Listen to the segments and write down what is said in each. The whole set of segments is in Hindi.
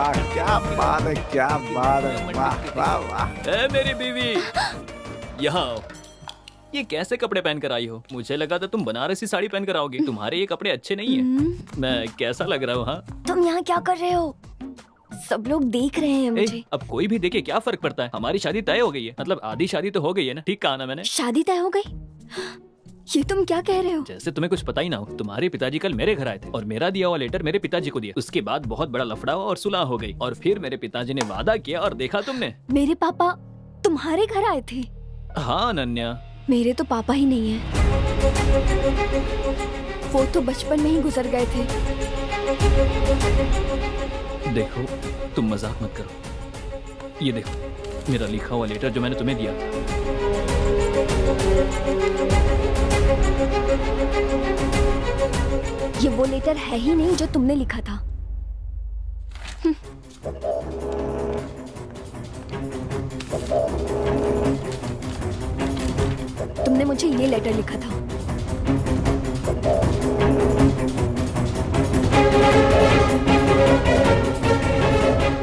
वाह, क्या बात है, क्या बात है, वाह वाह वाह। ए मेरी बीवी, यहाँ आओ। ये कैसे कपड़े पहन कर आई हो? मुझे लगा था तुम बनारसी साड़ी पहन कर आओगे। तुम्हारे ये कपड़े अच्छे नहीं है। मैं कैसा लग रहा हूँ? हाँ, तुम यहाँ क्या कर रहे हो? सब लोग देख रहे हैं मुझे। अब कोई भी देखे क्या फर्क पड़ता है? हमारी शादी तय हो गई है, मतलब आधी शादी तो हो गई है ना। ठीक कहा ना मैंने? शादी तय हो गई? ये तुम क्या कह रहे हो? जैसे तुम्हें कुछ पता ही ना हो। तुम्हारे पिताजी कल मेरे घर आए थे और मेरा दिया हुआ लेटर मेरे पिताजी को दिया। उसके बाद बहुत बड़ा लफड़ा हुआ और सुलह हो गई। और फिर मेरे पिताजी ने वादा किया और देखा तुमने। मेरे पापा तुम्हारे घर आए थे? हाँ अनन्या, मेरे तो पापा ही नहीं है। वो तो बचपन में ही गुजर गए थे। देखो तुम मजाक मत करो। ये देखो मेरा लिखा हुआ लेटर जो मैंने तुम्हें दिया था। ये वो लेटर है ही नहीं जो तुमने लिखा था। तुमने मुझे ये लेटर लिखा था।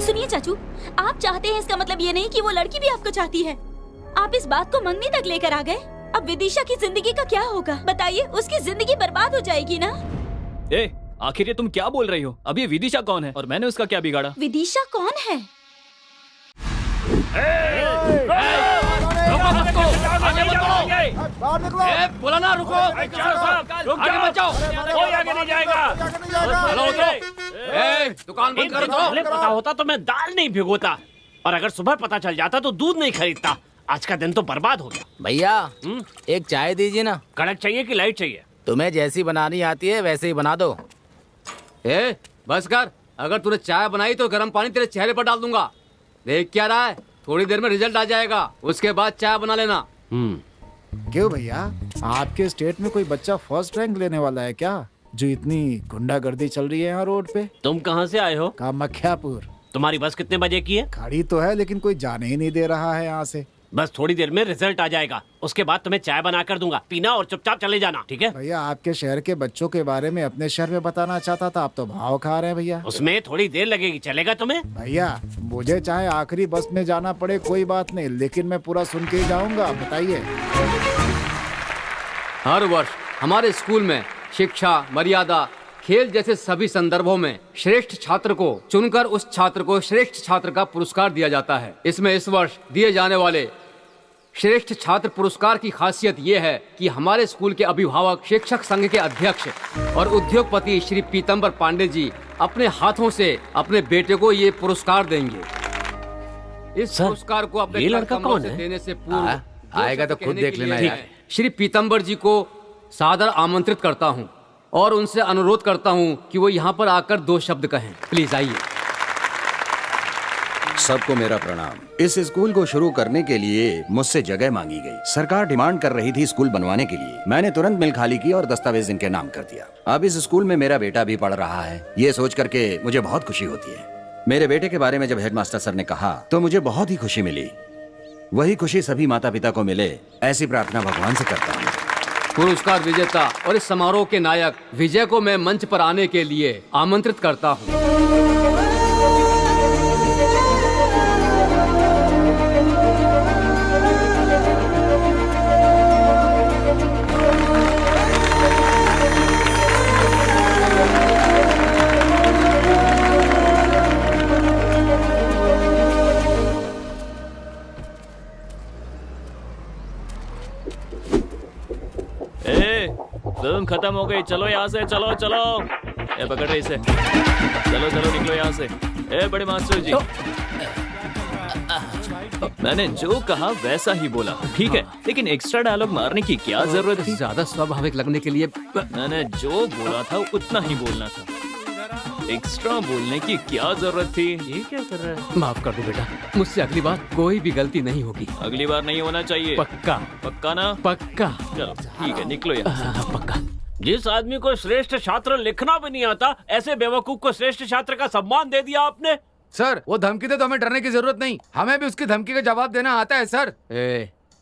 सुनिए चाचू, आप चाहते हैं इसका मतलब ये नहीं कि वो लड़की भी आपको चाहती है। आप इस बात को मंगनी तक लेकर आ गए। अब विदिशा की जिंदगी का क्या होगा बताइए? उसकी जिंदगी बर्बाद हो जाएगी ना। ए, आखिर ये तुम क्या बोल रही हो? अब ये विदिशा कौन है और मैंने उसका क्या बिगाड़ा? विदिशा कौन है? बाहर निकलो। बोला ना रुको, आगे मत जाओ, कोई आगे नहीं जाएगा। दुकान बंद करो। पहले पता होता तो मैं दाल नहीं भिगोता, और अगर सुबह पता चल जाता तो दूध नहीं खरीदता। आज का दिन तो बर्बाद हो गया। भैया एक चाय दीजिए ना। कड़क चाहिए कि लाइट चाहिए? तुम्हें जैसी बनानी आती है वैसे ही बना दो। बस कर, अगर तूने चाय बनाई तो गर्म पानी तेरे चेहरे पर डाल दूंगा। देख क्या रहा है, थोड़ी देर में रिजल्ट आ जाएगा, उसके बाद चाय बना लेना। क्यों भैया, आपके स्टेट में कोई बच्चा फर्स्ट रैंक लेने वाला है क्या? जो इतनी गुंडागर्दी चल रही है यहाँ रोड पे। तुम कहाँ से आए हो? कामाख्यापुर। तुम्हारी बस कितने बजे की है? खड़ी तो है लेकिन कोई जाने ही नहीं दे रहा है यहाँ से। बस थोड़ी देर में रिजल्ट आ जाएगा, उसके बाद तुम्हें चाय बना कर दूंगा, पीना और चुपचाप चले जाना, ठीक है? भैया आपके शहर के बच्चों के बारे में अपने शहर में बताना चाहता था, आप तो भाव खा रहे हैं भैया। उसमें थोड़ी देर लगेगी, चलेगा तुम्हें? भैया मुझे चाहे आखिरी बस में जाना पड़े कोई बात नहीं, लेकिन मैं पूरा सुन के ही जाऊंगा। बताइए। हर वर्ष हमारे स्कूल में शिक्षा, मर्यादा, खेल जैसे सभी संदर्भों में श्रेष्ठ छात्र को चुनकर उस छात्र को श्रेष्ठ छात्र का पुरस्कार दिया जाता है। इसमें इस वर्ष दिए जाने वाले श्रेष्ठ छात्र पुरस्कार की खासियत ये है कि हमारे स्कूल के अभिभावक, शिक्षक संघ के अध्यक्ष और उद्योगपति श्री पीतम्बर पांडे जी अपने हाथों से अपने बेटे को ये पुरस्कार देंगे। इस पुरस्कार को अपने ये लड़का कौन है? देने से पूर्व आएगा तो खुद देख लेना यार। श्री पीतम्बर जी को सादर आमंत्रित करता हूँ और उनसे अनुरोध करता हूँ कि वो यहाँ पर आकर दो शब्द कहें। प्लीज आइए। सबको मेरा प्रणाम। इस स्कूल को शुरू करने के लिए मुझसे जगह मांगी गई। सरकार डिमांड कर रही थी स्कूल बनवाने के लिए। मैंने तुरंत मिल खाली की और दस्तावेज इनके नाम कर दिया। अब इस स्कूल में मेरा बेटा भी पढ़ रहा है। ये सोच करके मुझे बहुत खुशी होती है। मेरे बेटे के बारे में जब हेडमास्टर सर ने कहा तो मुझे बहुत ही खुशी मिली। वही खुशी सभी माता पिता को मिले, ऐसी प्रार्थना भगवान से करता हूँ। पुरस्कार विजेता और इस समारोह के नायक विजय को मैं मंच पर आने के लिए आमंत्रित करता हूँ। फिल्म खत्म हो गई, चलो यहाँ से, चलो चलो। ए पकड़ रहे इसे, चलो चलो निकलो यहाँ से। ए बड़े मास्टर जी, मैंने जो कहा वैसा ही बोला, ठीक है? लेकिन एक्स्ट्रा डायलॉग मारने की क्या जरूरत थी? ज्यादा स्वाभाविक लगने के लिए मैंने जो बोला था उतना ही बोलना था। एक्स्ट्रा बोलने की क्या जरूरत थी? ये क्या कर रहा है? माफ कर दो बेटा, मुझसे अगली बार कोई भी गलती नहीं होगी। अगली बार नहीं होना चाहिए। पक्का? पक्का ना? पक्का। चलो ठीक है, निकलो यहाँ। पक्का। जिस आदमी को श्रेष्ठ छात्र लिखना भी नहीं आता, ऐसे बेवकूफ को श्रेष्ठ छात्र का सम्मान दे दिया आपने। सर वो धमकी दे तो हमें डरने की जरूरत नहीं, हमें भी उसकी धमकी का जवाब देना आता है सर।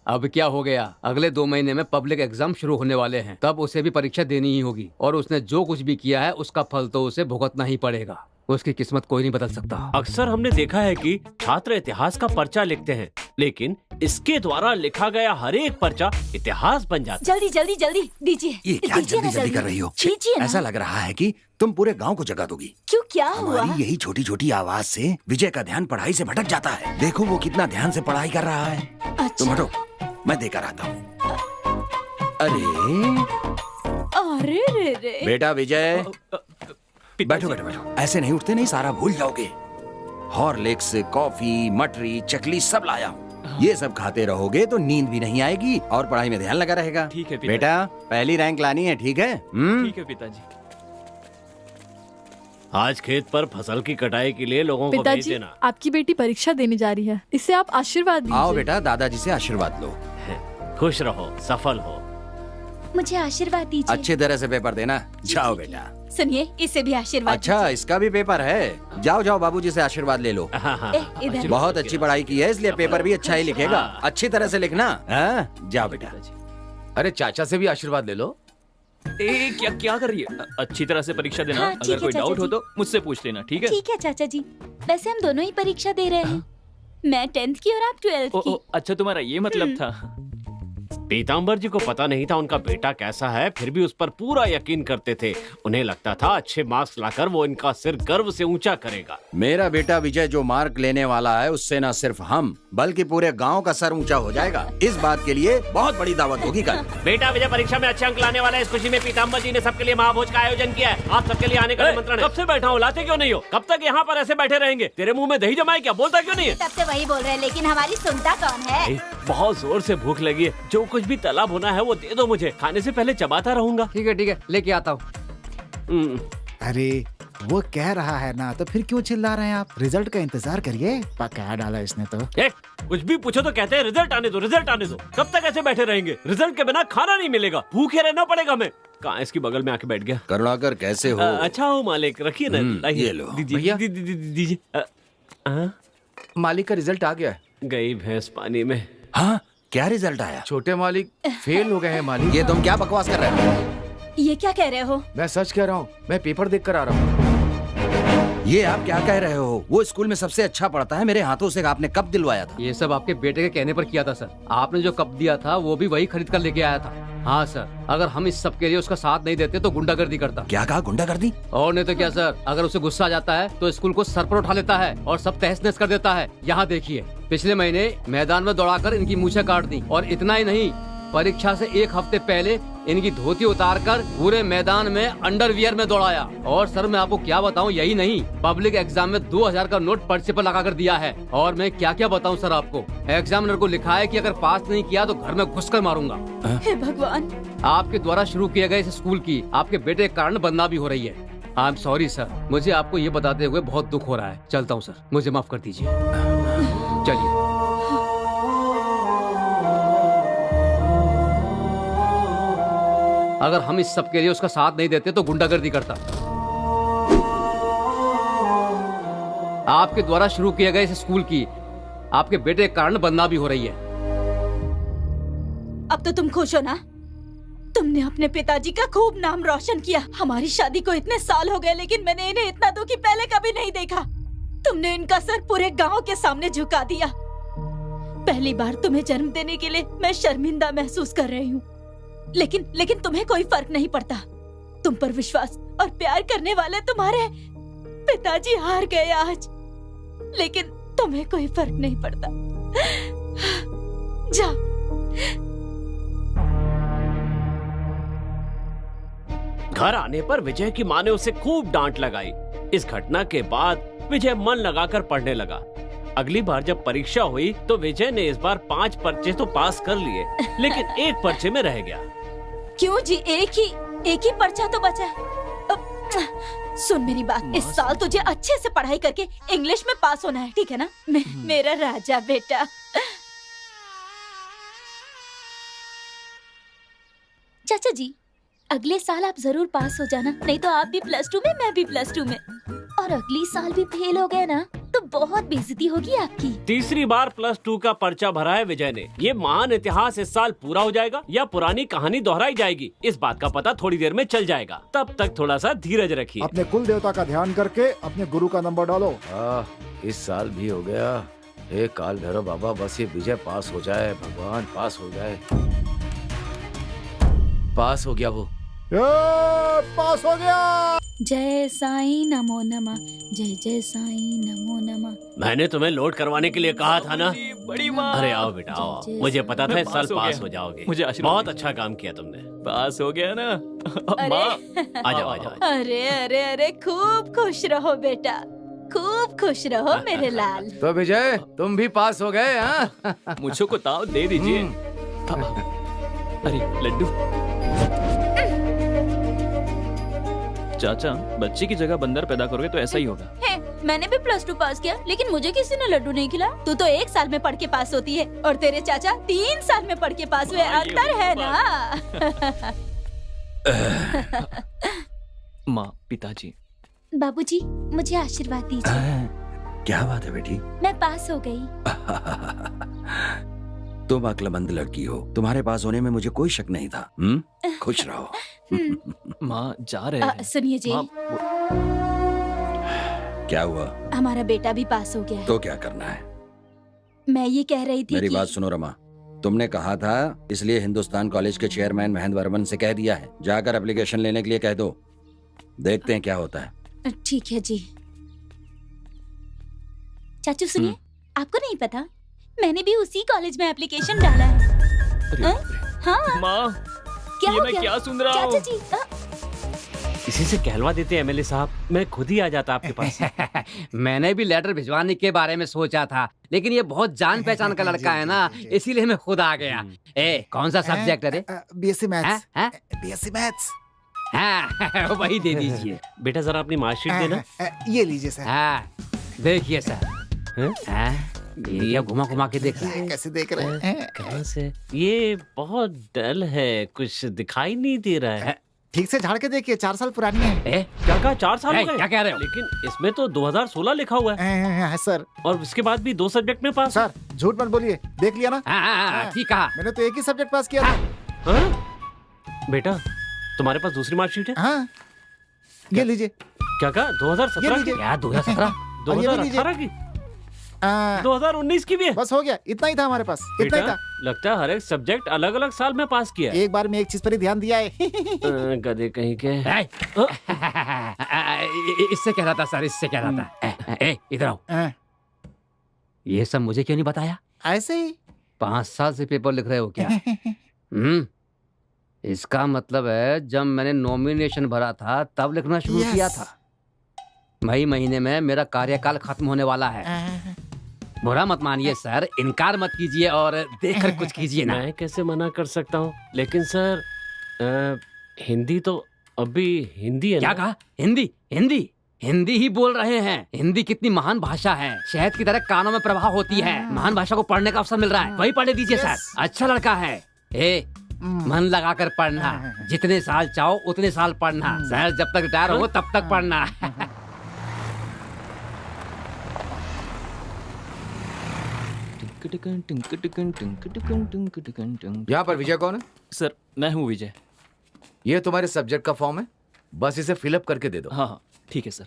अब क्या हो गया? अगले 2 महीने में पब्लिक एग्जाम शुरू होने वाले हैं, तब उसे भी परीक्षा देनी ही होगी और उसने जो कुछ भी किया है उसका फल तो उसे भुगतना ही पड़ेगा। उसकी किस्मत कोई नहीं बदल सकता। अक्सर हमने देखा है कि छात्र इतिहास का पर्चा लिखते हैं, लेकिन इसके द्वारा लिखा गया हर एक पर्चा इतिहास बन जाता जल्दी जल्दी जल्दी दीजिए। ये क्या दीजिए ना जल्दी जल्दी कर रही हो? दीजिए ना। ऐसा लग रहा है कि तुम पूरे गांव को जगा दोगी। क्यों, क्या हुआ? हमारी यही छोटी छोटी आवाज से विजय का ध्यान पढ़ाई से भटक जाता है। देखो वो कितना ध्यान से पढ़ाई कर रहा है। तुम हटो, मैं देकर आता हूँ। अरे अरे रे रे। बेटा विजय, पिताजी। बैठो बैठो बैठो। ऐसे नहीं उठते, नहीं सारा भूल जाओगे। हॉर्लिक्स, कॉफी, मटरी, चकली सब लाया हूँ। ये सब खाते रहोगे तो नींद भी नहीं आएगी और पढ़ाई में ध्यान लगा रहेगा। ठीक है पिताजी। बेटा, पहली रैंक लानी है, ठीक है? ठीक है पिताजी। आज खेत पर फसल की कटाई के लिए लोगों को भेज पिताजी, देना। आपकी बेटी परीक्षा देने जा रही है, इससे आप आशीर्वाद दीजिए। आओ बेटा, दादाजी से आशीर्वाद लो। खुश रहो, सफल हो। मुझे आशीर्वाद दीजिए। अच्छी तरह से पेपर देना। जाओ बेटा। सुनिए, इसे भी आशीर्वाद अच्छा, इसका भी पेपर है? जाओ जाओ, बाबूजी से आशीर्वाद ले लो। दीजिए। इधर। बहुत अच्छी पढ़ाई की है, इसलिए पेपर भी अच्छा ही लिखेगा। अच्छी तरह से लिखना। हाँ? जाओ बेटा। अरे चाचा से भी आशीर्वाद ले लो। ए, क्या क्या कर रही है? अच्छी तरह से परीक्षा देना। हाँ, ठीक अगर है, कोई चाचा डाउट हो जी। तो मुझसे पूछ लेना, ठीक है? ठीक है चाचा जी। वैसे हम दोनों ही परीक्षा दे रहे हैं। मैं 10th की और आप 12th ओ, की। अच्छा तुम्हारा ये मतलब था। पीताम्बर जी को पता नहीं था उनका बेटा कैसा है, फिर भी उस पर पूरा यकीन करते थे। उन्हें लगता था अच्छे मार्क्स लाकर वो इनका सिर गर्व से ऊंचा करेगा। मेरा बेटा विजय जो मार्क लेने वाला है, उससे न सिर्फ हम बल्कि पूरे गांव का सर ऊंचा हो जाएगा। इस बात के लिए बहुत बड़ी दावत होगी कल। बेटा विजय परीक्षा में अच्छे अंक लाने वाला है, इस खुशी में पीताम्बर जी ने सबके लिए महाभोज का आयोजन किया है। आप सबके लिए आने का निमंत्रण है। कब से बैठा हूँ, लाते क्यों नहीं हो? कब तक यहाँ पर ऐसे बैठे रहेंगे? तेरे मुंह में दही जमा है क्या? बोलता क्यों नहीं है? तब से वही बोल रहे हैं, लेकिन हमारी सुनता कौन है? बहुत जोर से भूख लगी है, जो कुछ भी तला भुना है वो दे दो मुझे, खाने से पहले चबाता रहूंगा। ठीक है, लेके आता हूँ। अरे वो कह रहा है ना, तो फिर क्यों चिल्ला रहे हैं आप? रिजल्ट का इंतजार करिए। पका डाला इसने तो। कुछ भी पूछो तो कहते हैं रिजल्ट आने दो, रिजल्ट आने दो। कब तक ऐसे बैठे रहेंगे? रिजल्ट के बिना खाना नहीं मिलेगा, भूखे रहना पड़ेगा। मैं कहाँ इसकी बगल में आके बैठ गया। करुणाकर कैसे हो? अच्छा हो मालिक, रखिए ना। लाइए। ये लो। दीजिए भैया। दीजिए। मालिक का रिजल्ट आ गया है। गई भैंस पानी में। हाँ, क्या रिजल्ट आया? छोटे मालिक फेल हो गए हैं मालिक। ये तुम क्या बकवास कर रहे हो? ये क्या कह रहे हो? मैं सच कह रहा हूँ, मैं पेपर देख कर आ रहा हूँ। ये आप क्या कह रहे हो? वो स्कूल में सबसे अच्छा पढ़ता है, मेरे हाथों से आपने कप दिलवाया था। ये सब आपके बेटे के कहने पर किया था सर। आपने जो कप दिया था वो भी वही खरीद कर लेके आया था। हाँ सर, अगर हम इस सब के लिए उसका साथ नहीं देते तो गुंडागर्दी करता। क्या कहा? गुंडागर्दी? और नहीं तो क्या सर, अगर उसे गुस्सा आ जाता है तो स्कूल को सर पर उठा लेता है और सब तहस नहस कर देता है। यहाँ देखिए, पिछले महीने मैदान में दौड़ाकर इनकी मूछें काट दी। और इतना ही नहीं, परीक्षा से एक हफ्ते पहले इनकी धोती उतारकर पूरे मैदान में अंडरवियर में दौड़ाया। और सर मैं आपको क्या बताऊं, यही नहीं, पब्लिक एग्जाम में 2000 का नोट पर्चे पर लगाकर दिया है। और मैं क्या क्या बताऊं सर आपको, एग्जामिनर को लिखा है कि अगर पास नहीं किया तो घर में घुसकर मारूंगा। हे भगवान। आपके द्वारा शुरू किए गए इस स्कूल की आपके बेटे के कारण बदनामी हो रही है। आई एम सॉरी सर, मुझे आपको ये बताते हुए बहुत दुख हो रहा है। चलता हूँ सर, मुझे माफ कर दीजिए। चलिए। अगर हम इस सब के लिए उसका साथ नहीं देते तो गुंडागर्दी करता। आपके द्वारा शुरू किए गए इस स्कूल की आपके बेटे के कारण बदनामी हो रही है। अब तो तुम खुश हो ना? तुमने अपने पिताजी का खूब नाम रोशन किया। हमारी शादी को इतने साल हो गए, लेकिन मैंने इन्हें इतना दुखी पहले कभी नहीं देखा। तुमने इनका सर पूरे गांव के सामने झुका दिया। पहली बार तुम्हें जन्म देने के लिए मैं शर्मिंदा महसूस कर रही हूँ, लेकिन तुम्हें कोई फर्क नहीं पड़ता। तुम पर विश्वास और प्यार करने वाले तुम्हारे पिताजी हार गए आज, लेकिन तुम्हें कोई फर्क नहीं पड़ता। जाओ। घर आने पर विजय की माँ ने उसे खूब डांट लगाई। इस घटना के बाद विजय मन लगाकर पढ़ने लगा। अगली बार जब परीक्षा हुई तो विजय ने इस बार 5 पर्चे तो पास कर लिए, लेकिन एक पर्चे में रह गया। क्यों जी? एक ही पर्चा तो बचा है। सुन मेरी बात, इस साल तुझे अच्छे से पढ़ाई करके इंग्लिश में पास होना है, ठीक है ना? मेरा राजा बेटा। चाचा जी, अगले साल आप जरूर पास हो जाना, नहीं तो आप भी +2 में, मैं भी +2 में। और अगली साल भी फेल हो गए ना तो बहुत बेइज्जती होगी आपकी। तीसरी बार +2 का पर्चा भरा है विजय ने। ये महान इतिहास इस साल पूरा हो जाएगा या पुरानी कहानी दोहराई जाएगी, इस बात का पता थोड़ी देर में चल जाएगा। तब तक थोड़ा सा धीरज रखिए। अपने कुल देवता का ध्यान करके अपने गुरु का नंबर डालो। इस साल भी हो गया। हे काल भैरव बाबा, बस ये विजय पास हो जाए, भगवान पास हो जाए। पास हो गया वो। पास हो गया। जय साईं नमो नमः, जय जय साईं नमो नमः। मैंने तुम्हें लोड करवाने के लिए कहा था ना। बड़ी माँ। अरे आओ बेटा आओ, मुझे पता था इस साल पास हो जाओगे। मुझे आशीर्वाद बहुत दीजिए। अच्छा काम किया तुमने। पास हो गया ना। अरे। माँ आ जाओ आ जाओ। अरे अरे अरे, खूब खुश रहो बेटा, खूब खुश रहो मेरे लाल। तो विजय तुम भी पास हो गए। हाँ मुझको को ताव दे दीजिए। अरे लड्डू। चाचा, बच्चे की जगह बंदर पैदा करोगे तो ऐसा ही होगा। है, मैंने भी +2 पास किया, लेकिन मुझे किसी ने लड्डू नहीं खिला। तू तो 1 साल में पढ़ के पास होती है और तेरे चाचा 3 साल में पढ़ के पास हुए। हाँ, ये अंतर है ना। माँ, पिताजी। बाबूजी, मुझे आशीर्वाद दीजिए। क्या बात है बेटी? मैं पास हो गई। तुम अक्लमंद लड़की हो, तुम्हारे पास होने में मुझे कोई शक नहीं था। खुश रहो। माँ जा रहे हैं। सुनिए जी, माँ, क्या हुआ? हमारा बेटा भी पास हो गया है। तो क्या करना है? मैं ये कह रही थी मेरी कि... बात सुनो रमा, तुमने कहा था इसलिए हिंदुस्तान कॉलेज के चेयरमैन महेंद्र वर्मन से कह दिया है, जाकर एप्लीकेशन लेने के लिए कह दो। देखते हैं क्या होता है। ठीक है जी। चाचू सुनिए, आपको नहीं पता, मैंने भी उसी कॉलेज में एप्लीकेशन डाला है। अरे हाँ? बाप रे। हाँ, माँ, क्या ये हो मैं गया? क्या सुन रहा चाचा हूँ? जी, इसी से कहलवा देते एमएलए साहब, मैं खुद ही आ जाता आपके पास। मैंने भी लेटर भिजवाने के बारे में सोचा था, लेकिन ये बहुत जान पहचान का लड़का है ना, इसीलिए मैं खुद आ गया। ए, कौन सा सब्जेक्ट है रे? BSc maths. हैं? BSc maths. हाँ, वही दे दीजिए। बेटा जरा अपनी मार्कशीट देना। ये लीजिए सर। हाँ, देखिए सर। हाँ, ये घुमा घुमा के देख रहा है। कैसे देख रहे हैं? कहाँ से? ये बहुत डल है, कुछ दिखाई नहीं दे रहा है। ठीक से झाड़ के देखिए, 4 साल पुरानी है। ए, क्या कहा? 4 साल हो गए? क्या कह रहे हो? लेकिन इसमें तो 2016 लिखा हुआ है सर। और उसके बाद भी 2 सब्जेक्ट में पास। सर झूठ मत बोलिए, देख लिया ना। हाँ, ठीक कहा। मैंने तो एक ही सब्जेक्ट पास किया था। हाँ? बेटा तुम्हारे पास दूसरी मार्कशीट है? हाँ, ये लीजिए। क्या कहा? 2017 की? क्या 2017? 2018 की? 2019 की भी है? बस हो गया, इतना ही था हमारे पास, इतना ही बेटा, था। लगता है हर एक सब्जेक्ट अलग अलग साल में पास किया है। एक बार में एक चीज पर ही ध्यान दिया है। गधे कहीं के। इससे कह रहा था सर, इससे कह रहा था। ए, इधर आओ। ये सब मुझे क्यों नहीं बताया? ऐसे ही 5 साल से पेपर लिख रहे हो क्या? इसका मतलब है जब मैंने नॉमिनेशन भरा था तब लिखना शुरू किया था। मई महीने में मेरा कार्यकाल खत्म होने वाला है। बुरा मत मानिए सर, इनकार मत कीजिए और देखकर कुछ कीजिए ना। मैं कैसे मना कर सकता हूँ? लेकिन सर हिंदी तो अभी हिंदी है क्या ना? कहा? हिंदी? हिंदी हिंदी ही बोल रहे हैं। हिंदी कितनी महान भाषा है, शहद की तरह कानों में प्रवाह होती है। महान भाषा को पढ़ने का अवसर मिल रहा है, वही पढ़ने दीजिए सर। अच्छा लड़का है। ए, मन लगाकर पढ़ना, जितने साल चाहो उतने साल पढ़ना। सर जब तक रिटायर हो तब तक पढ़ना। यहाँ पर विजय कौन है? सर मैं हूँ विजय। ये तुम्हारे सब्जेक्ट का फॉर्म है, बस इसे फिलअप करके दे दो। हाँ हाँ ठीक है सर।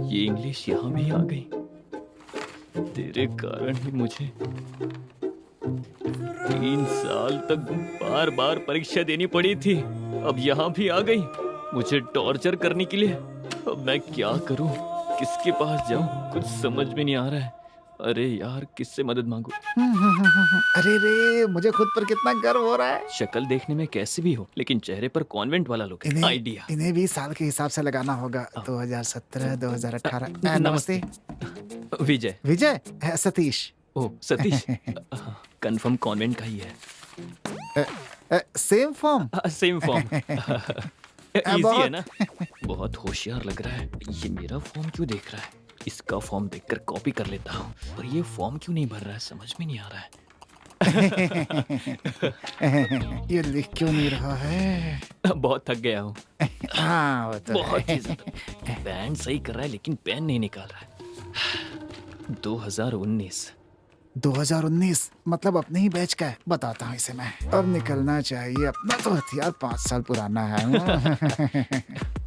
ये इंग्लिश यहाँ भी आ गई, तेरे कारण ही मुझे 3 साल तक बार बार परीक्षा देनी पड़ी थी। अब यहाँ भी आ गई मुझे टॉर्चर करने के लिए। अब मैं क्या करूँ, किसके पास जाऊँ, कुछ समझ में नहीं आ रहा है। अरे यार किससे मदद मांगू? अरे रे, मुझे खुद पर कितना गर्व हो रहा है। शक्ल देखने में कैसे भी हो, लेकिन चेहरे पर कॉन्वेंट वाला लुक है। आइडिया। इन्हें भी साल के हिसाब से लगाना होगा। 2017, 2018। नमस्ते विजय। विजय, सतीश। ओ सतीश। कंफर्म कॉन्वेंट का ही है। Same form. Same form. Easy है ना? बहुत होशियार लग रहा है। ये मेरा फॉर्म क्यों देख रहा है? इसका फॉर्म देखकर कॉपी कर लेता हूँ। और ये फॉर्म क्यों नहीं भर रहा है, समझ में नहीं आ रहा है। ये लिख क्यों नहीं रहा है? बहुत थक गया हूँ। हाँ वो तो बहुत है। ही ज्यादा। बैंड सही कर रहा है लेकिन पेन नहीं निकाल रहा है। 2019। 2019 मतलब अपने ही बैच का है। बताता हूँ इसे मैं। अब निकलना चाहिए। अपना तो हथियार 5 साल पुराना है।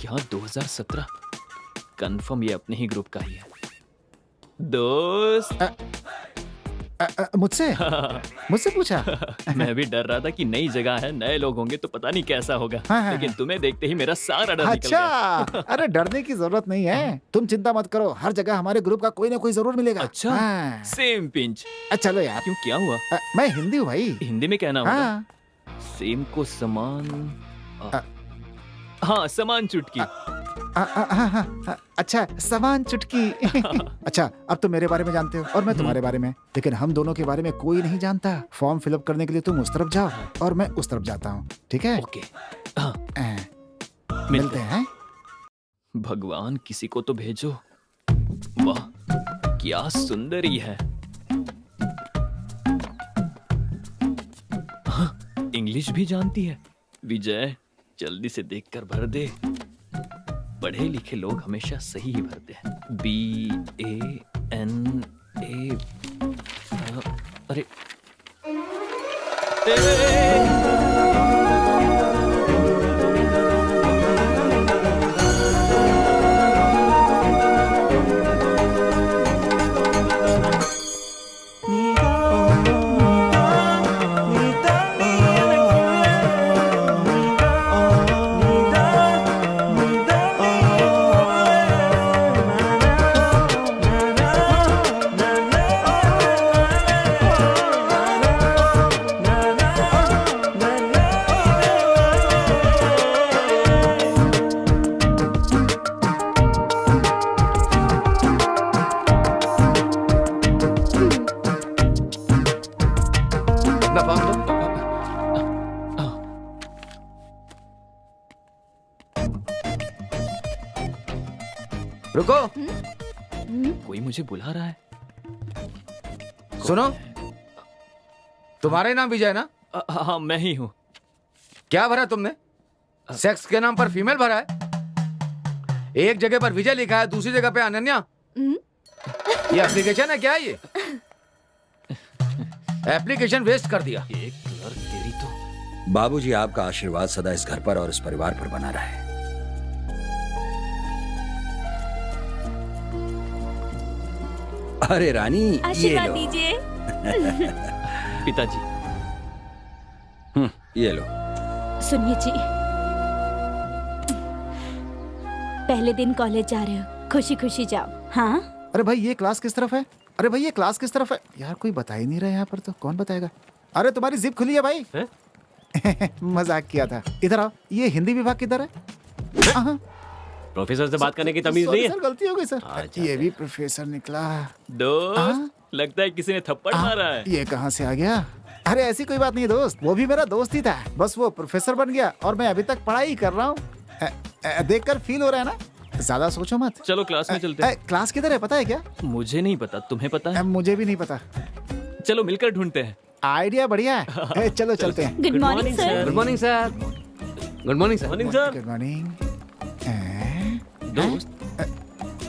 क्या 2017? कंफर्म ये अपने ही ग्रुप का ही है। दोस्त। मुझसे पूछा। मैं भी डर रहा था कि नई जगह है, नए लोग होंगे तो पता नहीं कैसा होगा। हाँ। लेकिन तुम्हें देखते ही मेरा सारा डर निकल गया। अच्छा, अरे डरने की जरूरत नहीं है। तुम चिंता मत करो, हर जगह हमारे ग्रुप का कोई ना कोई जरूर मिलेगा। अच्छा, हाँ। Same pinch. चलो यार। क्यों, क्या हुआ? मैं हिंदी हूँ भाई। हिंदी में कहना होगा। हाँ। सेम को समान। हाँ, समान चुटकी। अच्छा, समान चुटकी। अच्छा, अब तो मेरे बारे में जानते हो और मैं तुम्हारे बारे में, लेकिन हम दोनों के बारे में कोई नहीं जानता। फॉर्म फिलअप करने के लिए तुम उस तरफ जाओ और मैं उस तरफ जाता हूँ, ठीक है? ओके। मिलते हैं। भगवान किसी को तो भेजो। वाह, क्या सुंदरी है। हाँ, इंग्लिश भी जानती है। विजय, जल्दी से देखकर भर दे। पढ़े लिखे लोग हमेशा सही ही भरते हैं। BANA। अरे अपना फॉर्म दो। रुको, कोई मुझे बुला रहा है। सुनो, तुम्हारा ही नाम विजय है ना? हाँ, मैं ही हूँ। क्या भरा तुमने? सेक्स के नाम पर फीमेल भरा है। एक जगह पर विजय लिखा है, दूसरी जगह पे अनन्या। ये एप्लीकेशन है क्या? ये एप्लीकेशन वेस्ट कर दिया। एक क्लर्क तेरी तो। बाबूजी, आपका आशीर्वाद सदा इस घर पर और इस परिवार पर बना रहे। अरे रानी, ये आशीर्वाद लो। दीजिए। पिताजी। ये लो। सुनिए जी, पहले दिन कॉलेज जा रहे हो, खुशी खुशी जाओ। हाँ, अरे भाई ये क्लास किस तरफ है? अरे भाई ये क्लास किस तरफ है? यार कोई बता ही नहीं रहा यहाँ पर, तो कौन बताएगा? अरे तुम्हारी जिप खुली है भाई। मजाक किया था। इधर आओ। ये हिंदी विभाग किधर है? हाँ। प्रोफेसर से बात करने की तमीज नहीं है। सर, गलती हो गई सर। अच्छा, ये भी प्रोफेसर निकला। दोस्त, लगता है किसी ने थप्पड़ मारा है। ये कहाँ से आ गया? अरे ऐसी कोई बात नहीं दोस्त, वो भी मेरा दोस्त ही था। बस वो प्रोफेसर बन गया और मैं अभी तक पढ़ाई कर रहा हूँ। देखकर फील हो रहा है ना? ज्यादा सोचो मत। चलो क्लास में चलते हैं। क्लास किधर है पता है क्या? मुझे नहीं पता, तुम्हें पता है? मुझे भी नहीं पता। चलो मिलकर ढूंढते हैं। आइडिया बढ़िया है। चलो चलते हैं। Good morning sir. Good morning sir. Good morning sir. Morning sir. Good morning. दोस्त,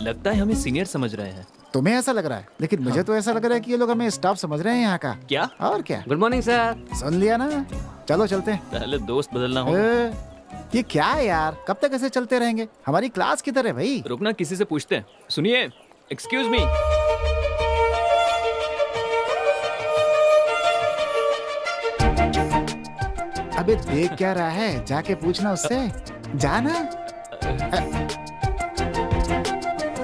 लगता है हमें सीनियर समझ रहे हैं। तुम्हें ऐसा लग रहा है, लेकिन मुझे तो ऐसा लग रहा है कि ये लोग हमें स्टाफ समझ रहे हैं यहाँ का। क्या? और क्या? Good morning sir. सुन लिया ना? चलो चलते हैं। पहले दोस्त बदलना होगा। ये क्या है यार? कब तक ऐसे चलते रहेंगे? हमारी क्लास किधर है भाई? रुकना, किसी से पूछते हैं। सुनिए, एक्सक्यूज मी। अबे देख क्या रहा है? जाके पूछना उससे। जाना।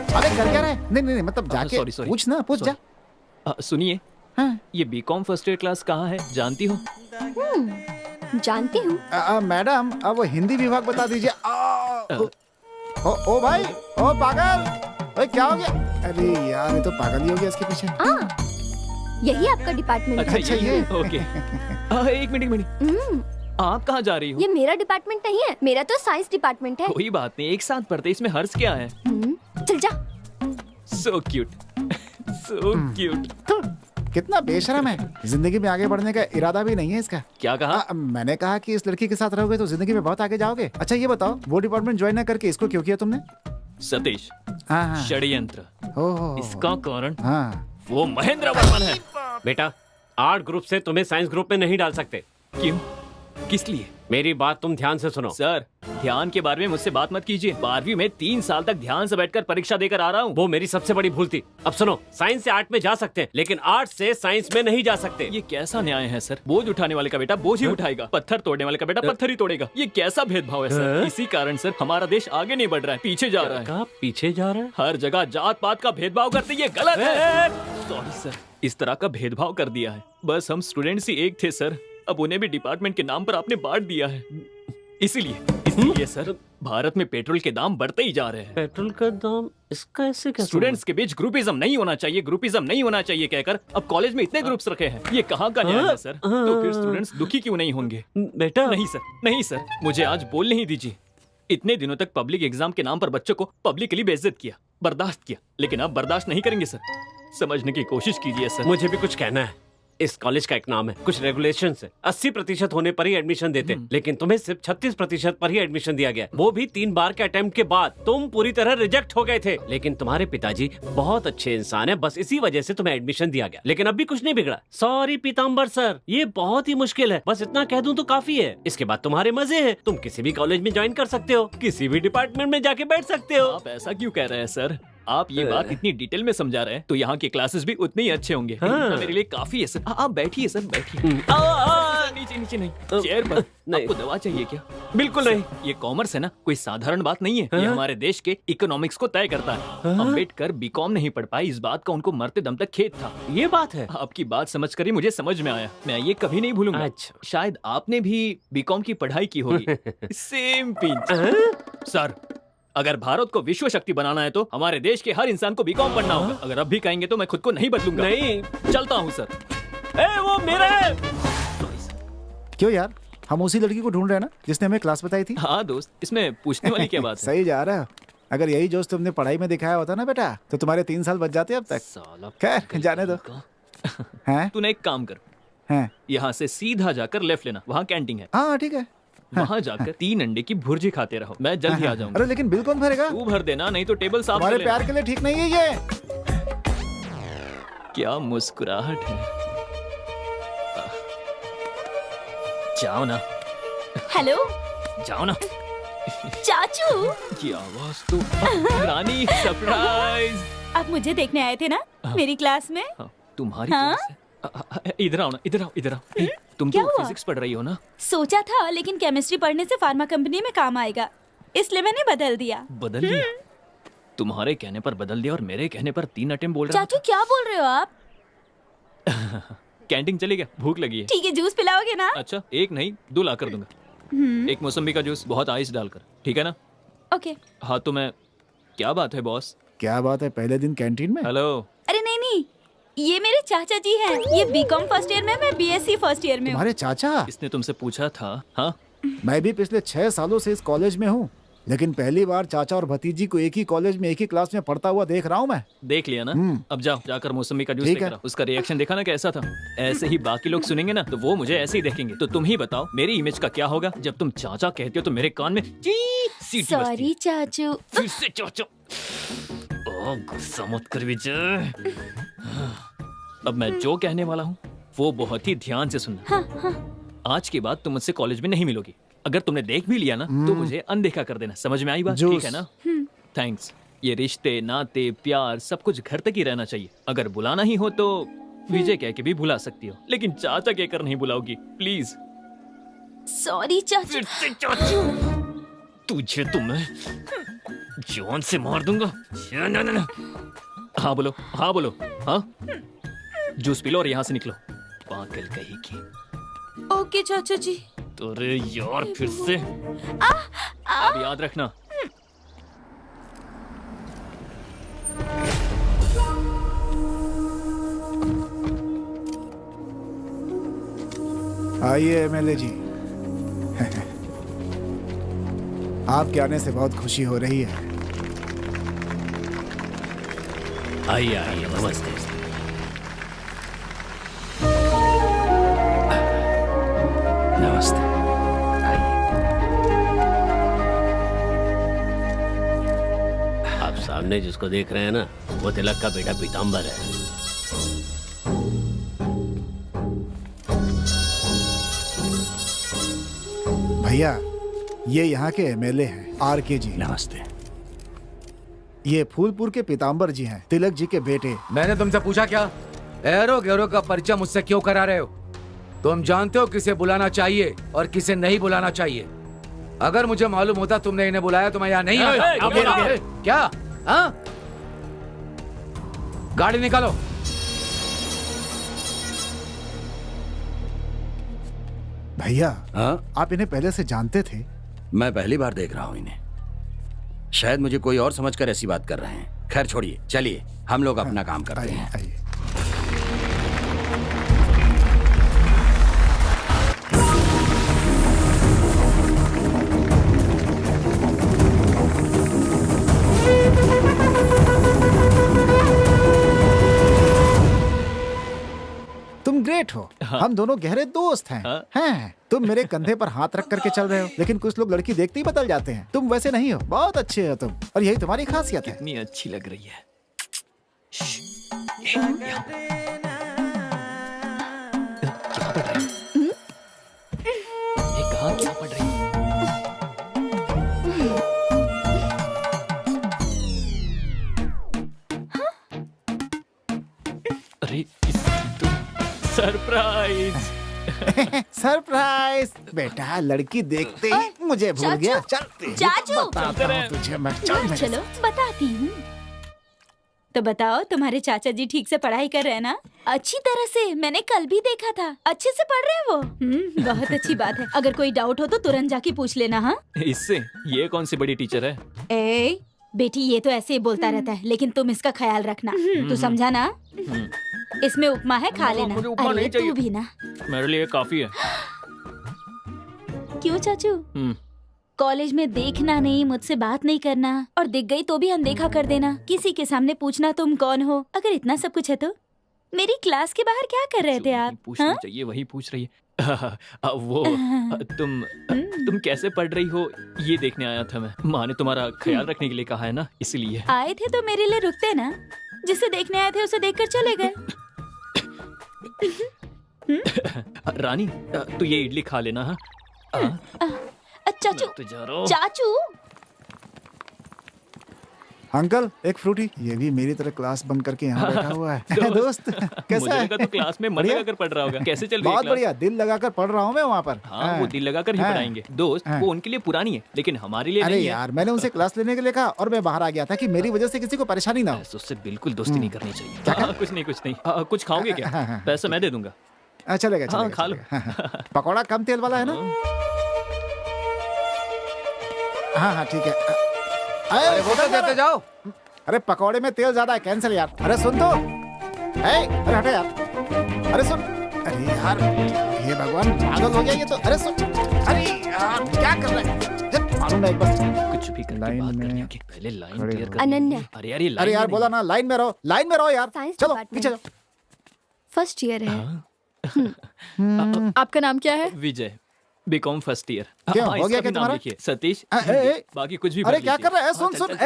अबे कर क्या रहा है? नहीं मतलब जाके sorry. पूछना। पूछ जा। सुनिए, हाँ। ये बीकॉम फर्स्ट ईयर क्लास कहाँ है, जानती हो? जानती हूँ। मैडम, अब वो हिंदी विभाग बता दीजिए। ओ भाई, ओ पागल, ओए क्या हो गया? अरे यार ये तो पागल ही हो गया इसके पीछे। यही आपका डिपार्टमेंट है। अच्छा ये। ओके। एक मिनट। आप कहाँ जा रही हो? ये मेरा डिपार्टमेंट नहीं है, मेरा तो साइंस डिपार्टमेंट है। कोई बात नहीं, एक साथ पढ़ते, इसमें हर्ष क्या है? चल जा। So cute. So cute. कितना बेशरम है, जिंदगी में आगे बढ़ने का इरादा भी नहीं है इसका। क्या कहा? मैंने कहा कि इस लड़की के साथ रहोगे तो जिंदगी में बहुत आगे जाओगे। अच्छा ये बताओ, वो डिपार्टमेंट ज्वाइन न करके इसको क्यों किया तुमने? सतीश, हाँ षड्यंत्र। ओहो, इसका कारण हाँ वो महेंद्र वर्मन है। बेटा, आर्ट ग्रुप से तुम्हें साइंस ग्रुप में नहीं डाल सकते। क्यों? किस लिए? मेरी बात तुम ध्यान से सुनो। सर, ध्यान के बारे में मुझसे बात मत कीजिए। 12वीं में 3 साल तक ध्यान से बैठकर परीक्षा देकर आ रहा हूँ। वो मेरी सबसे बड़ी भूल थी। अब सुनो, साइंस से आर्ट में जा सकते हैं, लेकिन आर्ट से साइंस में नहीं जा सकते। ये कैसा न्याय है सर? बोझ उठाने वाले का बेटा बोझ ही उठाएगा, पत्थर तोड़ने वाले का बेटा पत्थर ही तोड़ेगा। ये कैसा भेदभाव है सर? इसी कारण सर हमारा देश आगे नहीं बढ़ रहा है, पीछे जा रहा है। कहाँ पीछे जा रहा है? हर जगह जात पात का भेदभाव करते, ये गलत है। सॉरी सर, इस तरह का भेदभाव कर दिया है। बस हम स्टूडेंट्स ही एक थे सर, अब उन्हें भी डिपार्टमेंट के नाम पर आपने बांट दिया है। इसीलिए सर भारत में पेट्रोल के दाम बढ़ते ही जा रहे हैं। पेट्रोल का दाम इसका ऐसे कैसे? स्टूडेंट्स के बीच ग्रुपिज्म नहीं होना चाहिए, ग्रुपिज्म नहीं होना चाहिए कहकर अब कॉलेज में इतने ग्रुप्स रखे हैं। ये कहाँ का न्याय है सर? तो फिर स्टूडेंट्स दुखी क्यों नहीं होंगे? बेटा नहीं सर, मुझे आज बोलने ही दीजिए। इतने दिनों तक पब्लिक एग्जाम के नाम पर बच्चों को पब्लिकली बेइज्जत किया, बर्दाश्त किया, लेकिन अब बर्दाश्त नहीं करेंगे सर। समझने की कोशिश कीजिए सर। मुझे भी कुछ कहना है। इस कॉलेज का एक नाम है, कुछ रेगुलेशन है। 80% होने पर ही एडमिशन देते हैं, लेकिन तुम्हें सिर्फ 36% पर ही एडमिशन दिया गया, वो भी 3 बार के अटेम्प्ट के बाद। तुम पूरी तरह रिजेक्ट हो गए थे, लेकिन तुम्हारे पिताजी बहुत अच्छे इंसान है, बस इसी वजह से तुम्हें एडमिशन दिया गया। लेकिन अब भी कुछ नहीं बिगड़ा। सॉरी पीताम्बर सर, ये बहुत ही मुश्किल है, बस इतना कह दूं तो काफी है। इसके बाद तुम्हारे मजे हैं, तुम किसी भी कॉलेज में ज्वाइन कर सकते हो, किसी भी डिपार्टमेंट में जाके बैठ सकते हो। आप ऐसा क्यों कह रहे हैं सर? आप ये बात इतनी डिटेल में समझा रहे हैं तो यहाँ के क्लासेस भी उतने ही अच्छे होंगे। मेरे लिए काफी है सर। आप बैठिए सर, बैठिए। नीचे नहीं, चेयर पर। आपको दवा चाहिए क्या? बिल्कुल नहीं। ये कॉमर्स है ना, कोई साधारण बात नहीं है। ये हमारे देश के इकोनॉमिक्स को तय करता है। अम्बेडकर बीकॉम नहीं पढ़ पाए, इस बात का उनको मरते दम तक खेद था। ये बात है। आपकी बात समझ कर ही मुझे समझ में आया, मैं ये कभी नहीं भूलूंगा। अच्छा। शायद आपने भी बीकॉम की पढ़ाई की होगी। Same pinch. सर, अगर भारत को विश्व शक्ति बनाना है तो हमारे देश के हर इंसान को बीकॉम पढ़ना होगा। अगर अब भी कहेंगे तो मैं खुद को नहीं बदलूंगा। नहीं, चलता हूँ सर। वो मेरा है। क्यों यार, हम उसी लड़की को ढूंढ रहे हैं ना जिसने हमें क्लास बताई थी। हाँ दोस्त, इसमें पूछने वाली क्या बात है? सही जा रहा है। अगर यही जोश तुमने पढ़ाई में दिखाया होता ना बेटा, तो तुम्हारे 3 साल बच जाते अब तक। साला खैर जाने दो। हैं? तूने एक काम कर, हैं? यहाँ से सीधा जाकर लेफ्ट लेना, वहाँ कैंटीन है। हाँ ठीक है। वहाँ जाकर 3 अंडे की भुर्जी खाते रहो, मैं जल्द ही आ जाऊंगा। अरे लेकिन बिल कौन भरेगा? तू भर देना, नहीं तो टेबल साफ कर हमारे लेना। प्यार के लिए ठीक नहीं है ये। क्या मुस्कुराहट है। जाओ ना, हेलो जाओ ना। चाचू, की आवाज तो रानी सरप्राइज। आप मुझे देखने आए थे ना मेरी क्लास में? तुम्हारी हाँ? क्लास है? इधर आओ ना, इधर आओ, इधर आओ। तुम क्या तो हुआ? फिजिक्स पढ़ रही हो ना? सोचा था, लेकिन केमिस्ट्री पढ़ने से फार्मा कंपनी में काम आएगा, इसलिए मैंने बदल दिया। बदल दिया? तुम्हारे कहने पर बदल दिया और मेरे कहने पर 3 अटेम्प्ट बोल रहा। चाचू क्या बोल रहे हो आप? कैंटीन चलेगा, भूख लगी है। ठीक है, जूस पिलाओगे ना? अच्छा, 1 नहीं 2 ला कर दूंगा। 1 मौसम्बी का जूस, बहुत आइस डालकर, ठीक है ना? ओके। हाँ तो मैं, क्या बात है बॉस? क्या बात है, पहले दिन कैंटीन में? हेलो। अरे नहीं, ये मेरे चाचा जी हैं। ये बीकॉम फर्स्ट ईयर में, मैं बीएससी फर्स्ट ईयर में हूँ। तुम्हारे चाचा? इसने तुमसे पूछा था? हाँ, मैं भी पिछले 6 सालों से इस कॉलेज में हूँ, लेकिन पहली बार चाचा और भतीजी को एक ही कॉलेज में एक ही क्लास में पढ़ता हुआ देख रहा हूँ मैं। देख लिया ना? अब जाओ, जाकर मौसमी का जूस ठीक लेकर है। आओ। उसका रिएक्शन देखा ना कैसा था? ऐसे ही बाकी लोग सुनेंगे ना तो वो मुझे ऐसे ही देखेंगे। तो तुम ही बताओ मेरी इमेज का क्या होगा? जब तुम चाचा कहते हो तो मेरे कान में ची सीटी बजती है। सॉरी चाचू। फिर से चाचा। ओह, गुस्सा मत कर विजय। अब मैं जो कहने वाला हूँ वो बहुत ही ध्यान से सुनना। आज के बाद तुम मुझसे कॉलेज में नहीं मिलोगी। अगर तुमने देख भी लिया ना तो मुझे अनदेखा कर देना। समझ में आई बात? ठीक है ना? थैंक्स। ये रिश्ते नाते प्यार सब कुछ घर तक ही रहना चाहिए। अगर बुलाना ही हो तो विजय कह के भी बुला सकती हो, लेकिन चाचा कहकर नहीं बुलाओगी प्लीज। सॉरी चाचू। फिर से चाचू। तुझे तो मैं जान से मार दूंगा। ना। हाँ बोलो, हाँ बोलो। हाँ, जूस पी लो और यहाँ से निकलो, पागल कहेगी। ओके चाचा जी। अरे यार, फिर से। अब याद रखना। आइए एमएलए जी। आपके आने से बहुत खुशी हो रही है। आइए आइए, नमस्ते। नमस्ते। आप सामने जिसको देख रहे हैं ना, वो तिलक का बेटा पीताम्बर है। भैया ये यहाँ के एमएलए हैं, आरके जी। नमस्ते। ये फूलपुर के पीताम्बर जी हैं, तिलक जी के बेटे। मैंने तुमसे पूछा क्या? एरो गैरो का परिचय मुझसे क्यों करा रहे हो? तुम जानते हो किसे बुलाना चाहिए और किसे नहीं बुलाना चाहिए। अगर मुझे मालूम होता तुमने इन्हें बुलाया तो मैं यहाँ नहीं आता। क्या? हाँ? गाड़ी निकालो। भैया हाँ, आप इन्हें पहले से जानते थे? मैं पहली बार देख रहा हूँ इन्हें। शायद मुझे कोई और समझकर ऐसी बात कर रहे हैं। खैर छोड़िए, चलिए हम लोग अपना काम करते हैं। आइए। तुम ग्रेट हो। हम दोनों गहरे दोस्त हैं। हैं। तुम मेरे कंधे पर हाथ रख करके चल रहे हो, लेकिन कुछ लोग लड़की देखते ही बदल जाते हैं। तुम वैसे नहीं हो, बहुत अच्छे हो तुम, और यही तुम्हारी खासियत है। कितनी अच्छी लग रही है। क्या पढ़ रही है? ये कहाँ क्या पढ़ रही है? अरे तो सरप्राइज। सरप्राइज बेटा, लड़की देखते ही मुझे भूल गया। चल चाचू। बताता हूँ तुझे मैं। चल मेरे चलो बताती हूँ। तो बताओ, तुम्हारे चाचा जी ठीक से पढ़ाई कर रहे हैं ना? अच्छी तरह से, मैंने कल भी देखा था। अच्छे से पढ़ रहे हैं वो। बहुत अच्छी बात है। अगर कोई डाउट हो तो तुरंत जाके पूछ लेना। हाँ, इससे ये कौन सी बड़ी टीचर है? ए बेटी, ये तो ऐसे ही बोलता रहता है, लेकिन तुम इसका ख्याल रखना। तू समझा ना? इसमें उपमा है, खा लेना। मुझे उपमा अरे नहीं तू चाहिए। भी ना। मेरे लिए काफी है। क्यों चाचू? कॉलेज में देखना नहीं, मुझसे बात नहीं करना, और दिख गई तो भी अनदेखा कर देना, किसी के सामने पूछना तुम कौन हो। अगर इतना सब कुछ है तो मेरी क्लास के बाहर क्या कर रहे थे आप? पूछना चाहिए वही पूछ रही है। वो तुम कैसे पढ़ रही हो ये देखने आया था मैं। माँ ने तुम्हारा ख्याल रखने के लिए कहा है ना, इसलिए। आए थे तो मेरे लिए रुकते ना। जिसे देखने आए थे उसे देखकर चले गए। रानी, तू ये इडली खा लेना। हाँ चाचू, तो जा रहा हूँ। चाचू। अंकल एक फ्रूटी। ये भी मेरी तरह क्लास बंक करके यहाँ बैठा हुआ है। दोस्त कैसा मुझे है? लगा तो क्लास में मन बढ़िया? लगाकर पढ़ रहा होगा। कैसे चल रही है बहुत क्लास? बढ़िया, दिल लगाकर पढ़ रहा हूँ मैं वहाँ पर। हाँ, वो दिल लगाकर ही हाँ। पढ़ाएंगे। दोस्त हाँ। वो उनके लिए पुरानी है, लेकिन हमारे लिए अरे नहीं है। यार, मैंने उनसे क्लास लेने के लिए कहा और मैं बाहर आ गया था कि मेरी वजह से किसी को परेशानी ना हो। उससे बिल्कुल दोस्ती नहीं करनी चाहिए। कुछ नहीं। कुछ खाओगे क्या? हाँ, हाँ। पैसा मैं दे दूंगा। चलेगा हाँ, चलेगा, खा लो। चलेगा। पकौड़ा कम तेल वाला है ना? हाँ हाँ ठीक है। अरे वो तो देते जाओ। अरे पकौड़े में तेल ज्यादा है, कैंसिल यार। अरे सुन तो। अरे हटे यार। अरे सुन। अरे यार, ये भगवान पागल हो गया ये तो। अरे सुन। अरे यार क्या कर रहे हैं? जब मालूम है एक बार कुछ भी करके लाइन बात में करनी होगी। पहले लाइन खड़े क्लियर हो। कर। अनन्या। अरे यार, ये अरे यार बोला ना, लाइन में रहो, लाइन में रहो यार। साइंस चलो डिपार्टमेंट। पीछे जाओ। फर्स्ट ईयर है। आपका नाम क्या है? विजय, बीकॉम फर्स्ट ईयर। क्यों, हो गया क्या तुम्हारा? सतीश। ए, बाकी कुछ भी अरे भर क्या लीजिए। कर रहा है? सुन सुन।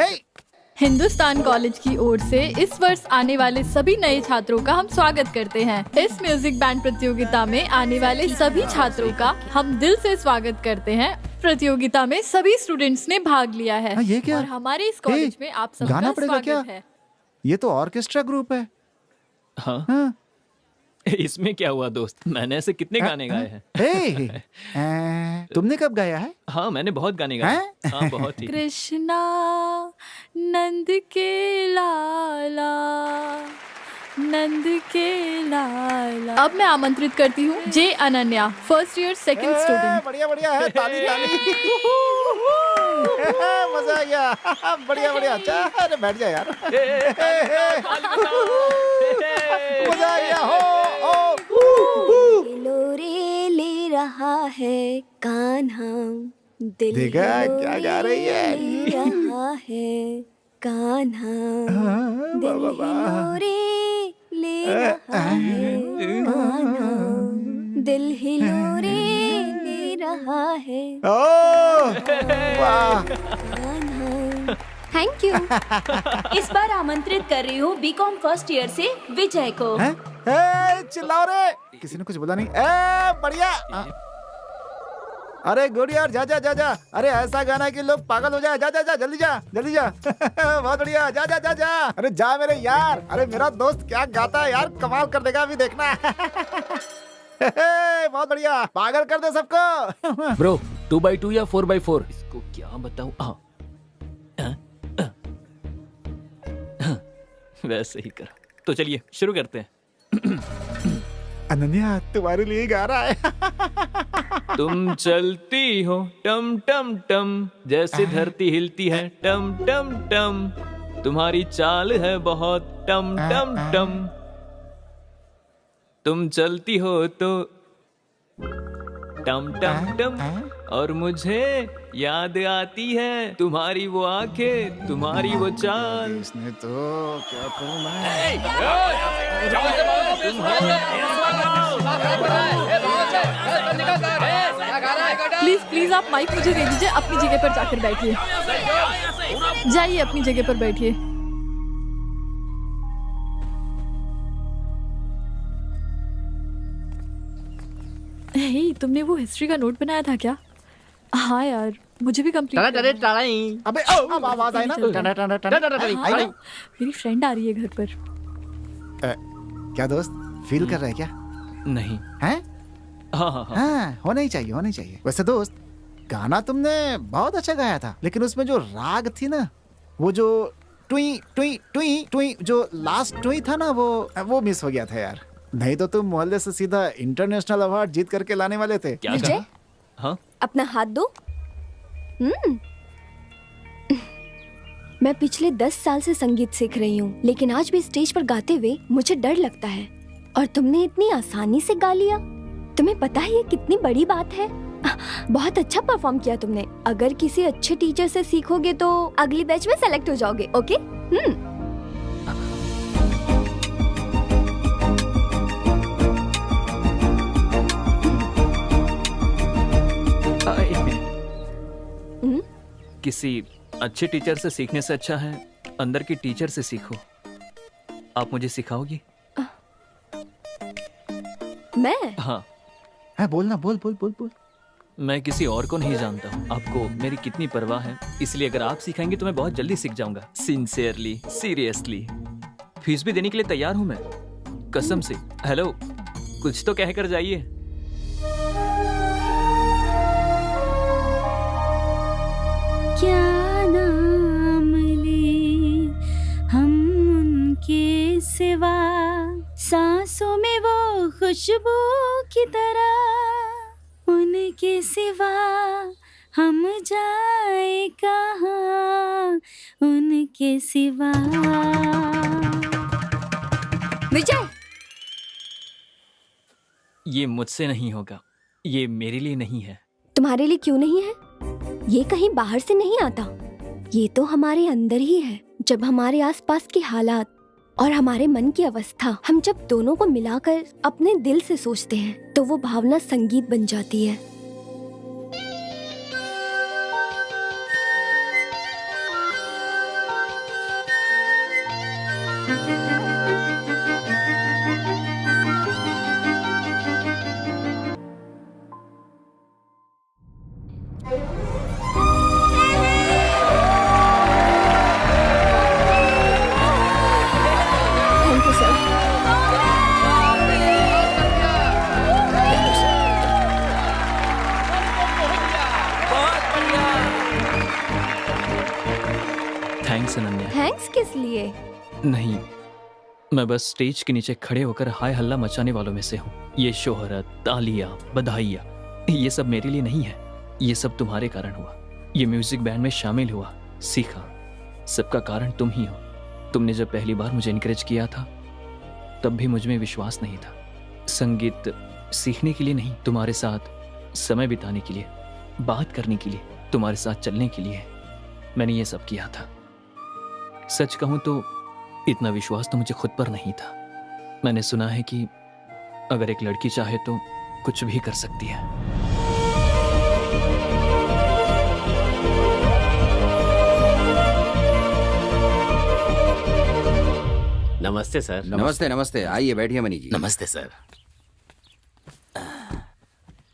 हिंदुस्तान कॉलेज की ओर से इस वर्ष आने वाले सभी नए छात्रों का हम स्वागत करते हैं। इस म्यूजिक बैंड प्रतियोगिता में आने वाले सभी छात्रों का हम दिल से स्वागत करते हैं। प्रतियोगिता में सभी स्टूडेंट्स ने भाग लिया है। ये क्या? और हमारे इस कॉलेज में आप सबका गाना पड़ेगा स्वागत क्या? है। ये तो ऑर्केस्ट्रा ग्रुप है। हाँ, हाँ। इसमें क्या हुआ दोस्त? मैंने ऐसे कितने गाने गाए हैं। तुमने कब गाया है? हाँ, मैंने बहुत गाने गाए हैं। हाँ, बहुत ही। कृष्णा नंद के लाला, नंद के लाला। अब मैं आमंत्रित करती हूँ J Ananya, first year second student. बढ़िया बढ़िया है, ताली ताली। मजा आ गया। बढ़िया बढ़िया। चल बैठ जा यार। मजा आ गया। हो लोरे ले रहा है कान्हा, दिल देखा क्या गा रही है? ले रहा है कान्हा, दिल लोरे ले रहा है कान्हा, दिल हिलोरे ले रहा है। ओह, वाह। Thank you. इस बार आमंत्रित कर रही हूँ बीकॉम फर्स्ट ईयर से विजय को। हैं? ए, चिल्लाओ रे, किसी ने कुछ बोला नहीं। ए, बढ़िया। अरे गुड यार, जा जा जा जा। अरे ऐसा गाना है कि लोग पागल हो जाए। जा जा जा, जल्दी जा, जल्दी जा। बहुत बढ़िया, जा जा जा जा। अरे जा मेरे यार। अरे मेरा दोस्त क्या गाता है यार, कमाल कर देगा, अभी देखना। बहुत बढ़िया, पागल कर दे सबको। ब्रो 2x2 या 4x4? इसको क्या बताऊं? वैसे ही कर। तो चलिए शुरू करते हैं। अनन्या तुम्हारे लिए गा रहा है। तुम चलती हो टम टम टम, जैसे धरती हिलती है टम टम टम, तुम्हारी चाल है बहुत टम टम टम, तुम चलती हो तो टम टम टम, और मुझे याद आती है तुम्हारी वो आंखें, तुम्हारी वो चाल। इसने तो क्या करूं मैं? प्लीज प्लीज आप माइक मुझे दे दीजिए, अपनी जगह पर जाकर बैठिए। जाइए अपनी जगह पर बैठिए। हे, तुमने वो हिस्ट्री का नोट बनाया था क्या? हाँ यार, मुझे भी कंप्लीट। अबे अब आवाज आई ना। आई ना? मेरी फ्रेंड आ रही है घर पर। क्या दोस्त, फील कर रहा है क्या? नहीं। हैं? हाँ हाँ हाँ। हाँ, होना ही चाहिए, होना ही चाहिए। वैसे दोस्त, गाना तुमने बहुत अच्छा गाया था, लेकिन उसमें जो राग थी ना, वो जो टुई टुई टुई टुई, जो लास्ट टुई था ना, वो मिस हो गया था यार। नहीं तो तुम मोहल्ले से सीधा इंटरनेशनल अवार्ड जीत करके लाने वाले थे। क्या विजय? कहा? हाँ? अपना हाथ दो। मैं पिछले 10 साल से संगीत सीख रही हूँ, लेकिन आज भी स्टेज पर गाते हुए मुझे डर लगता है। और तुमने इतनी आसानी से गा लिया। तुम्हें पता है ये कितनी बड़ी बात है? बहुत अच्छा परफॉर्म किया तुमने। अगर किसी अच्छे टीचर से सीखोगे तो अगली बैच में सेलेक्ट हो जाओगे। ओके? किसी अच्छे टीचर से सीखने से अच्छा है अंदर की टीचर से सीखो। आप मुझे सिखाओगी? मैं? हाँ। है, बोलना, बोल बोल बोल बोल। मैं किसी और को नहीं जानता हूँ, आपको मेरी कितनी परवाह है, इसलिए अगर आप सिखाएंगे तो मैं बहुत जल्दी सीख जाऊंगा। Sincerely, seriously. फीस भी देने के लिए तैयार हूँ मैं, कसम से। हेलो, कुछ तो कहकर जाइए। क्या नाम ले हम उनके सिवा, सांसों में वो खुशबू की तरह, उनके सिवा हम जाए कहाँ, उनके सिवा। विजय, ये मुझसे नहीं होगा, ये मेरे लिए नहीं है। तुम्हारे लिए क्यों नहीं है? ये कहीं बाहर से नहीं आता, ये तो हमारे अंदर ही है। जब हमारे आसपास के हालात और हमारे मन की अवस्था, हम जब दोनों को मिलाकर अपने दिल से सोचते हैं तो वो भावना संगीत बन जाती है। Thank you sir. Thanks Ananya. Thanks किस लिए? नहीं, मैं बस स्टेज के नीचे खड़े होकर हाय हल्ला मचाने वालों में से हूँ। ये शोहरत, तालियां, बधाइयाँ, ये सब मेरे लिए नहीं है। ये सब तुम्हारे कारण हुआ। ये म्यूजिक बैंड में शामिल हुआ, सीखा, सबका कारण तुम ही हो। तुमने जब पहली बार मुझे इनकरेज किया था तब भी मुझ में विश्वास नहीं था। संगीत सीखने के लिए नहीं, तुम्हारे साथ समय बिताने के लिए, बात करने के लिए, तुम्हारे साथ चलने के लिए मैंने ये सब किया था। सच कहूं तो इतना विश्वास तो मुझे खुद पर नहीं था। मैंने सुना है कि अगर एक लड़की चाहे तो कुछ भी कर सकती है। नमस्ते सर। नमस्ते नमस्ते, आइए बैठिए मनी जी। नमस्ते सर।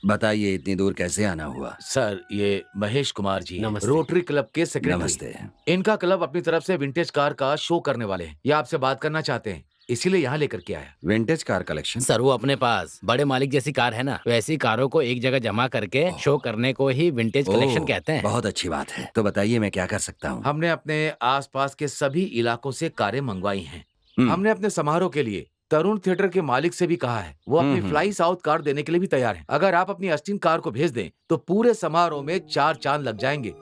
बताइए इतनी दूर कैसे आना हुआ? सर ये महेश कुमार जी नमस्ते। रोटरी क्लब के सेक्रेटरी। नमस्ते। इनका क्लब अपनी तरफ से विंटेज कार का शो करने वाले हैं। ये आपसे बात करना चाहते हैं, इसीलिए यहाँ लेकर के आया। Vintage car collection? सर वो अपने पास बड़े मालिक जैसी कार है ना, वैसी कारों को एक जगह जमा करके शो करने को ही विंटेज कलेक्शन कहते हैं। बहुत अच्छी बात है। तो बताइए मैं क्या कर सकता हूँ? हमने अपने आसपास के सभी इलाकों से कारें मंगवाई हैं। हम्म। हमने अपने समारोह के लिए तरुण थिएटर के मालिक से भी कहा है, वो अपनी फ्लाई साउथ कार देने के लिए भी तैयार है। अगर आप अपनी अस्टीन कार को भेज दें तो पूरे समारोह में 4 चांद लग जाएंगे।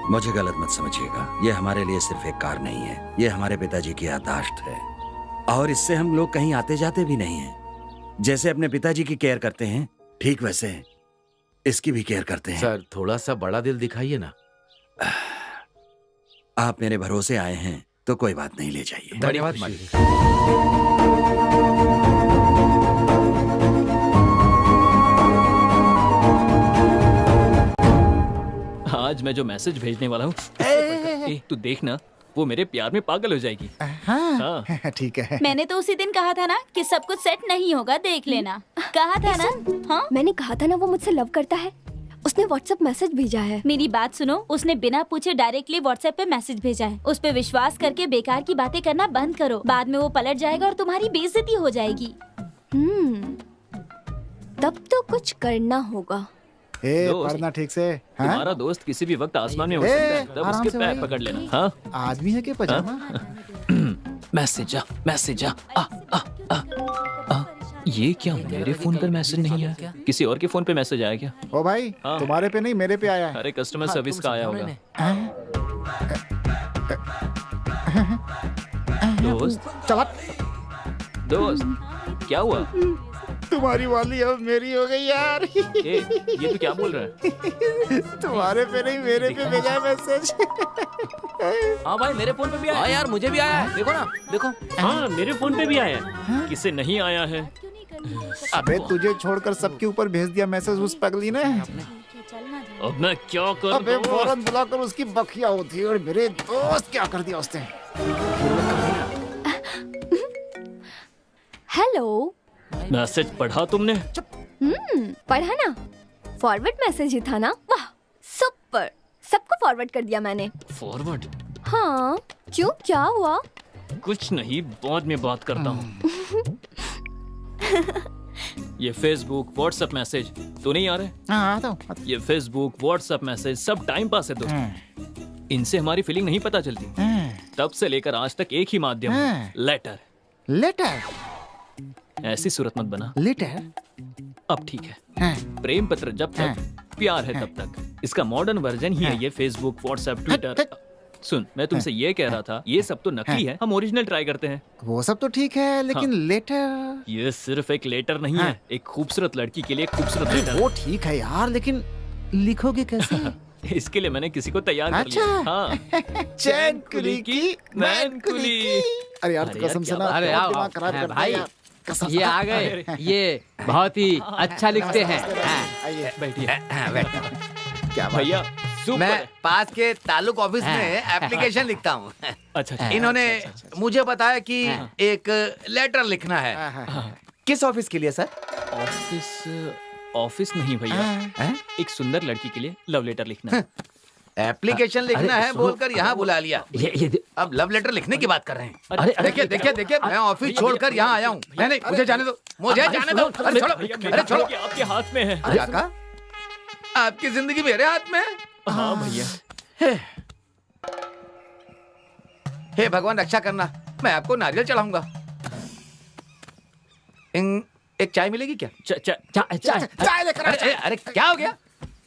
मुझे गलत मत समझिएगा, ये हमारे लिए सिर्फ एक कार नहीं है, ये हमारे पिताजी की याददाश्त है और इससे हम लोग कहीं आते जाते भी नहीं हैं। जैसे अपने पिताजी की केयर करते हैं ठीक वैसे इसकी भी केयर करते हैं। सर थोड़ा सा बड़ा दिल दिखाइए ना। आप मेरे भरोसे आए हैं तो कोई बात नहीं, ले जाइए। धन्यवाद मालिक। आज मैं जो मैसेज भेजने वाला हूँ तू देखना, वो मेरे प्यार में पागल हो जाएगी। हाँ ठीक है। मैंने तो उसी दिन कहा था ना कि सब कुछ सेट नहीं होगा, देख लेना। कहा था ना। हाँ मैंने कहा था ना वो मुझसे लव करता है। उसने व्हाट्सएप मैसेज भेजा है। मेरी बात सुनो, उसने बिना पूछे डायरेक्टली व्हाट्सएप पे मैसेज भेजा है। उस पे विश्वास करके बेकार की बातें करना बंद करो, बाद में वो पलट जाएगा और तुम्हारी बेइज्जती हो जाएगी। तब तो कुछ करना होगा। दोस्त, पढ़ना ठीक से। हाँ? तुम्हारा दोस्त किसी भी वक्त आसमान में हो सकता है, तब आराम उसके से पैर भाई। पकड़ लेना। हाँ आदमी है कि पजामा? मैसेज आ। ये क्या मेरे फोन पर मैसेज नहीं आया? किसी और के फोन पे मैसेज आया क्या? ओ भाई हाँ। तुम्हारे पे नहीं मेरे पे आया है। अरे कस्टमर सर्विस का आया होगा। दोस्त चला दोस्त क्या हुआ? तुम्हारी वाली अब मेरी हो गई यार। ये तू क्या बोल रहा है? तुम्हारे पे नहीं मेरे पे भेजा है मैसेज। हाँ भाई मेरे फोन पे भी आया। हाँ यार मुझे भी आया है, देखो ना देखो। हाँ मेरे फोन पे भी आया है। किसे नहीं आया है? अबे तुझे छोड़कर सबके ऊपर भेज दिया मैसेज उस पगली ने। अब मैं क्या करूं? अबे फौरन बुलाकर उसकी बखिया होती है। और मेरे दोस्त क्या कर दिया उसने। हेलो। मैसेज पढ़ा तुमने? पढ़ा ना, फॉरवर्ड मैसेज ही था ना। वाह सुपर, सबको फॉरवर्ड कर दिया मैंने। फॉरवर्ड? हाँ क्यों, क्या हुआ? कुछ नहीं, बाद में बात करता हूँ। ये फेसबुक व्हाट्सएप मैसेज तो नहीं आ रहे? हाँ आता हूँ। ये फेसबुक व्हाट्सएप मैसेज सब टाइम पास है दोस्त। इनसे हमारी फीलिंग नहीं पता चलती। तब से लेकर आज तक एक ही माध्यम है, लेटर। लेटर? ऐसी सूरत मत बना। लेटर? अब ठीक है। प्रेम पत्र जब तक, प्यार है तब तक। इसका मॉडर्न वर्जन ही है ये फेसबुक व्हाट्सएप ट्विटर। सुन, मैं तुमसे ये कह रहा था, ये सब तो नकली है, हम ओरिजिनल ट्राई करते हैं। वो सब तो ठीक है लेकिन लेटर? ये सिर्फ एक लेटर नहीं है, एक खूबसूरत लड़की के लिए एक खूबसूरत लेटर। वो ठीक है यार, लेकिन लिखोगे कैसे? इसके लिए मैंने किसी को तैयार कर अच्छा। लिया। हाँ। चैन कुली की मैन कुली। अरे यार कसम से ना, अरे बहुत आओ, दिमाग खराब करता है भाई यार। कसम ये से। आ गए, ये बहुत ही अच्छा लिखते हैं। आइए बैठिए। क्या बात भैया सुपर मैं है। पास के ताल्लुक ऑफिस में एप्लीकेशन लिखता हूँ। अच्छा इन्होंने मुझे बताया कि एक लेटर लिखना है। किस ऑफिस के लिए सर? ऑफिस नहीं भैया, एक सुंदर लड़की के लिए लव लेटर लिखना है। एप्लीकेशन लिखना है बोलकर यहाँ बुला लिया। अब लव लेटर लिखने की बात कर रहे हैं। अरे देखिए देखिए देखिए, मैं ऑफिस छोड़कर यहाँ आया हूँ। नहीं नहीं, मुझे जाने दो, मुझे जाने दो। अरे छोड़ो, अरे छोड़ो। आपके हाथ में है। क्या कहा? आपकी जिंदगी मेरे हाथ में है? हाँ भैया। हे भगवान रक्षा करना, मैं आपको नारियल चढ़ाऊंगा। एक चाय मिलेगी क्या? चाय लेकर अरे अरे क्या हो गया?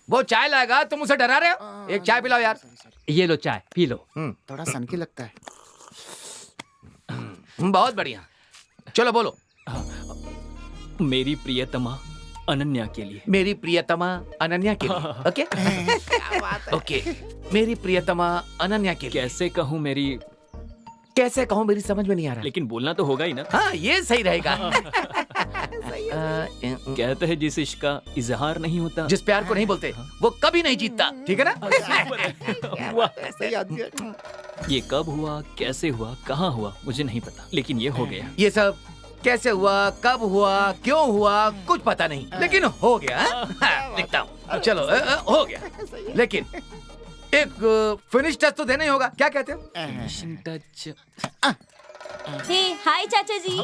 वो चाय लाएगा, तुम उसे डरा रहे हो? एक चाय पिलाओ यार। ये लो चाय पी लो। थोड़ा सनकी लगता है। बहुत बढ़िया, चलो बोलो। मेरी प्रियतमा अनन्या के लिए। मेरी प्रियतमा अनन्या के लिए। ओके ओके, मेरी प्रियतमा अनन्या के लिए। कैसे कहूँ मेरी, कैसे कहूँ मेरी समझ में नहीं आ रहा। लेकिन बोलना तो होगा ही ना। हाँ ये सही रहेगा। सही कहते हैं जिस इश्क का इजहार नहीं होता। जिस प्यार को नहीं बोलते वो कभी नहीं जीतता, ठीक है ना? वाह, सही आदमी है। ये कब हुआ, कैसे हुआ, कहाँ हुआ, मुझे नहीं पता, लेकिन ये हो गया। ये सब कैसे हुआ, कब हुआ, क्यों हुआ, कुछ पता नहीं, लेकिन हो गया। लिखता हूँ, चलो हो गया। लेकिन एक फिनिश टच तो देना ही होगा, क्या कहते हो? Finishing touch. हे हाय चाचा जी,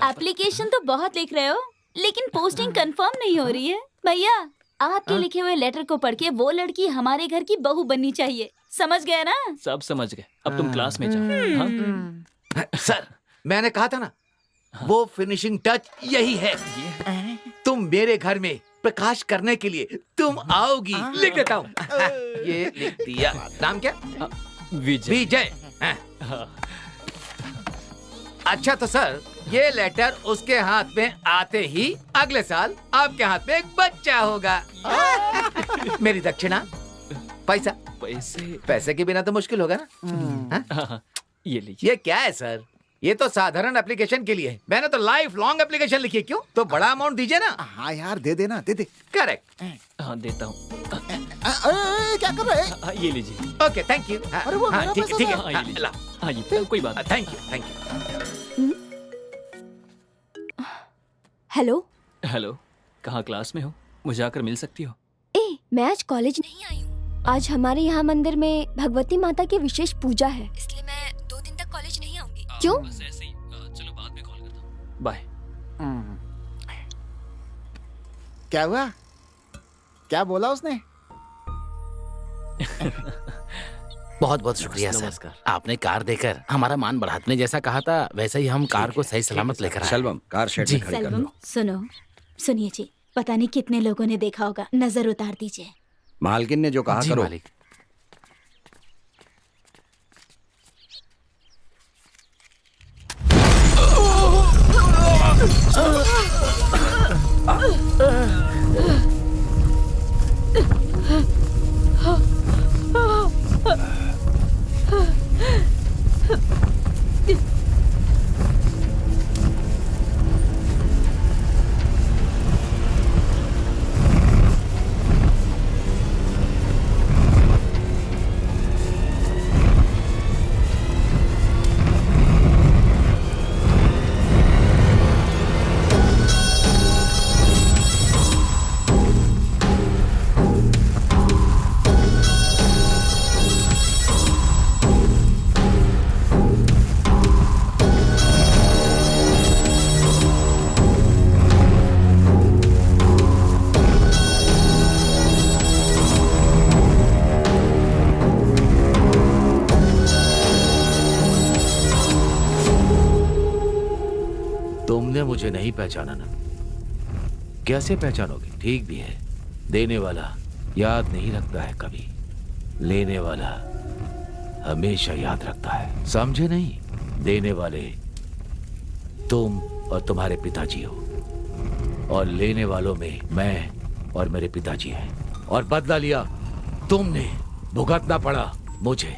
एप्लीकेशन तो बहुत लिख रहे हो, लेकिन पोस्टिंग कंफर्म नहीं हो रही है। भैया, आपके लिखे हुए लेटर को पढ़ के वो लड़की हमारे घर की बहू बननी चाहिए, समझ गए ना? सब समझ गए, अब तुम क्लास में जाओ। हाँ? सर, मैंने कहा था ना, वो फिनिशिंग टच यही है। तुम मेरे घर में प्रकाश करने के लिए तुम आओगी। लिख देता हूँ। ये लिख दिया। नाम क्या? विजय। विजय। अच्छा तो सर, ये लेटर उसके हाथ में आते ही अगले साल आपके हाथ में एक बच्चा होगा। मेरी दक्षिणा, पैसा। पैसे के बिना तो मुश्किल होगा ना? हाँ, ये लीजिए। ये क्या है सर? ये तो साधारण एप्लीकेशन के लिए है। मैंने तो लाइफ लॉन्ग एप्लीकेशन लिखी है। क्यों? तो बड़ा अमाउंट दीजिए ना। हाँ यार, दे देना, दे दे। करेक्ट। हाँ देता हूँ। क्या कर रहे हैं? ये लीजिए। Okay, thank you. अरे वो मेरा ठीक है, पैसा ठीक है। था। हाँ, ये ला। हाँ ये कोई बात नहीं। Thank you, thank you. Hello. Hello, कहाँ क्लास में हो? मुझे आकर मिल सकती हो? ए, मैं आज कॉलेज नहीं आई हूँ। आज हमारे यहाँ मंदिर में भगवती माता की विशेष पूजा है, इसलिए मैं 2 दिन तक कॉलेज नहीं आऊंगी। क्यों? बस ऐसे ही। चलो बाद में कॉल करता हूँ। बाय। क्या हुआ? क्या बोला उसने? बहुत बहुत शुक्रिया सर। नमस्कार। आपने कार देकर हमारा मान बढ़ा। आपने जैसा कहा था वैसे ही हम कार को सही सलामत लेकर आए। शलवम, कार शेड में खड़ी कर सलवम, लो। सुनिए जी, पता नहीं कितने लोगों ने देखा होगा, नजर उतार दीजिए। मालकिन ने जो कहा जी करो। मालिक। तुमने मुझे नहीं पहचाना ना? कैसे पहचानोगे? ठीक भी है। देने वाला याद नहीं रखता है कभी, लेने वाला हमेशा याद रखता है। समझे नहीं? देने वाले तुम और तुम्हारे पिताजी हो, और लेने वालों में मैं और मेरे पिताजी हैं। और बदला लिया तुमने, भुगतना पड़ा मुझे।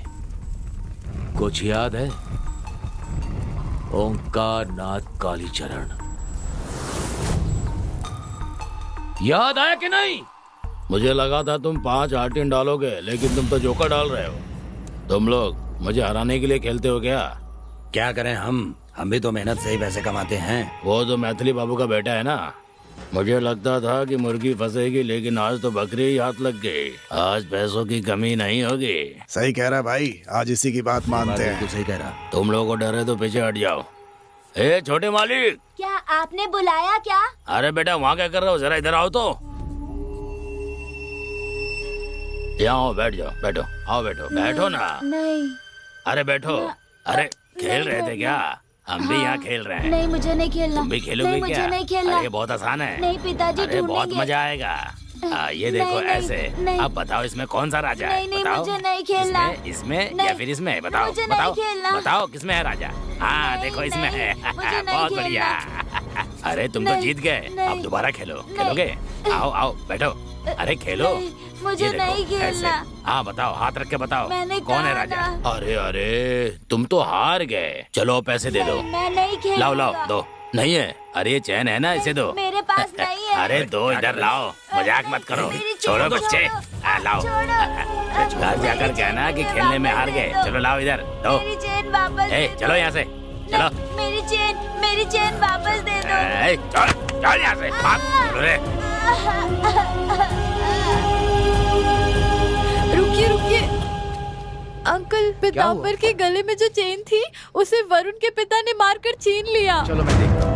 कुछ याद है? ओंकार नाथ कालीचरण, याद आया कि नहीं? मुझे लगा था तुम 5 आर्टिन डालोगे, लेकिन तुम तो जोकर डाल रहे हो। तुम लोग मुझे हराने के लिए खेलते हो क्या? क्या करें हम भी तो मेहनत से ही पैसे कमाते हैं। वो तो मैथिली बाबू का बेटा है ना। मुझे लगता था कि मुर्गी फंसेगी, लेकिन आज तो बकरी ही हाथ लग गई। आज पैसों की कमी नहीं होगी। सही कह रहा भाई, आज इसी की बात मानते हैं। बिल्कुल सही कह रहा। तुम लोगों को डर है तो पीछे हट जाओ। ए छोटे मालिक, क्या आपने बुलाया क्या? अरे बेटा वहाँ क्या कर रहे हो? जरा इधर आओ तो। यहाँ आओ, बैठ जाओ, बैठो, आओ बैठो, बैठो ना। नहीं। अरे बैठो। अरे खेल रहे थे क्या? हम भी यहाँ खेल रहे हैं। नहीं, मुझे नहीं खेलना। तुम भी खेलोगे नहीं, क्या? मुझे नहीं खेलना। अरे बहुत आसान है। नहीं पिताजी, अरे बहुत ढूंढेंगे। मजा आएगा। ये देखो नहीं, ऐसे। नहीं। अब बताओ इसमें कौन सा राजा है? नहीं, बताओ। मुझे नहीं खेलना। इसमें या नहीं, फिर इसमें? बताओ, मुझे नहीं बताओ, खेलना। बताओ किसमें है राजा? हाँ नहीं, देखो इसमें नहीं, है। मुझे नहीं बहुत बढ़िया। अरे तुम तो नहीं, जीत गए। नहीं, अब दोबारा खेलो। खेलोगे? आओ आओ बैठो। अरे खेलो। नहीं, मुझे ये देखो, नहीं खेलना। ऐसे। हाँ बताओ, हाथ रख के बताओ। मैंने कौन है कहा राजा? ना। अरे अरे तुम तो हार गए। चलो पैसे दे दो। मैं नहीं खेलूंगा। लाओ लाओ दो। नहीं है? अरे ये चैन है ना, इसे दो। मेरे पास नहीं है। अरे दो, इधर लाओ, मजाक मत करो। मेरी चेन छोड़ो छोड़ो। बच्चे, लाओ। घर जाकर कहना कि खेलने में हार गए। चलो लाओ इधर दो। मेरी चेन वापस ए, दे दो। चलो यहाँ से, चलो। मेरी चेन वापस दे दो। ए, चल यहाँ से, भाग, चलो रे। रुकिए रुकिए अंकल, पीताम्बर के गले में जो चेन थी उसे वरुण के पिता ने मारकर छीन लिया। चलो मैं देखता हूँ।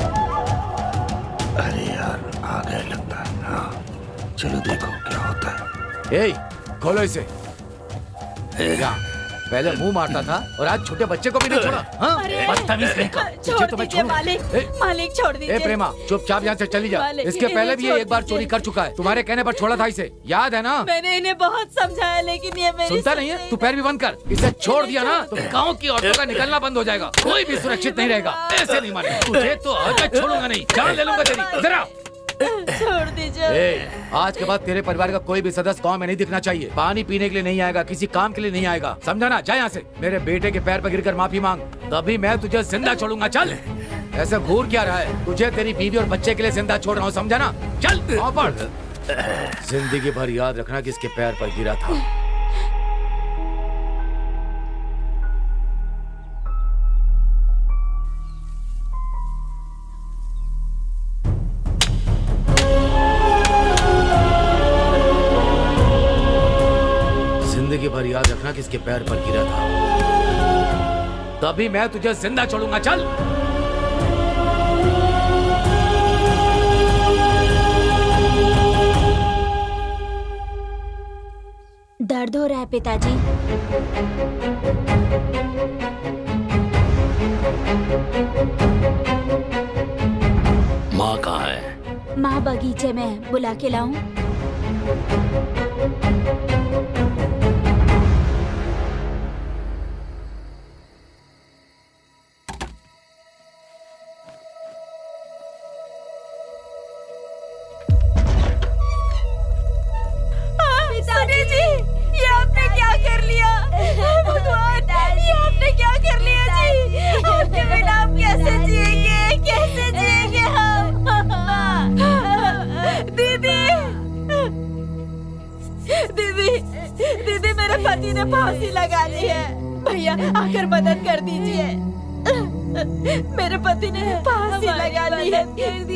अरे यार आ गए लगता है। हाँ चलो देखो क्या होता है। ए, खोलो इसे। क्या? पहले मुंह मारता था और आज छोटे बच्चे को भी नहीं छोड़ा। हाँ? बदतमीज लड़का। तुझे तो मैं छोड़ूं। मालिक छोड़ दीजिए। ए प्रेमा, चुपचाप यहाँ से चली जा। मालिक, इसके पहले भी ये छोड़ एक बार दीजिए। चोरी कर चुका है। तुम्हारे कहने पर छोड़ा था इसे, याद है ना? मैंने इन्हें बहुत समझाया लेकिन ये मेरी सुनता नहीं है? तू पैर भी बंद कर। इसे छोड़ दिया ना तो गांव की औरतों का निकलना बंद हो जाएगा। कोई भी सुरक्षित नहीं रहेगा। ऐसे नहीं माने तुझे तो आज तक छोड़ूंगा नहीं। जान ले लूंगा तेरी। जरा छोड़ दीजिए। आज के बाद तेरे परिवार का कोई भी सदस्य गांव में नहीं दिखना चाहिए। पानी पीने के लिए नहीं आएगा, किसी काम के लिए नहीं आएगा, समझा ना? जा यहाँ से। मेरे बेटे के पैर पर गिरकर माफी मांग, तभी मैं तुझे जिंदा छोड़ूंगा। चल। ऐसे घूर क्या रहा है? तुझे तेरी बीवी और बच्चे के लिए जिंदा छोड़ रहा हूँ, समझा ना? चल पढ़। जिंदगी भर याद रखना कि इसके पैर पर गिरा था। जिंदगी भर याद रखना कि इसके पैर पर गिरा था, तभी मैं तुझे जिंदा छोड़ूंगा। चल। दर्द हो रहा है पिताजी? माँ कहाँ है? माँ बगीचे में है, बुला के लाऊं? पिताजी जी, ये आपने क्या कर लिया? भगवान, ये आपने क्या कर लिया जी? आपके बिना हम कैसे जिएंगे? कैसे जिएंगे हम? दीदी, दीदी, दीदी, मेरे पति ने फांसी लगा ली है। भैया आकर मदद कर दीजिए। मेरे पति ने फांसी लगा ली है।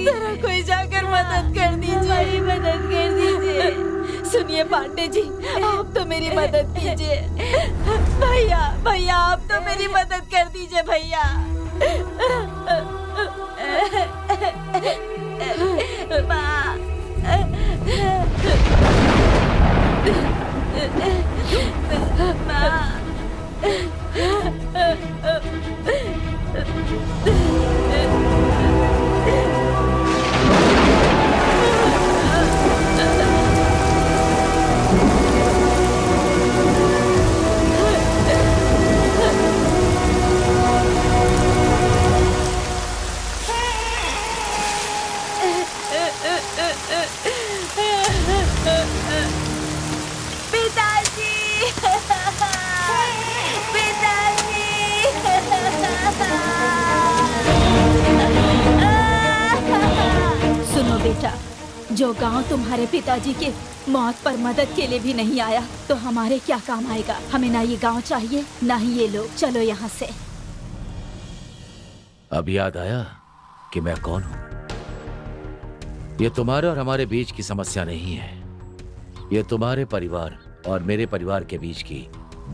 जरा कोई जाकर मदद कर दीजिए। मदद कर दीजिए। सुनिए पांडे जी, आप तो मेरी मदद कीजिए। भैया, भैया, आप तो मेरी मदद कर दीजिए भैया। सुनो बेटा, जो गांव तुम्हारे पिताजी के मौत पर मदद के लिए भी नहीं आया तो हमारे क्या काम आएगा? हमें ना ये गांव चाहिए ना ही ये लोग। चलो यहाँ से। अब याद आया कि मैं कौन हूँ। ये तुम्हारे और हमारे बीच की समस्या नहीं है, ये तुम्हारे परिवार और मेरे परिवार के बीच की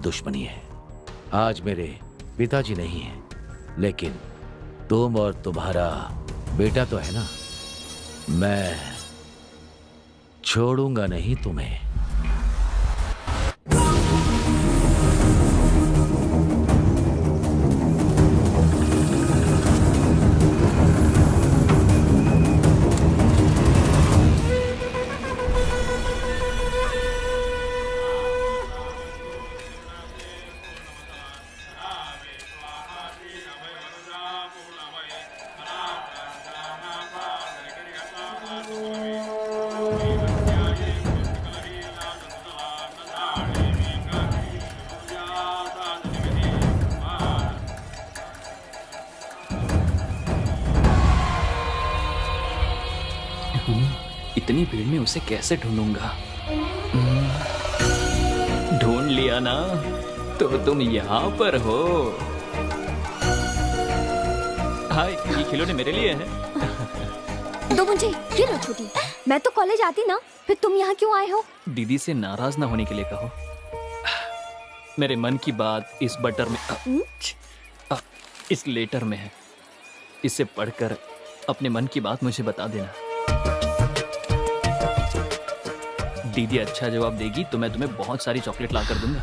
दुश्मनी है। आज मेरे पिताजी नहीं है, लेकिन तुम और तुम्हारा बेटा तो है ना। मैं छोड़ूंगा नहीं तुम्हें। इतनी भीड़ में उसे कैसे ढूंढूंगा? ढूंढ लिया ना, तो तुम यहाँ पर हो। हाय, ये खिलौने मेरे लिए हैं। दो मुझे, ये लो छोटी। मैं तो कॉलेज आती ना, फिर तुम यहाँ क्यों आए हो? दीदी से नाराज ना होने के लिए कहो। मेरे मन की बात इस बटर में इस लेटर में है। इसे पढ़कर अपने मन की बात मुझे बता देना। दीदी अच्छा जवाब देगी तो मैं तुम्हें बहुत सारी चॉकलेट ला कर दूंगा।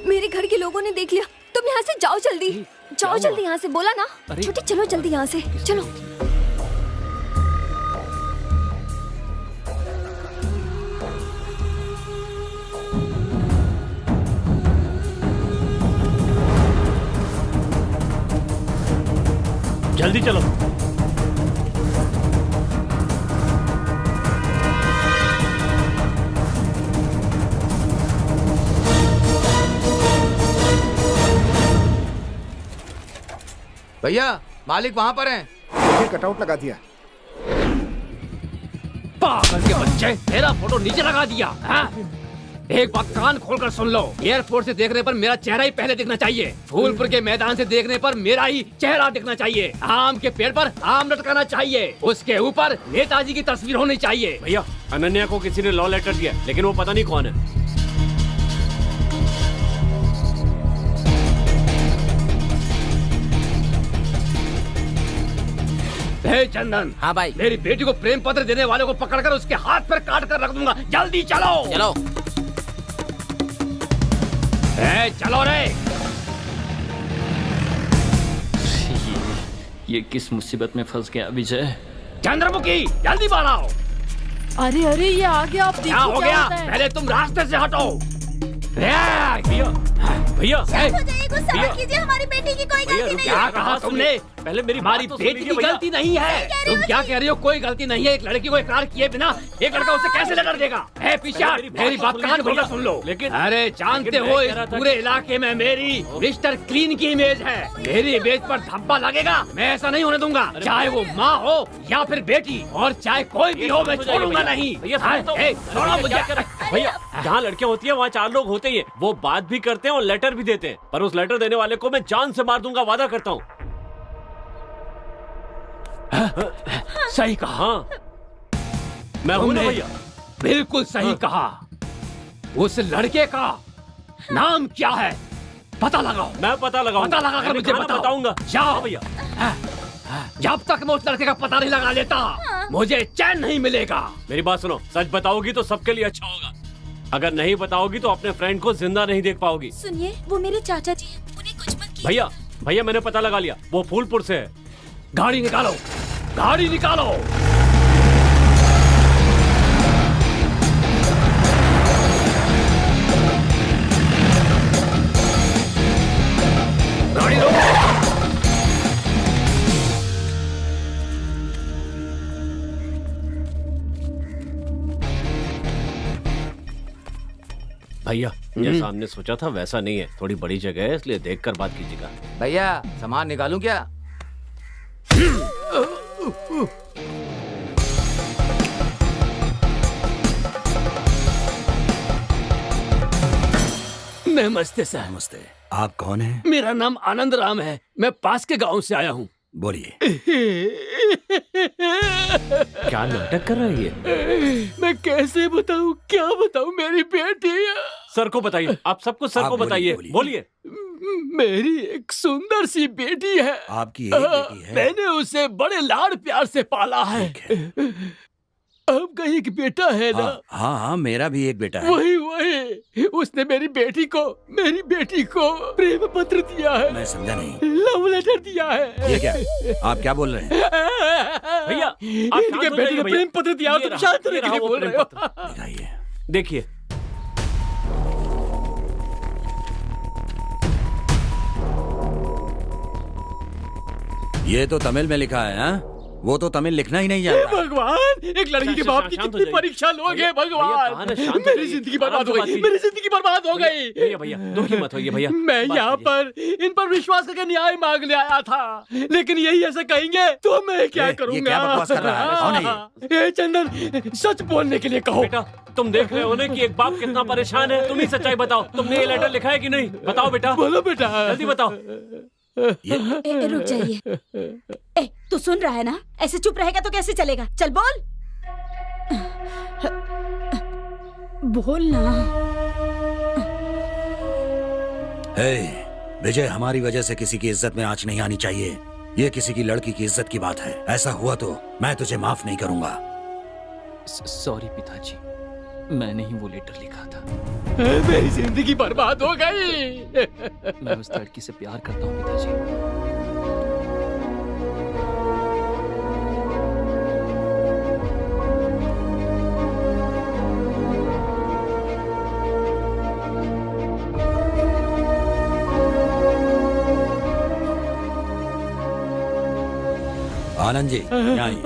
मेरे घर के लोगों ने देख लिया। तुम यहाँ से जाओ जल्दी, जाओ जल्दी यहाँ से, बोला ना। छोटी चलो जल्दी यहाँ से, चलो। जल्दी चलो। भैया मालिक वहाँ पर हैं। देखिए कटआउट लगा दिया। पागल के बच्चे, मेरा फोटो नीचे लगा दिया। हाँ? एक बात कान खोलकर सुन लो, एयरपोर्ट से देखने पर मेरा चेहरा ही पहले दिखना चाहिए। फूलपुर के मैदान से देखने पर मेरा ही चेहरा दिखना चाहिए। आम के पेड़ पर आम लटकाना चाहिए, उसके ऊपर नेताजी की तस्वीर होनी चाहिए। भैया, अनन्या को किसी ने लॉ लेटर दिया, लेकिन वो पता नहीं कौन है। हे चंदन। हाँ भाई। मेरी बेटी को प्रेम पत्र देने वाले को पकड़कर उसके हाथ पर काट कर रख दूंगा। जल्दी चलो। चलो। चलो रे। ये किस मुसीबत में फंस गया विजय? चंद्रमुखी जल्दी बाहर आओ। अरे अरे ये आ गया, आप क्या हो गया? होता है। पहले तुम रास्ते से हटो। भैया भैया कीजिए, हमारी बेटी की कोई गलती नहीं। क्या कहा तुमने? पहले मेरी हमारी बेटी की गलती नहीं है। तुम क्या कह रही हो? कोई गलती नहीं है। एक लड़की को इकरार किए बिना एक लड़का उसे कैसे लेटर देगा? है पीछा, मेरी बात कान खोलकर सुन लो। लेकिन अरे जानते हो, इस पूरे इलाके में मेरी मिस्टर क्लीन की इमेज है। मेरी इमेज पर धब्बा लगेगा, मैं ऐसा नहीं होने दूंगा। चाहे वो माँ हो या फिर बेटी, और चाहे कोई भी हो, मैं छोड़ूंगा नहीं। छोड़ो मुझे। भैया, जहाँ लड़कियाँ होती है वहाँ 4 लोग होते ही हैं। वो बात भी करते हैं और लेटर भी देते हैं, पर उस लेटर देने वाले को मैं जान से मार दूंगा, वादा करता हूँ। सही कहा। हाँ, मैं हूँ ना भैया। बिल्कुल सही कहा। उस लड़के का नाम क्या है? पता लगाओ। मैं पता लगाऊंगा। पता लगाकर मुझे बताऊंगा। जाओ भैया। जब तक मैं उस लड़के का पता नहीं लगा लेता, मुझे चैन नहीं मिलेगा। मेरी बात सुनो, सच बताओगी तो सबके लिए अच्छा होगा। अगर नहीं बताओगी तो अपने फ्रेंड को जिंदा नहीं देख पाओगी। सुनिए, वो मेरे चाचा जी हैं, उन्हें कुछ मत कीजिए। भैया भैया, मैंने पता लगा लिया, वो फूलपुर से है। गाड़ी निकालो, गाड़ी निकालो। गाड़ी रोको। भैया, जैसा हमने सोचा था वैसा नहीं है। थोड़ी बड़ी जगह है, इसलिए देखकर बात कीजिएगा। भैया सामान निकालूं क्या? नमस्ते सर। नमस्ते। आप कौन हैं? मेरा नाम आनंद राम है, मैं पास के गांव से आया हूँ। बोलिए। क्या नाटक कर रही है? मैं कैसे बताऊँ, क्या बताऊँ? मेरी बेटी है। सर को बताइए, आप सबको सर को बताइए। बोलिए। मेरी एक सुंदर सी बेटी है। आपकी एक बेटी है? मैंने उसे बड़े लाड़ प्यार से पाला है। आपका एक बेटा है ना? हाँ हाँ, मेरा भी एक बेटा है। वही उसने मेरी बेटी को प्रेम पत्र दिया है। मैं समझा नहीं। लव लेटर दिया है। ये क्या? आप क्या बोल रहे हैं? भैया, इनके बेटी को प्रेम पत्र दिया, तुम शांत रहने के लिए बोल रहे हो। दिखाइए। देखिए। ये तो तमिल में लिखा है। हाँ? वो तो तमिल लिखना ही नहीं जानता। भगवान, एक लड़की के बाप की कितनी परीक्षा लोगे भगवान। मेरी जिंदगी बर्बाद हो गई, मेरी जिंदगी बर्बाद हो गई। भैया भैया दुखी मत होइए भैया। मैं यहाँ पर इन पर विश्वास करके न्याय मांगने आया था, लेकिन यही ऐसे कहेंगे तो मैं क्या करूँगा? ये क्या बकवास कर रहा है? कौन है ये? चंदन, सच बोलने के लिए कहो। बेटा, तुम देख रहे हो ना कि एक बाप कितना परेशान है। तुम ही सच्चाई बताओ, तुमने ये लेटर लिखा है कि नहीं? बताओ बेटा। बोलो बेटा, जल्दी बताओ। रुक जाइए। तू सुन रहा है ना? ऐसे चुप रहेगा तो कैसे चलेगा? चल बोल, बोल ना। विजय, हमारी वजह से किसी की इज्जत में आंच नहीं आनी चाहिए। ये किसी की लड़की की इज्जत की बात है। ऐसा हुआ तो मैं तुझे माफ नहीं करूंगा। सॉरी पिताजी, मैंने ही वो लेटर लिखा था। मेरी जिंदगी बर्बाद हो गई। मैं उस लड़की से प्यार करता हूँ पिताजी। आनंद जी, यहाँ आइए।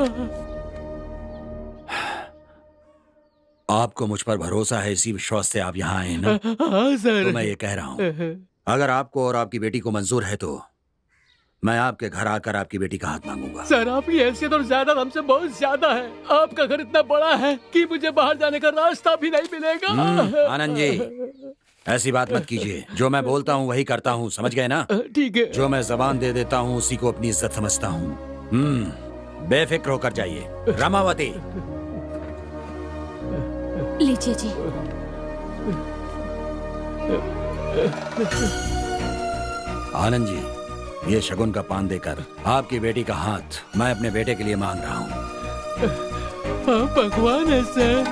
आपको मुझ पर भरोसा है, इसी विश्वास से आप यहाँ आए हैं ना? हाँ सर। तो मैं ये कह रहा हूँ, अगर आपको और आपकी बेटी को मंजूर है तो मैं आपके घर आकर आपकी बेटी का हाथ मांगूंगा। सर, आपकी हैसियत और जायदाद हमसे बहुत ज्यादा है। आपका घर इतना बड़ा है कि मुझे बाहर जाने का रास्ता भी नहीं मिलेगा। आनंद जी, ऐसी बात मत कीजिए। जो मैं बोलता हूँ वही करता हूँ, समझ गए ना? ठीक है। जो मैं जबान दे देता हूँ उसी को अपनी इज्जत समझता हूँ। बेफिक्र होकर जाइए। रमावती, लीजिए जी। आनंद जी, ये शगुन का पान देकर आपकी बेटी का हाथ मैं अपने बेटे के लिए मांग रहा हूँ। भगवान है सर।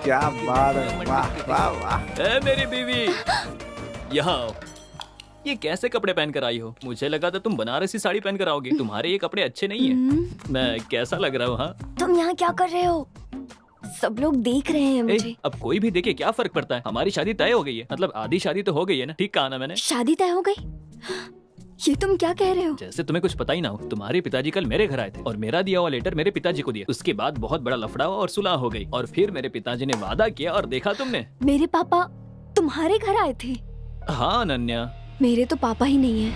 क्या बात है, वाह वाह वाह। ए मेरी बीवी, यहाँ आओ। ये कैसे कपड़े पहन कर आई हो? मुझे लगा था तुम बनारसी साड़ी पहन कर आओगी। तुम्हारे ये कपड़े अच्छे नहीं है। मैं कैसा लग रहा हूँ? हाँ, तुम यहाँ क्या कर रहे हो? सब लोग देख रहे हैं मुझे। अब कोई भी देखे क्या फर्क पड़ता है? हमारी शादी तय हो गई है, मतलब आधी शादी तो हो गई है ना। ठीक कहा ना मैंने? शादी तय हो गई? ये तुम क्या कह रहे हो? जैसे तुम्हें कुछ पता ही ना हो। तुम्हारे पिताजी कल मेरे घर आए थे और मेरा दिया हुआ लेटर मेरे पिताजी को दिया। उसके बाद बहुत बड़ा लफड़ा हुआ और सुलह हो गई। और फिर मेरे पिताजी ने वादा किया और देखा तुमने। मेरे पापा तुम्हारे घर आए थे? हाँ अनन्या। मेरे तो पापा ही नहीं है।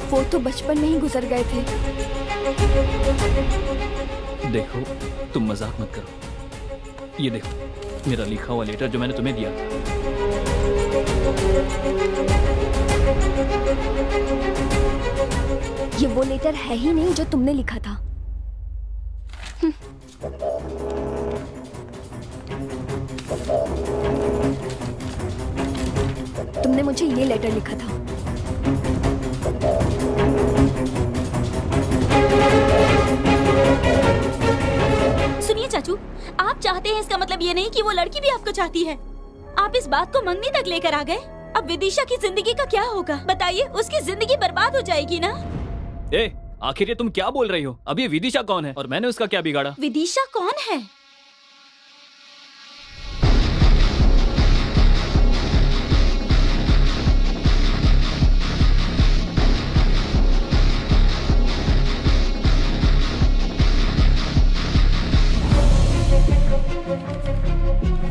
वो तो बचपन में ही गुजर गए थे। देखो, तुम मजाक मत करो। ये देखो मेरा लिखा हुआ लेटर जो मैंने तुम्हें दिया था। ये वो लेटर है ही नहीं जो तुमने लिखा था। तुमने मुझे ये लेटर लिखा था। सुनिए चाचू, आप चाहते हैं इसका मतलब ये नहीं कि वो लड़की भी आपको चाहती है। आप इस बात को मंगनी तक लेकर आ गए। अब विदिशा की जिंदगी का क्या होगा? बताइए, उसकी जिंदगी बर्बाद हो जाएगी ना? आखिर ये तुम क्या बोल रही हो? अब ये विदिशा कौन है और मैंने उसका क्या बिगाड़ा? विदिशा कौन है?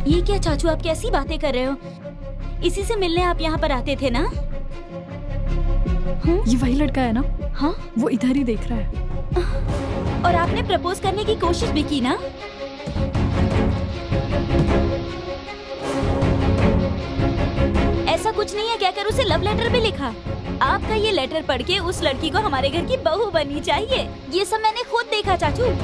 ये क्या चाचू, आप कैसी बातें कर रहे हो? इसी से मिलने आप यहाँ पर आते थे ना? ये वही लड़का है ना? हाँ, वो इधर ही देख रहा है। और आपने प्रपोज करने की कोशिश भी की ना? ऐसा कुछ नहीं है, क्या कर उसे लव लेटर भी लिखा। आपका ये लेटर पढ़ के उस लड़की को हमारे घर की बहू बननी चाहिए। ये सब मैंने खुद देखा चाचू।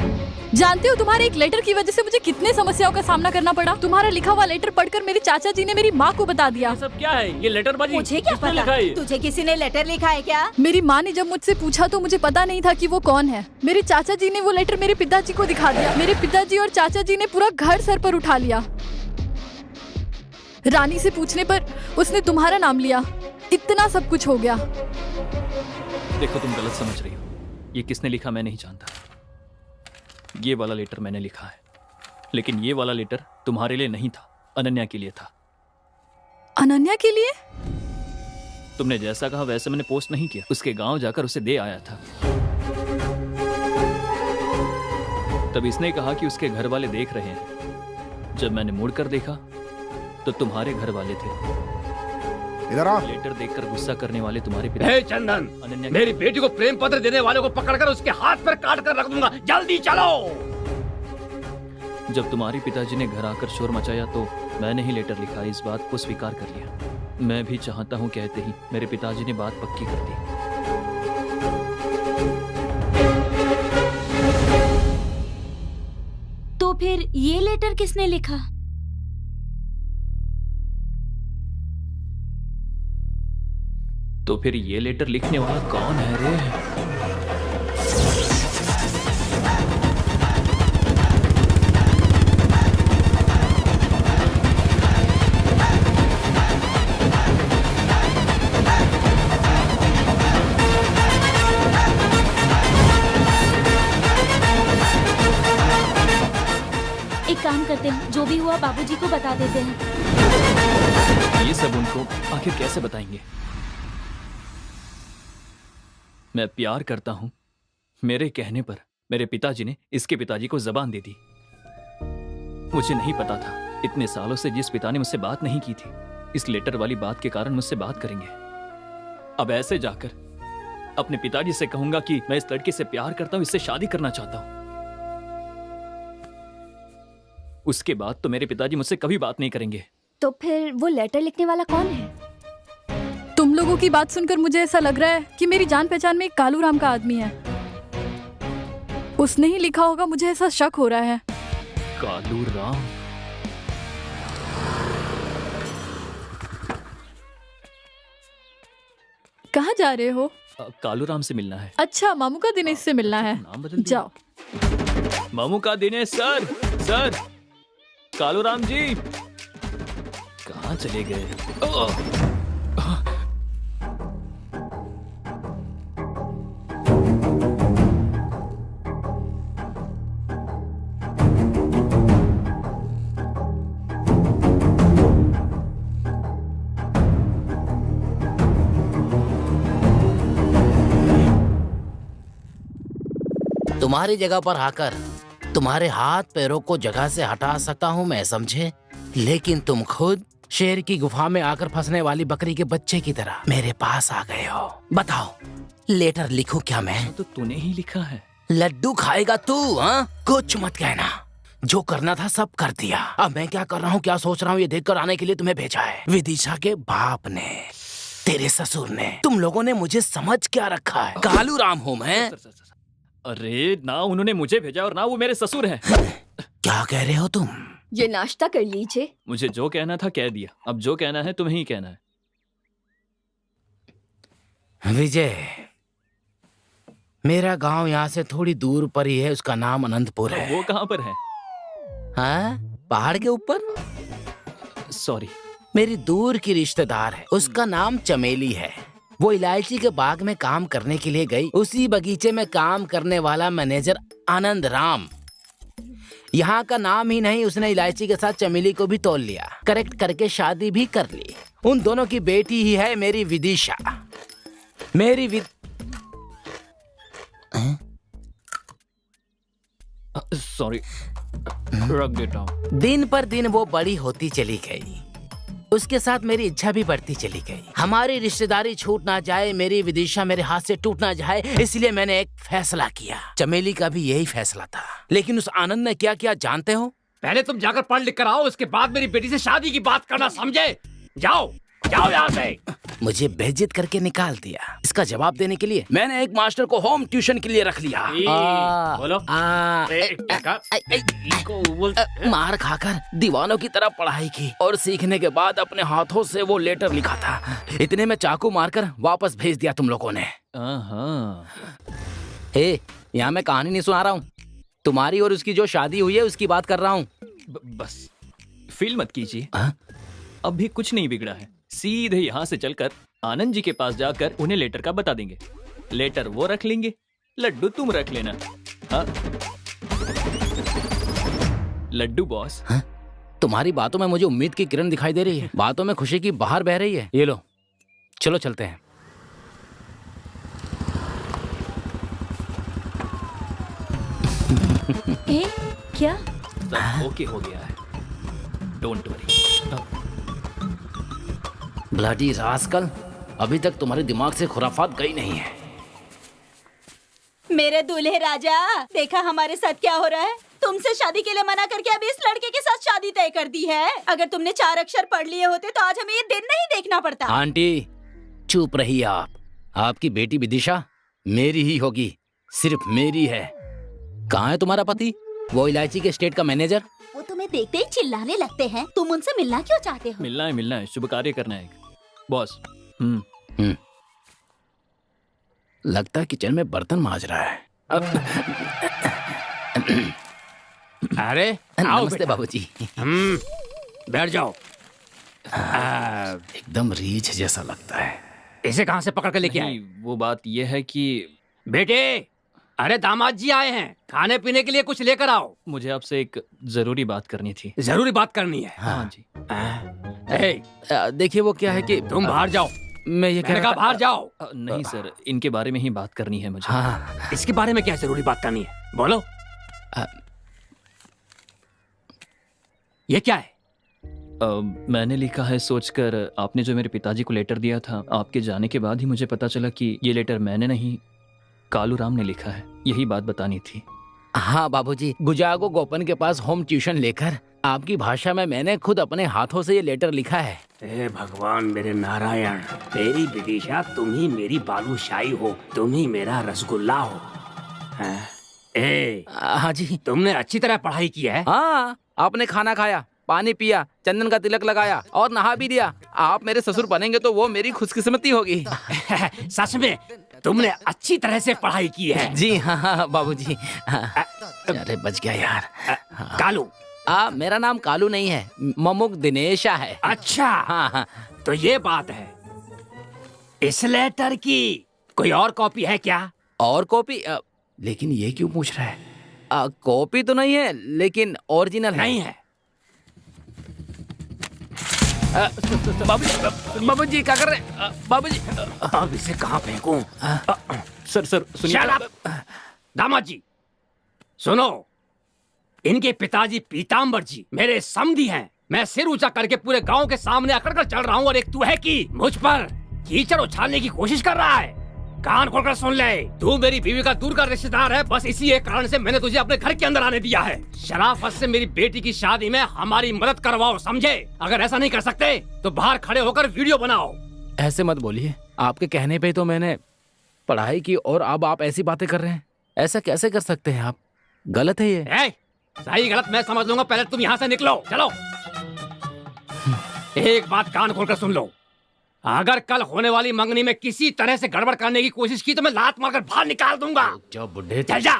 जानते हो तुम्हारे एक लेटर की वजह से मुझे कितने समस्याओं का सामना करना पड़ा। तुम्हारा लिखा हुआ लेटर पढ़कर मेरे चाचा जी ने मेरी माँ को बता दिया। ये सब क्या है? ये लेटर बाजी मुझे क्या पता? तुझे किसी ने लेटर लिखा है क्या? मेरी माँ ने जब मुझसे पूछा तो मुझे पता नहीं था कि वो कौन है। मेरे चाचा जी ने वो लेटर मेरे पिताजी को दिखा दिया। मेरे पिताजी और चाचा जी ने पूरा घर सर पर उठा लिया। रानी से पूछने पर उसने तुम्हारा नाम लिया। इतना सब कुछ हो गया। देखो तुम गलत समझ रही हो। ये किसने लिखा मैं नहीं जानता। ये वाला लेटर मैंने लिखा है, लेकिन ये वाला लेटर तुम्हारे लिए नहीं था, अनन्या के लिए था। अनन्या के लिए? तुमने जैसा कहा वैसे मैंने पोस्ट नहीं किया, उसके गांव जाकर उसे दे आया था। तब इसने कहा कि उसके घर वाले देख रहे हैं। जब मैंने मुड़कर देखा तो तुम्हारे घर वाले थे। इधर आओ। लेटर देखकर गुस्सा करने वाले तुम्हारे पिता। हे चंदन, अनन्या मेरी बेटी को प्रेम पत्र देने वाले को पकड़कर उसके हाथ पर काट कर रख दूंगा। जल्दी चलो। जब तुम्हारे पिताजी ने घर आकर शोर मचाया तो मैंने ही लेटर लिखा, इस बात को स्वीकार कर लिया। मैं भी चाहता हूँ कहते ही मेरे पिताजी ने बात पक्की कर दी। तो फिर ये लेटर किसने लिखा? तो फिर ये लेटर लिखने वाला कौन है रे? एक काम करते हैं, जो भी हुआ बाबूजी को बता देते हैं। ये सब उनको आखिर कैसे बताएंगे? मैं प्यार करता हूं, मेरे कहने पर मेरे पिताजी ने इसके पिताजी को जबान दे दी। मुझे नहीं पता था इतने सालों से जिस पिता ने मुझसे बात नहीं की थी, इस लेटर वाली बात के कारण मुझसे बात करेंगे। अब ऐसे जाकर अपने पिताजी से कहूंगा कि मैं इस लड़की से प्यार करता हूं, इससे शादी करना चाहता हूं। उसके बाद तो मेरे पिताजी मुझसे कभी बात नहीं करेंगे। तो फिर वो लेटर लिखने वाला कौन है? तुम लोगों की बात सुनकर मुझे ऐसा लग रहा है कि मेरी जान पहचान में एक कालू राम का आदमी है। उसने ही लिखा होगा, मुझे ऐसा शक हो रहा है। कालू राम? कहाँ जा रहे हो? कालू राम से मिलना है। अच्छा, मामू का दिनेश से मिलना है। नाम बदल दिया। जाओ। मामू का दिनेश सर। सर, कालू राम जी कहाँ चले गए? तुम्हारी जगह पर आकर तुम्हारे हाथ पैरों को जगह से हटा सकता हूँ मैं, समझे? लेकिन तुम खुद शेर की गुफा में आकर फंसने वाली बकरी के बच्चे की तरह मेरे पास आ गए हो। बताओ, लेटर लिखूं क्या मैं? तो तूने ही लिखा है। लड्डू खाएगा तू? हाँ, कुछ मत कहना। जो करना था सब कर दिया। अब मैं क्या कर रहा हूँ, क्या सोच रहा हूँ, ये देखकर आने के लिए तुम्हें भेजा है। विदिशा के बाप ने, तेरे ससुर ने, तुम लोगों ने मुझे समझ क्या रखा है? कालू राम हूँ मैं। अरे ना उन्होंने मुझे भेजा और ना वो मेरे ससुर हैं। क्या कह रहे हो तुम? ये नाश्ता कर लीजिए। मुझे जो कहना था कह दिया, अब जो कहना है तुम्हें ही कहना है। विजय, मेरा गांव यहाँ से थोड़ी दूर पर ही है, उसका नाम अनंतपुर है। वो कहाँ पर है? हाँ, पहाड़ के ऊपर। सॉरी, मेरी दूर की रिश्तेदार है, उसका नाम चमेली है। वो इलायची के बाग में काम करने के लिए गई। उसी बगीचे में काम करने वाला मैनेजर आनंद राम, यहाँ का नाम ही नहीं, उसने इलायची के साथ चमेली को भी तोल लिया, करेक्ट करके शादी भी कर ली। उन दोनों की बेटी ही है मेरी विदिशा। मेरी सॉरी, रख देता हूँ। दिन पर दिन वो बड़ी होती चली गई, उसके साथ मेरी इच्छा भी बढ़ती चली गई। हमारी रिश्तेदारी छूट ना जाए, मेरी विदिशा मेरे हाथ से टूट ना जाए, इसलिए मैंने एक फैसला किया। चमेली का भी यही फैसला था, लेकिन उस आनंद ने क्या किया जानते हो? पहले तुम जाकर पढ़ लिख कर आओ, उसके बाद मेरी बेटी से शादी की बात करना, समझे? जाओ जाओ यहाँ से। मुझे बेइज्जत करके निकाल दिया। इसका जवाब देने के लिए मैंने एक मास्टर को होम ट्यूशन के लिए रख लिया। बोलो। मार खाकर दीवानों की तरह पढ़ाई की और सीखने के बाद अपने हाथों से वो लेटर लिखा था। इतने में चाकू मारकर वापस भेज दिया तुम लोगों ने। यहाँ मैं कहानी नहीं सुना रहा हूँ, तुम्हारी और उसकी जो शादी हुई है उसकी बात कर रहा हूँ। बस फील मत कीजिए, अब भी कुछ नहीं बिगड़ा है। सीधे यहाँ से चलकर आनंद जी के पास जाकर उन्हें लेटर का बता देंगे। लेटर वो रख लेंगे, लड्डू तुम रख लेना। हाँ? लड्डू बॉस। हाँ? तुम्हारी बातों में मुझे उम्मीद की किरण दिखाई दे रही है, बातों में खुशी की बहार बह रही है। ये लो, चलो चलते हैं। ए, क्या? सब ओके हो गया है, डोंट वरी। ब्लडी रास्कल, अभी तक तुम्हारे दिमाग से खुराफात गई नहीं है। मेरे दूल्हे राजा, देखा हमारे साथ क्या हो रहा है? तुमसे शादी के लिए मना करके अभी इस लड़के के साथ शादी तय कर दी है। अगर तुमने 4 अक्षर पढ़ लिए होते तो आज हमें ये दिन नहीं देखना पड़ता। आंटी चुप रहिए आप। आपकी बेटी विदिशा मेरी ही होगी, सिर्फ मेरी है। कहाँ है तुम्हारा पति? वो इलायची के स्टेट का मैनेजर। वो तुम्हें देखते ही चिल्लाने लगते हैं। तुम उनसे मिलना क्यों चाहते हो? मिलना है, शुभ कार्य करना है बॉस। लगता है किचन में बर्तन मांज रहा है। अरे नमस्ते बाबूजी। बैठ जाओ। एकदम रीछ जैसा लगता है। इसे कहाँ से पकड़ कर लेके आए? वो बात ये है कि बेटे, अरे दामाद जी आए हैं, खाने पीने के लिए कुछ लेकर आओ। मुझे आपसे एक जरूरी बात करनी थी। जरूरी बात करनी है? हाँ जी। देखिए वो क्या है कि तुम बाहर जाओ। मैं ये कह रहा था, बाहर जाओ। नहीं सर, इनके बारे में ही बात करनी है मुझे। हाँ, इसके बारे में क्या जरूरी बात करनी है? बोलो। ये क्या है? मैंने लिखा है सोचकर, आपने जो मेरे पिताजी को लेटर दिया था, आपके जाने के बाद ही मुझे पता चला कि ये लेटर मैंने नहीं, कालू राम ने लिखा है। यही बात बतानी थी। हाँ बाबूजी, गुजागो गोपन के पास होम ट्यूशन लेकर आपकी भाषा में मैंने खुद अपने हाथों से ये लेटर लिखा है। हे भगवान मेरे नारायण, मेरी विदिशा, तुम ही मेरी बालूशाही हो, तुम ही मेरा रसगुल्ला हो। हाँ जी। तुमने अच्छी तरह पढ़ाई की है? हाँ, आपने खाना खाया, पानी पिया, चंदन का तिलक लगाया और नहा भी दिया। आप मेरे ससुर बनेंगे तो वो मेरी खुशकिस्मती होगी। सच में तुमने अच्छी तरह से पढ़ाई की है। जी हाँ बाबूजी। अरे बच गया यार। कालू? मेरा नाम कालू नहीं है, ममुक दिनेशा है। अच्छा। हाँ। तो ये बात है। इस लेटर की कोई और कॉपी है क्या? और कॉपी? लेकिन ये क्यों पूछ रहा है? कॉपी तो नहीं है, लेकिन ओरिजिनल नहीं है। बाबूजी क्या कर रहे हैं? बाबूजी अब इसे कहाँ फेंकूं? सर सुनिए। Shut up! दामाद जी सुनो, इनके पिताजी पीताम्बर जी मेरे समधी हैं। मैं सिर ऊंचा करके पूरे गांव के सामने अकड़ कर चल रहा हूँ और एक तू है कि मुझ पर कीचड़ उछालने की कोशिश कर रहा है। कान खोलकर सुन ले, तू मेरी बीवी का दूर का रिश्तेदार है। बस इसी एक कारण से मैंने तुझे अपने घर के अंदर आने दिया है। शराफत से मेरी बेटी की शादी में हमारी मदद करवाओ, समझे? अगर ऐसा नहीं कर सकते तो बाहर खड़े होकर वीडियो बनाओ। ऐसे मत बोलिए, आपके कहने पे तो मैंने पढ़ाई की और अब आप ऐसी बातें कर रहे हैं। ऐसा कैसे कर सकते हैं आप? गलत है ये। सही गलत मैं समझ लूंगा, पहले तुम यहाँ से निकलो। चलो। एक बात कान खोलकर सुन लो, अगर कल होने वाली मंगनी में किसी तरह से गड़बड़ करने की कोशिश की तो मैं लात मारकर बाहर निकाल दूंगा। जो बुढ़े चल जा।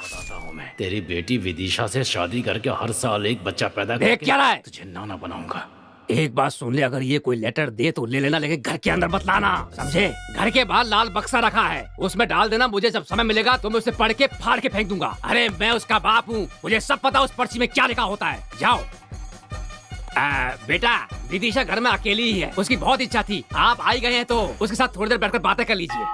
मैं तेरी बेटी विदिशा से शादी करके हर साल एक बच्चा पैदा देख क्या रहा है? तुझे नाना बनाऊंगा। एक बात सुन ले, अगर ये कोई लेटर दे तो ले लेना, लेकिन घर के अंदर मत लाना, समझे? घर के बाहर लाल बक्सा रखा है, उसमें डाल देना। मुझे जब समय मिलेगा तो मैं उसे पढ़ के फाड़ के फेंक दूंगा। अरे मैं उसका बाप हूँ, मुझे सब पता उस पर्ची में क्या लिखा होता है। जाओ। बेटा, विदिशा घर में अकेली ही है, उसकी बहुत इच्छा थी। आप आई गए हैं तो उसके साथ थोड़ी देर बैठकर बातें कर लीजिए।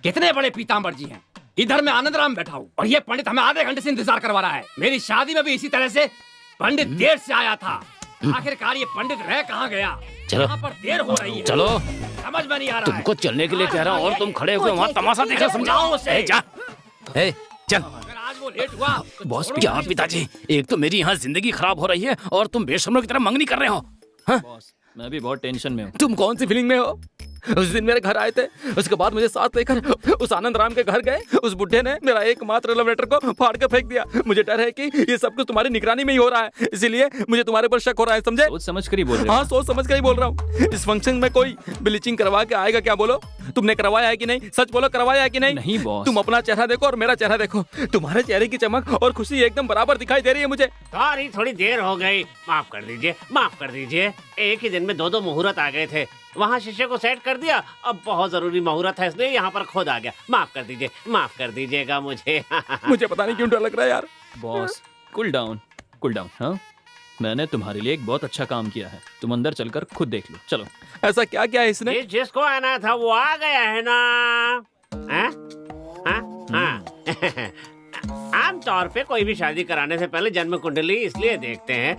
कितने बड़े पीताम्बर जी हैं। इधर मैं आनंद राम बैठा हूँ और ये पंडित हमें आधे घंटे से इंतजार करवा रहा है। मेरी शादी में भी इसी तरह से पंडित देर से आया था। आखिरकार ये पंडित रह कहाँ गया? चलो। यहाँ पर देर हो रही है। चलो। समझ में नहीं आ रहा है। तुमको चलने के लिए कह रहा हूँ और तुम खड़े हुए वहाँ तमाशा देखा, समझाओ उसे। जा। चल। अगर आज वो लेट हुआ तो बॉस क्या पिताजी, एक तो मेरी यहाँ जिंदगी खराब हो रही है और तुम बेशर्मों की तरह मंगनी कर रहे हो। हाँ? बॉस, मैं भी बहुत टेंशन में हूँ। तुम कौन सी फीलिंग में हो? उस दिन मेरे घर आए थे, उसके बाद मुझे साथ लेकर उस आनंद राम के घर गए। उस बुढ़े ने मेरा एकमात्र लव लेटर को फाड़ कर फेंक दिया। मुझे डर है कि ये सब कुछ तुम्हारी निगरानी में ही हो रहा है, इसीलिए मुझे तुम्हारे पर शक हो रहा है, समझे? सोच समझ कर ही बोल रहे हो। हाँ, सोच समझ कर ही बोल रहा हूँ। इस फंक्शन में कोई ब्लीचिंग करवा के आएगा क्या? बोलो, तुमने करवाया है कि नहीं? सच बोलो, करवाया है कि नहीं? नहीं बॉस। तुम अपना चेहरा देखो और मेरा चेहरा देखो, तुम्हारे चेहरे की चमक और खुशी एकदम बराबर दिखाई दे रही है मुझे। सॉरी, थोड़ी देर हो गई, माफ कर दीजिए, माफ कर दीजिए। एक ही दिन में दो मुहूर्त आ गए थे, वहाँ शीशे को सेट कर दिया, अब बहुत जरूरी मुहूर्त है इसलिए यहाँ पर खुद आ गया। माफ कर दीजिए, माफ कर दीजिएगा मुझे। मुझे पता नहीं क्यों डर लग रहा है यार। Boss cool down, cool down. हाँ, मैंने तुम्हारे लिए एक बहुत अच्छा काम किया है, तुम अंदर चलकर खुद देख लो। चलो। ऐसा क्या किया है इसने? जिसको आना था वो आ गया है ना? आमतौर पे कोई भी शादी कराने से पहले जन्म कुंडली इसलिए देखते हैं,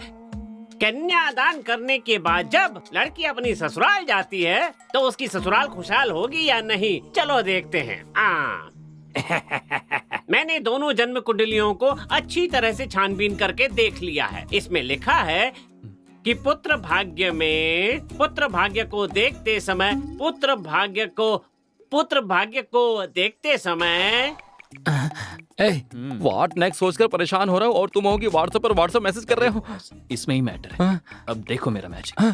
कन्यादान करने के बाद जब लड़की अपनी ससुराल जाती है तो उसकी ससुराल खुशहाल होगी या नहीं, चलो देखते हैं। मैंने दोनों जन्म कुंडलियों को अच्छी तरह से छानबीन करके देख लिया है। इसमें लिखा है कि पुत्र भाग्य को देखते समय देखते समय व्हाट नेक्स्ट सोचकर परेशान हो रहा हूँ और तुम होगी व्हाट्सएप पर व्हाट्सएप मैसेज कर रहे हो। इसमें ही मैटर है। अब देखो मेरा मैच। हाँ,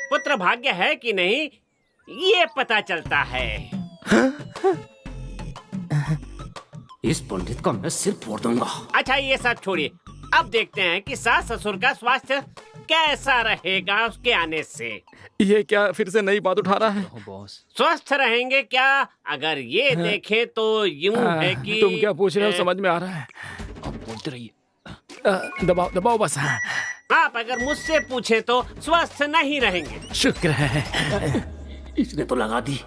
पुत्र भाग्य है कि नहीं ये पता चलता है। इस पंडित का मैं सिर फोड़ दूंगा। अच्छा, ये सब छोड़िए, अब देखते हैं कि सास ससुर का स्वास्थ्य कैसा रहेगा उसके आने से। ये क्या फिर से नई बात उठा रहा है? बॉस स्वस्थ रहेंगे क्या? अगर ये देखें तो यूं है कि तुम क्या पूछ रहे हो समझ में आ रहा है। अब बोलते रहिए। दबाओ दबाओ बस। आप अगर मुझसे पूछे तो स्वस्थ नहीं रहेंगे। शुक्र है इसने तो लगा दी।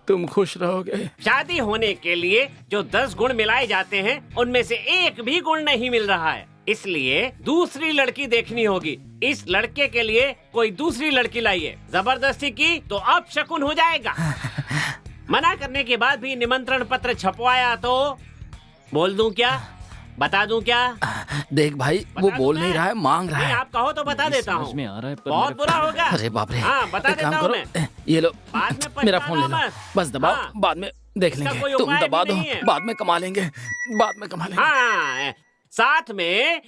तुम खुश रहोगे। शादी होने के लिए जो 10 गुण मिलाए जाते हैं उनमें से एक भी गुण नहीं मिल रहा है, इसलिए दूसरी लड़की देखनी होगी। इस लड़के के लिए कोई दूसरी लड़की लाइए। जबरदस्ती की तो अब शकुन हो जाएगा। मना करने के बाद भी निमंत्रण पत्र छपवाया तो बोल दूं क्या, बता दूं क्या? देख भाई, वो बोल नहीं रहा है, मांग रहा है। आप कहो तो बता देता हूँ। समझ में आ रहा है पर बहुत बुरा होगा। अरे बाप रे। हाँ, बता एक काम देता हूँ करो, मैं। ये लो बाद में मेरा पछताना फोन ले लो, मत। बस दबाओ, हाँ। बाद में देख इसका लेंगे। कोई तुम उपाय दबा भी दो, नहीं है। बाद में कमा लेंगे, बाद में कमा लेंगे। हाँ, साथ में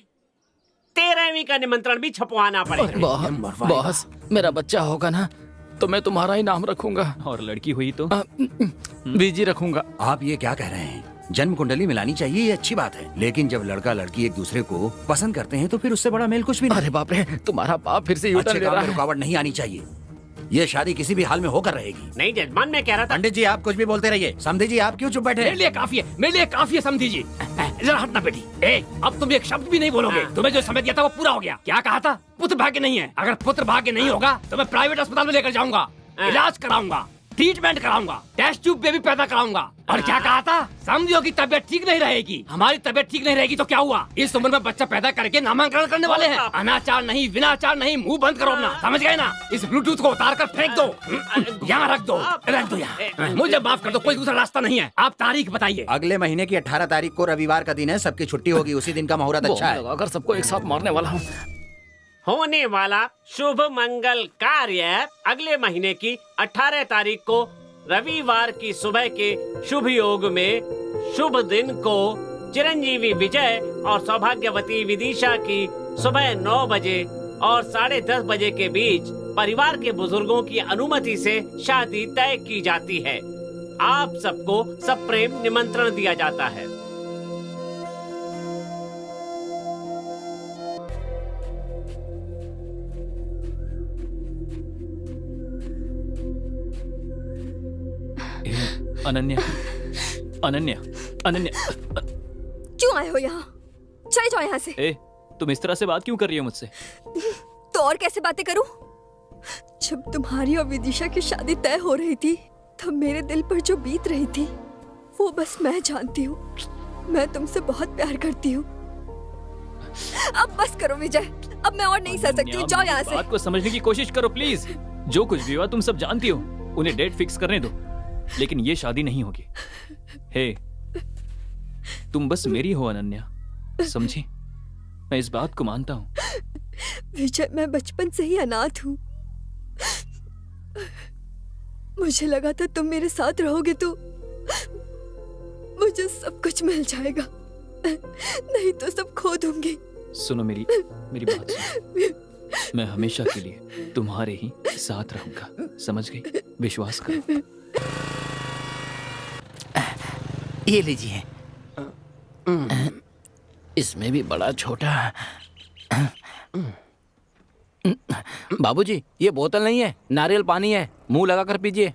13वीं का निमंत्रण भी छपवाना पड़ेगा। बॉस, मेरा बच्चा होगा ना तो मैं तुम्हारा ही नाम रखूंगा, और लड़की हुई तो बीजी रखूंगा। आप ये क्या कह रहे हैं? जन्म कुंडली मिलानी चाहिए, ये अच्छी बात है, लेकिन जब लड़का लड़की एक दूसरे को पसंद करते हैं तो फिर उससे बड़ा मेल कुछ भी नहीं। अरे बाप रे, तुम्हारा बाप फिर से यूटर्न अच्छे ले काम रहा में है। रुकावट नहीं आनी चाहिए। ये शादी किसी भी हाल में होकर रहेगी। नहीं जजमान, मैं कह रहा था। पंडित जी आप कुछ भी बोलते रहिए। समझी जी आप क्यों चुप बैठे? मेरे लिए काफी है, मेरे लिए काफी है समझी जी। जरा हटना बेटी। अब तुम एक शब्द भी नहीं बोलोगे। तुम्हें जो समय दिया था वो पूरा हो गया। क्या कहा था? पुत्र भाग्य नहीं है। अगर पुत्र भाग्य नहीं होगा तो मैं प्राइवेट अस्पताल में लेकर जाऊंगा, इलाज कराऊंगा, ट्रीटमेंट कराऊंगा, टेस्ट ट्यूब बेबी पैदा कराऊंगा। और क्या कहा था? समझो कि तबियत ठीक नहीं रहेगी। हमारी तबियत ठीक नहीं रहेगी तो क्या हुआ? इस उम्र में बच्चा पैदा करके नामांकन करने वाले हैं। अनाचार नहीं, विनाचार नहीं, मुंह बंद करो अपना, समझ गए ना? इस ब्लूटूथ को उतार कर फेंक दो, यहाँ रख दो, यहाँ। मुझे माफ कर दो, कोई दूसरा रास्ता नहीं है। आप तारीख बताइए। अगले महीने की 18 तारीख को रविवार का दिन है, सबकी छुट्टी होगी, उसी दिन का मुहूर्त अच्छा है। अगर सबको एक साथ मारने वाला हूँ। होने वाला शुभ मंगल कार्य अगले महीने की 18 तारीख को रविवार की सुबह के शुभ योग में शुभ दिन को चिरंजीवी विजय और सौभाग्यवती विदिशा की सुबह 9 बजे और 10:30 बजे के बीच परिवार के बुजुर्गों की अनुमति से शादी तय की जाती है। आप सबको सप्रेम निमंत्रण दिया जाता है। अनन्या, अनन्या, अनन्या। क्यों आए हो यहाँ? चले जाओ यहाँ से। ए, तुम इस तरह से बात क्यों कर रही हो मुझसे? तो और कैसे बातें करूं? जब तुम्हारी और विदिशा की शादी तय हो रही थी तब मेरे दिल पर जो बीत रही थी वो बस मैं जानती हूँ। मैं तुमसे बहुत प्यार करती हूँ। अब बस करो विजय, अब मैं और नहीं सह सकती हूँ। जाओ यहाँ से। बात को समझने की कोशिश करो प्लीज। जो कुछ भी हुआ तुम सब जानती हो। उन्हें डेट फिक्स करने दो, लेकिन ये शादी नहीं होगी। हे, तुम बस मेरी हो अनन्या, समझी? मैं इस बात को मानता हूँ। विजय, मैं बचपन से ही अनाथ हूँ। मुझे लगा था तुम मेरे साथ रहोगे तो मुझे सब कुछ मिल जाएगा, नहीं तो सब खो दूंगी। सुनो मेरी बात सुनो। मैं हमेशा के लिए तुम्हारे ही साथ रहूंगा, समझ गई? विश्वास करो। ये लीजिए। इसमें भी बड़ा छोटा। बाबूजी, ये बोतल नहीं है, नारियल पानी है, मुंह लगाकर पीजिए।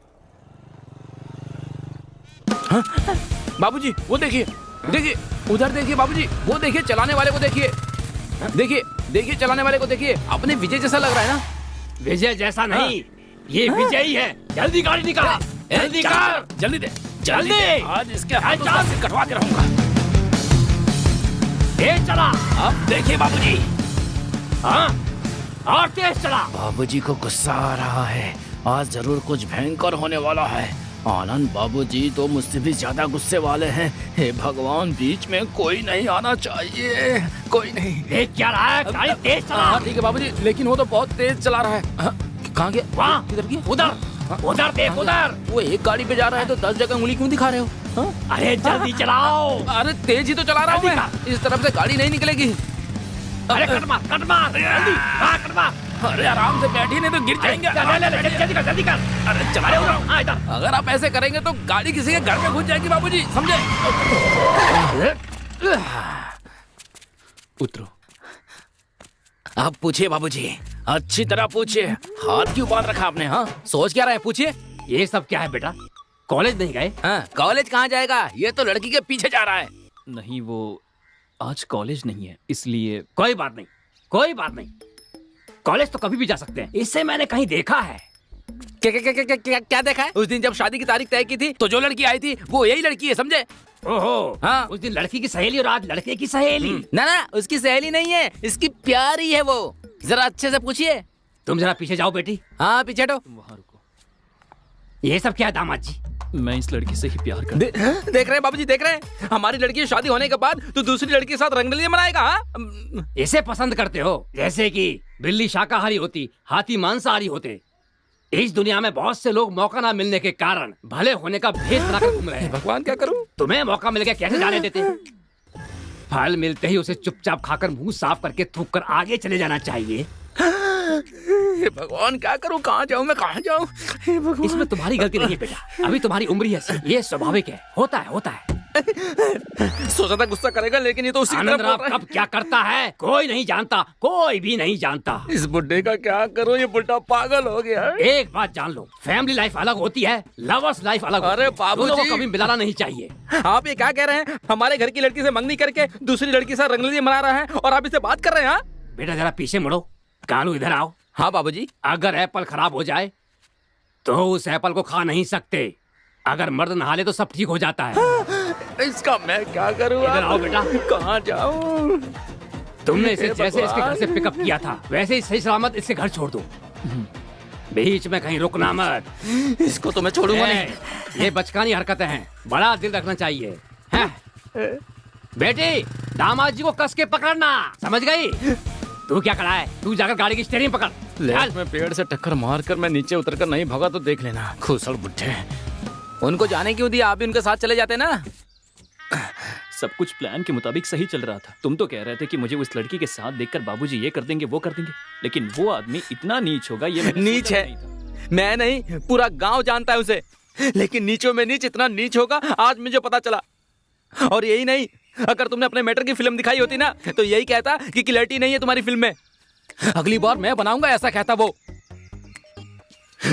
हाँ? बाबूजी, वो देखिए, देखिए उधर देखिए बाबूजी, वो देखिए चलाने वाले को देखिए, देखिए देखिए चलाने वाले को देखिए, अपने विजय जैसा लग रहा है ना? विजय जैसा नहीं, ये विजय ही है। जल्दी गाड़ी निकाल, जल्दी कर, जल्दी दे, जल्दी। आज इसके हाथ से कटवा के रहूंगा। तेज चला। अब देखिए बाबूजी। हाँ, और तेज चला। बाबूजी को गुस्सा आ रहा है, आज जरूर कुछ भयंकर होने वाला है। आनंद बाबूजी तो मुझसे भी ज्यादा गुस्से वाले हैं। हे भगवान, बीच में कोई नहीं आना चाहिए, कोई नहीं। देख क्या रहा है, गाड़ी तेज चला। हाँ ठीक है बाबूजी, लेकिन वो तो बहुत तेज चला रहा है। कहाँ गया? वहाँ, किधर गया? उधर, उधर देख, उधर। वो एक गाड़ी पे जा रहा है तो 10 जगह उंगली क्यों दिखा रहे हो? हाँ? अरे जल्दी चलाओ। अरे तेज ही तो चला रहा हूँ मैं, इस तरफ से गाड़ी नहीं निकलेगी। अरे कट मार, जल्दी, हाँ कट मार। अरे आराम से बैठी, नहीं तो गिर जाएंगे। जल्दी कर। अरे चला रहा हूँ। अगर आप ऐसे करेंगे तो गाड़ी किसी के घर में घुस जाएगी बाबूजी, समझे? उतरो। आप पूछिए बाबूजी, अच्छी तरह पूछिए। हाथ क्यों बांध रखा आपने? हाँ, सोच क्या रहे हैं? पूछिए। ये सब क्या है बेटा? कॉलेज नहीं गए? हाँ, कॉलेज कहाँ जाएगा? ये तो लड़की के पीछे जा रहा है। नहीं, वो आज कॉलेज नहीं है, इसलिए। कोई बात नहीं, कोई बात नहीं। कॉलेज तो कभी भी जा सकते हैं, इससे मैंने कहीं देखा है। क्या देखा है? उस दिन जब शादी की तारीख तय की थी तो जो लड़की आई थी वो यही लड़की है, समझे? ओहो, हाँ। उस दिन लड़की की सहेली और आज लड़के की सहेली। ना ना, उसकी सहेली नहीं है, इसकी प्यारी है वो। जरा अच्छे से पूछिए। तुम जरा पीछे जाओ बेटी। हाँ पीछे हटो। वहाँ रुको। ये सब क्या है दामाद जी? मैं इस लड़की से ही प्यार करता देख रहे हैं बाबूजी, देख रहे हैं? हमारी लड़की की शादी होने के बाद तो दूसरी लड़की के साथ रंगरलियां मनाएगा। हाँ? इसे पसंद करते हो? जैसे कि बिल्ली शाकाहारी होती, हाथी मांसाहारी होते। इस दुनिया में बहुत से लोग मौका ना मिलने के कारण भले होने का भेष बनाकर घूम रहे हैं। भगवान क्या करूं? तुम्हें मौका मिल गया, कैसे जाने देते? फल मिलते ही उसे चुपचाप खाकर मुंह साफ करके थूक कर आगे चले जाना चाहिए। भगवान क्या करूं? कहाँ जाऊं मैं, कहाँ जाऊं? इसमें तुम्हारी गलती नहीं है बेटा, अभी तुम्हारी उम्र ही ऐसी, ये स्वाभाविक है, होता है, होता है। सोचा था गुस्सा करेगा, लेकिन ये तो उसी आनंद राव कब क्या करता है कोई नहीं जानता, कोई भी नहीं जानता। इस बुड्ढे का क्या करूं? ये बुड्ढा पागल हो गया है। एक बात जान लो, फैमिली लाइफ अलग होती है, लवर्स लाइफ अलग। अरे बाबूजी, दोनों को कभी मिलाना नहीं चाहिए। आप ये क्या कह रहे हैं? हमारे घर की लड़की से मंगनी करके दूसरी लड़की से रंगली मना रहा है और आप इससे बात कर रहे हैं? हाँ? बेटा जरा पीछे मुड़ो, कानू इधर आओ। हाँ बाबूजी। अगर एप्पल खराब हो जाए तो उस एप्पल को खा नहीं सकते, अगर मर्द नहा ले तो सब ठीक हो जाता है। इसका मैं क्या करूँ? इधर आओ बेटा। कहाँ जाऊँ? तुमने इसे जैसे इसके घर से पिकअप किया था वैसे ही सही सलामत इससे घर छोड़ दो, बीच में कहीं रुकना मत। इसको तो मैं छोड़ूंगा नहीं। ये बचकानी हरकतें हैं, बड़ा दिल रखना चाहिए। बेटी, दामाद जी को कस के पकड़ना, समझ गई? तू क्या खड़ा है? तू जाकर गाड़ी की स्टीयरिंग पकड़। लेफ्ट में पेड़ से टक्कर मारकर मैं नीचे उतरकर नहीं भागा तो देख लेना। खुसड़ बुड्ढे, उनको जाने क्यों दिया? आप भी उनके साथ चले जाते ना। सब कुछ प्लान के मुताबिक सही चल रहा था। तुम तो कह रहे थे कि मुझे उस लड़की के साथ देखकर बाबूजी ये कर देंगे, वो कर देंगे, लेकिन वो आदमी इतना नीच होगा ये नीच है। मैं नहीं, पूरा गांव जानता है उसे, लेकिन नीचों में नीच इतना नीच होगा आज मुझे पता चला। और यही नहीं, अगर तुमने अपने मैटर की फिल्म दिखाई होती ना तो यही कहता कि क्लैरिटी नहीं है तुम्हारी फिल्म में। अगली बार मैं बनाऊंगा ऐसा कहता वो।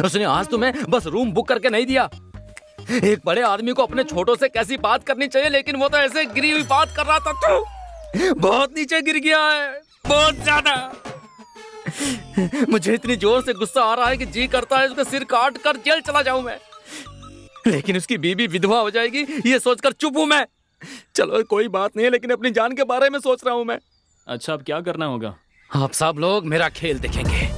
उसने आज तुम्हें बस रूम बुक करके नहीं दिया। एक बड़े आदमी को अपने छोटों से कैसी बात करनी चाहिए, लेकिन वो तो ऐसे गिरी हुई बात कर रहा था। तो बहुत नीचे गिर गया है, बहुत ज्यादा। मुझे इतनी जोर से गुस्सा आ रहा है कि जी करता है उसका सिर काट कर जेल चला जाऊं मैं, लेकिन उसकी बीवी विधवा हो जाएगी ये सोचकर चुप हूं मैं। चलो कोई बात नहीं है, लेकिन अपनी जान के बारे में सोच रहा हूं मैं। अच्छा, अब क्या करना होगा? आप सब लोग मेरा खेल देखेंगे।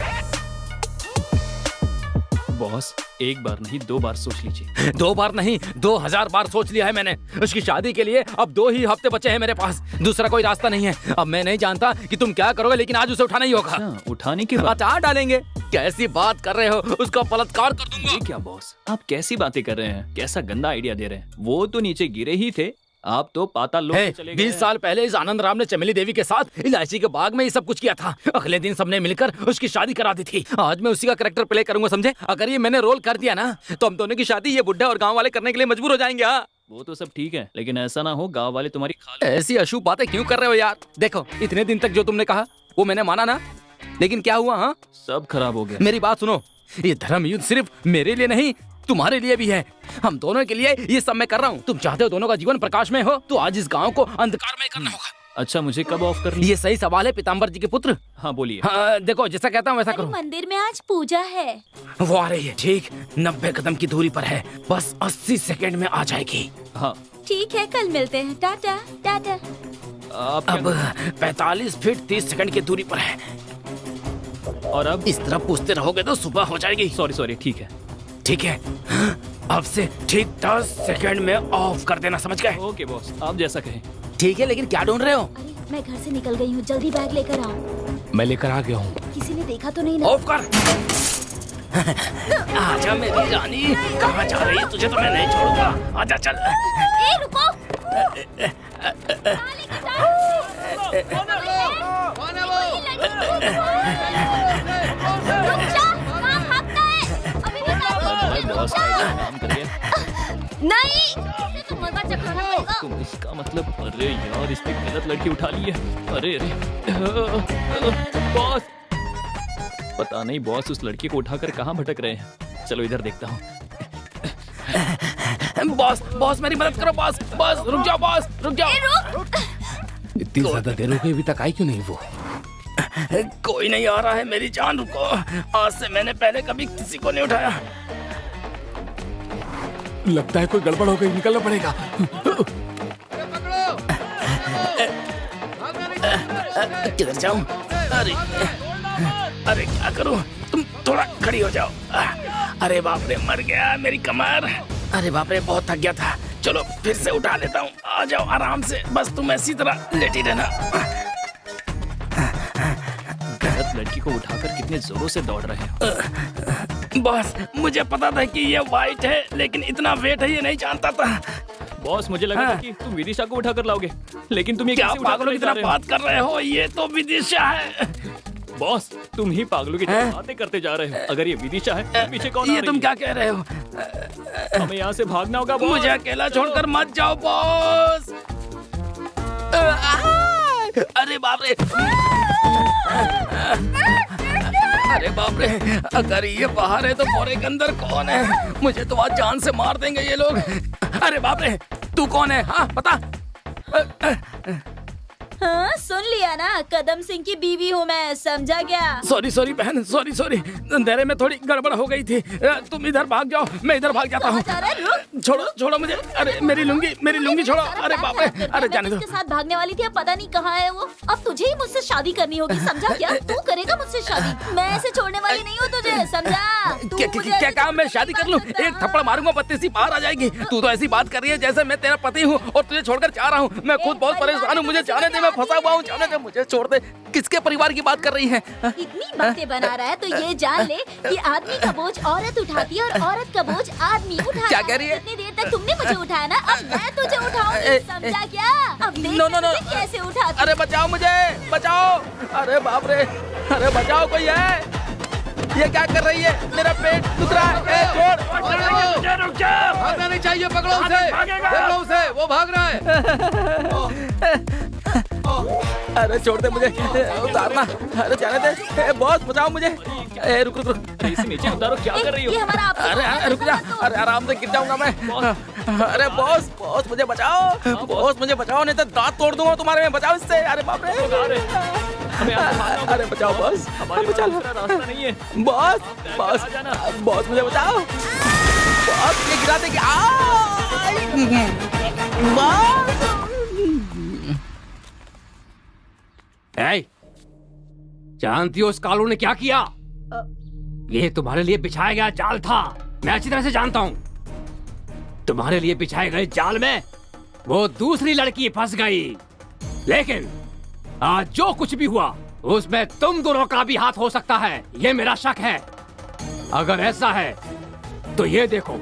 बॉस, एक बार नहीं 2 बार सोच लीजिए। 2 बार नहीं, 2000 बार सोच लिया है मैंने। उसकी शादी के लिए अब 2 ही हफ्ते बचे हैं मेरे पास, दूसरा कोई रास्ता नहीं है। अब मैं नहीं जानता कि तुम क्या करोगे, लेकिन आज उसे उठाना ही होगा। उठाने के बाद हटा डालेंगे। कैसी बात कर रहे हो? उसका बलात्कार कर दूंगा। ये क्या बॉस, आप कैसी बातें कर रहे हैं? कैसा गंदा आइडिया दे रहे हैं? वो तो नीचे गिरे ही थे, आप तो पाताल लोक में चले गए। 20 साल पहले इस आनंद राम ने चमेली देवी के साथ इलायची के बाग में ये सब कुछ किया था। अगले दिन सबने मिलकर उसकी शादी करा दी थी। आज मैं उसी का कैरेक्टर प्ले करूंगा, समझे? अगर ये मैंने रोल कर दिया ना तो हम दोनों की शादी ये बुढ़ा और गांव वाले करने के लिए मजबूर हो जाएंगे। हाँ, वो तो सब ठीक है, लेकिन ऐसा ना हो गांव वाले तुम्हारी खाल। ऐसी अशुभ बातें क्यों कर रहे हो यार? देखो, इतने दिन तक जो तुमने कहा वो मैंने माना ना, लेकिन क्या हुआ? हाँ, सब खराब हो गया। मेरी बात सुनो, ये धर्म युद्ध सिर्फ मेरे लिए नहीं तुम्हारे लिए भी है। हम दोनों के लिए ये सब मैं कर रहा हूँ। तुम चाहते हो दोनों का जीवन प्रकाश में हो, तो आज इस गांव को अंधकार में करना होगा। अच्छा, मुझे कब ऑफ करनी? ये सही सवाल है पीताम्बर जी के पुत्र। हाँ बोलिए। हाँ, देखो जैसा कहता हूँ वैसा करो। मंदिर में आज पूजा है। वो आ रही है, ठीक 90 कदम की दूरी पर है, बस 80 सेकंड में आ जाएगी। हाँ ठीक है, कल मिलते हैं। टाटा टाटा। अब 45 फीट 30 सेकंड की दूरी पर है। और अब इस तरह पूछते रहोगे तो सुबह हो जाएगी। सॉरी, ठीक है। ठीक है, अब से ठीक 10 सेकंड में ऑफ कर देना, समझ गए? ओके बॉस, आप जैसा कहें। ठीक है, लेकिन क्या ढूंढ रहे हो? अरे मैं घर से निकल गई हूँ, जल्दी बैग लेकर आओ। मैं लेकर आ गया हूँ। किसी ने देखा तो नहीं ना? ऑफ कर। आजा मेरी रानी, कहाँ जा रही है? तुझे तो मैं नहीं छोड़ूंगा। आजा चल। ए रुको। बॉस काम कर गया। नहीं, तो मजा चखाना पड़ेगा। तुम इसका मतलब, अरे यार इसने गलत लड़की उठा ली है। अरे बॉस, पता नहीं बॉस उस लड़की को उठाकर कहाँ भटक रहे हैं। चलो इधर देखता हूँ। बॉस मेरी मदद करो। बॉस रुक जाओ, बॉस रुक जाओ। इतनी ज्यादा देर हो गई, अभी तक आई क्यों नहीं वो? कोई नहीं आ रहा है मेरी जान, रुको। आज से मैंने पहले कभी किसी को नहीं उठाया। लगता है कोई गड़बड़ हो गई, निकलना पड़ेगा। किधर जाऊं? अरे क्या करूं? तुम थोड़ा खड़ी हो जाओ। अरे बाप रे, मर गया मेरी कमर। अरे बाप रे, बहुत थक गया था। चलो फिर से उठा लेता हूँ। आ जाओ आराम से, बस तुम ऐसी तरह लेटी रहना। गलत लड़की को उठाकर कितने जोरों से दौड़ रहे हैं। बॉस, मुझे पता था कि ये वाइट है, लेकिन इतना वेट है ये नहीं जानता था। बॉस, मुझे लगा था कि तुम विदिशा को उठाकर लाओगे, लेकिन तुम ये क्या कैसे पागलों की उठाकर तरह जा रहे हो? बात कर रहे हो? ये तो विदिशा है। बॉस, तुम ही पागलों की तरह बातें करते जा रहे हो। अगर ये विदिशा है तो पीछे कौन आ ये रही तुम है? क्या कह रहे हो? हमें यहाँ से भागना होगा बॉस। मुझे अकेला छोड़कर मत जाओ बॉस। अरे बाप रे, अरे बाप रे, अगर ये बाहर है तो बोरे के अंदर कौन है? मुझे तो आज जान से मार देंगे ये लोग। अरे बाप रे, तू कौन है? हाँ बता। हाँ, सुन लिया ना, कदम सिंह की बीवी हूँ मैं, समझा क्या? सॉरी बहन, सॉरी। अंधेरे में थोड़ी गड़बड़ हो गई थी। तुम इधर भाग जाओ, मैं इधर भाग जाता हूँ। छोड़ो मुझे। अरे मेरी लुंगी छोड़ो। अरे बाप रे, अरे जाने दो। उसके साथ भागने वाली थी, अब पता नहीं कहाँ है वो। अब तुझे ही मुझसे शादी करनी होगी, समझा क्या? तू करेगा मुझसे शादी, मैं ऐसे छोड़ने वाली नहीं हूँ तुझे, समझा? क्या काम मैं शादी कर लूँ? एक थप्पड़ मारूंगा, बत्ती सी बाहर आ जाएगी। तू तो ऐसी बात कर रही है जैसे मैं तेरा पति हूँ और तुझे छोड़कर जा रहा हूँ। मैं खुद बहुत परेशान हूँ, मुझे जाने दे, मैं फंसा हुआ हूँ, जाने दे, मुझे छोड़ दे। किसके परिवार की बात कर रही है? इतनी बातें बना रहा है तो ये जान ले कि आदमी का बोझ औरत उठाती है और औरत का बोझ आदमी उठाता है। क्या कह रही है? इतनी देर तक तुमने मुझे उठाया ना, अब मैं तुझे उठाऊंगी, समझा क्या? अब देख नो, तुझे कैसे उठाती। अरे बचाओ मुझे, बचाओ। अरे बाप रे, अरे बचाओ, कोई है? ये क्या कर रही है? मेरा पेट दुख रहा है। छोड़। रुक जा। भागना नहीं चाहिए, पकड़ो उसे, वो भाग रहा है। अरे छोड़ दे मुझे, उतारना। अरे जाने दे। बॉस बचाओ मुझे। रुक। इसे नीचे उतारो, क्या कर रही हो? ये हमारा आपसी अरे रुक जा। अरे आराम से गिर जाऊंगा मैं। अरे बॉस मुझे बचाओ। बॉस मुझे बचाओ, नहीं तो दांत तोड़ दूंगा तुम्हारे में। बचाओ इससे। अरे बाप रे, अरे बचाओ बॉस, बचा लो। रास्ता नहीं है बॉस मुझे बचाओ। बॉस ये गिरा देगी। जानती हो उस कालू ने क्या किया? ये तुम्हारे लिए बिछाया गया जाल था, मैं अच्छी तरह से जानता हूँ। तुम्हारे लिए बिछाए गए जाल में वो दूसरी लड़की फंस गई। लेकिन आज जो कुछ भी हुआ उसमें तुम दोनों का भी हाथ हो सकता है, ये मेरा शक है। अगर ऐसा है तो ये देखो,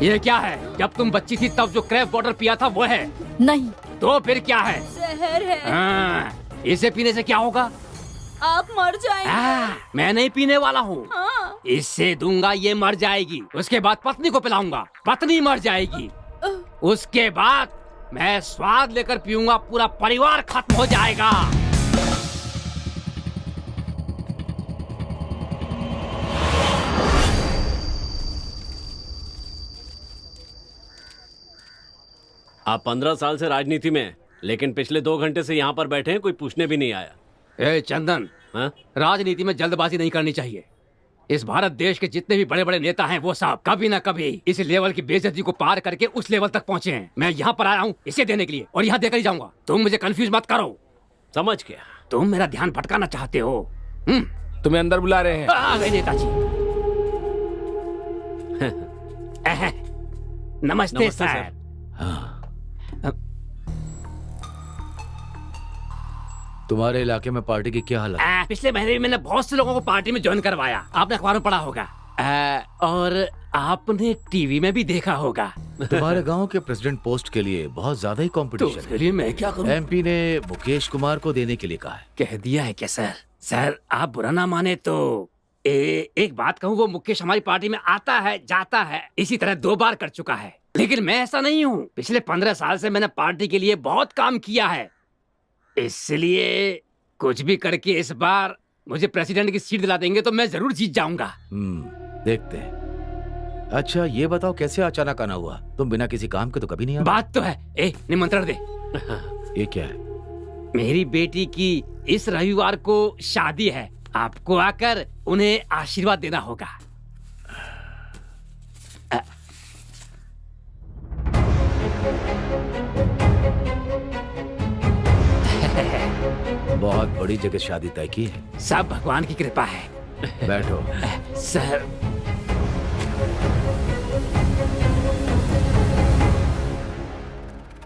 ये क्या है? जब तुम बच्ची थी तब जो क्रैप वाटर पिया था वो है? नहीं। तो फिर क्या है? जहर है। हाँ, इसे पीने से क्या होगा? आप मर जाएंगे। मैं नहीं पीने वाला हूँ। हाँ। इससे दूंगा, ये मर जाएगी। उसके बाद पत्नी को पिलाऊंगा, पत्नी मर जाएगी। उसके बाद मैं स्वाद लेकर पीऊंगा, पूरा परिवार खत्म हो जाएगा। आप 15 साल से राजनीति में, लेकिन पिछले 2 घंटे से यहाँ पर बैठे हैं, कोई पूछने भी नहीं आया। ए चंदन, राजनीति में जल्दबाजी नहीं करनी चाहिए। इस भारत देश के जितने भी बड़े बड़े नेता हैं वो सब कभी ना कभी इस लेवल की बेइज्जती को पार करके उस लेवल तक पहुंचे हैं। मैं यहाँ पर आया हूँ इसे देने के लिए, और यहाँ देकर ही जाऊंगा। तुम मुझे कंफ्यूज मत करो। समझ गया। तुम मेरा ध्यान भटकाना चाहते हो। तुम्हें अंदर बुला रहे हैं। आ गए नेताजी। नमस्ते सर। तुम्हारे इलाके में पार्टी की क्या हालत? पिछले महीने में मैंने बहुत से लोगों को पार्टी में ज्वाइन करवाया। आपने अखबार में पढ़ा होगा, और आपने टीवी में भी देखा होगा। तुम्हारे गांव के प्रेसिडेंट पोस्ट के लिए बहुत ज्यादा ही कंपटीशन है। उसके लिए मैं क्या करूं? एमपी ने मुकेश कुमार को देने के लिए कहा है। कह दिया है क्या सर? सर आप बुरा ना माने तो एक बात कहूँ, वो मुकेश हमारी पार्टी में आता है जाता है, इसी तरह 2 बार कर चुका है। लेकिन मैं ऐसा नहीं हूँ। पिछले 15 साल से मैंने पार्टी के लिए बहुत काम किया है, इसलिए कुछ भी करके इस बार मुझे प्रेसिडेंट की सीट दिला देंगे तो मैं जरूर जीत जाऊंगा। देखते हैं। अच्छा ये बताओ, कैसे अचानक आना हुआ? तुम बिना किसी काम के तो कभी नहीं आते। बात तो है। निमंत्रण दे। ये क्या है? मेरी बेटी की इस रविवार को शादी है, आपको आकर उन्हें आशीर्वाद देना होगा। बहुत बड़ी जगह शादी तय की है। सब भगवान की कृपा है। बैठो। सर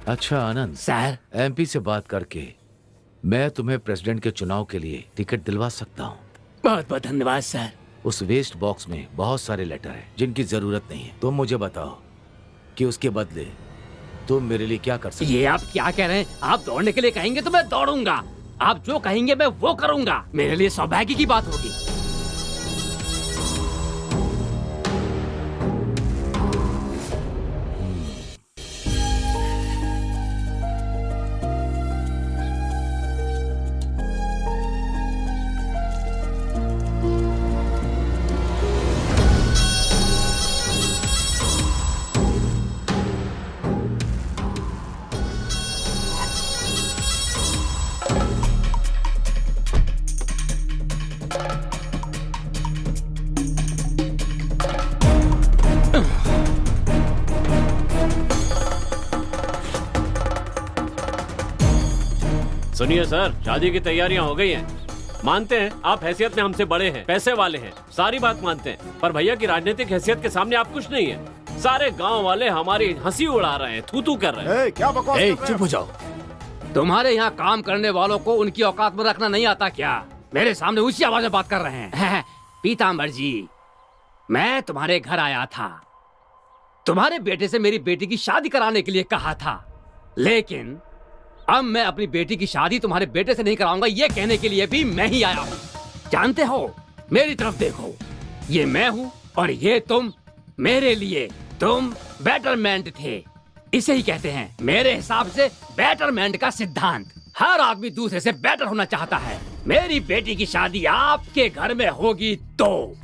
अच्छा आनंद सर, एमपी से बात करके मैं तुम्हें प्रेसिडेंट के चुनाव के लिए टिकट दिलवा सकता हूँ। बहुत बहुत धन्यवाद सर। उस वेस्ट बॉक्स में बहुत सारे लेटर हैं जिनकी जरूरत नहीं है। तुम मुझे बताओ कि उसके बदले तुम मेरे लिए क्या कर सकते? ये आप क्या कह रहे हैं? आप दौड़ने के लिए कहेंगे तो मैं दौड़ूंगा, आप जो कहेंगे मैं वो करूंगा। मेरे लिए सौभाग्य की बात होगी। सुनिए सर, शादी की तैयारियां हो गई हैं। मानते हैं आप हैसियत में हमसे बड़े हैं, पैसे वाले हैं, सारी बात मानते हैं, पर भैया की राजनीतिक हैसियत के सामने आप कुछ नहीं है। सारे गांव वाले हमारी हंसी उड़ा रहे हैं, थू कर रहे हैं। क्या बकवास कर रहे हैं? चुप हो जाओ। तुम्हारे यहाँ काम करने वालों को उनकी औकात में रखना नहीं आता क्या? मेरे सामने ऊंची आवाज में बात कर रहे हैं। पीताम्बर जी, मैं तुम्हारे घर आया था, तुम्हारे बेटे से मेरी बेटी की शादी कराने के लिए कहा था, लेकिन अब मैं अपनी बेटी की शादी तुम्हारे बेटे से नहीं कराऊंगा ये कहने के लिए भी मैं ही आया हूँ। जानते हो, मेरी तरफ देखो, ये मैं हूँ और ये तुम। मेरे लिए तुम बेटरमेंट थे, इसे ही कहते हैं मेरे हिसाब से बेटरमेंट का सिद्धांत। हर आदमी दूसरे से बेटर होना चाहता है। मेरी बेटी की शादी आपके घर में होगी तो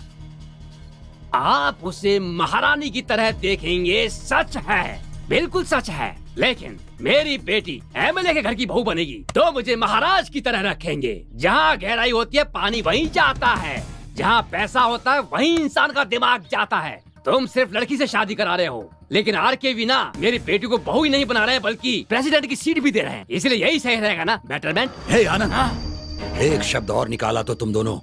आप उसे महारानी की तरह देखेंगे, सच है, बिल्कुल सच है। लेकिन मेरी बेटी एमएलए के घर की बहू बनेगी तो मुझे महाराज की तरह रखेंगे। जहाँ गहराई होती है पानी वहीं जाता है, जहाँ पैसा होता है वहीं इंसान का दिमाग जाता है। तुम सिर्फ लड़की से शादी करा रहे हो, लेकिन आरके बिना मेरी बेटी को बहू ही नहीं बना रहे हैं बल्कि प्रेसिडेंट की सीट भी दे रहे हैं। इसलिए यही सही रहेगा ना, बेटरमेंट। हे आनंद, एक शब्द और निकाला तो तुम दोनों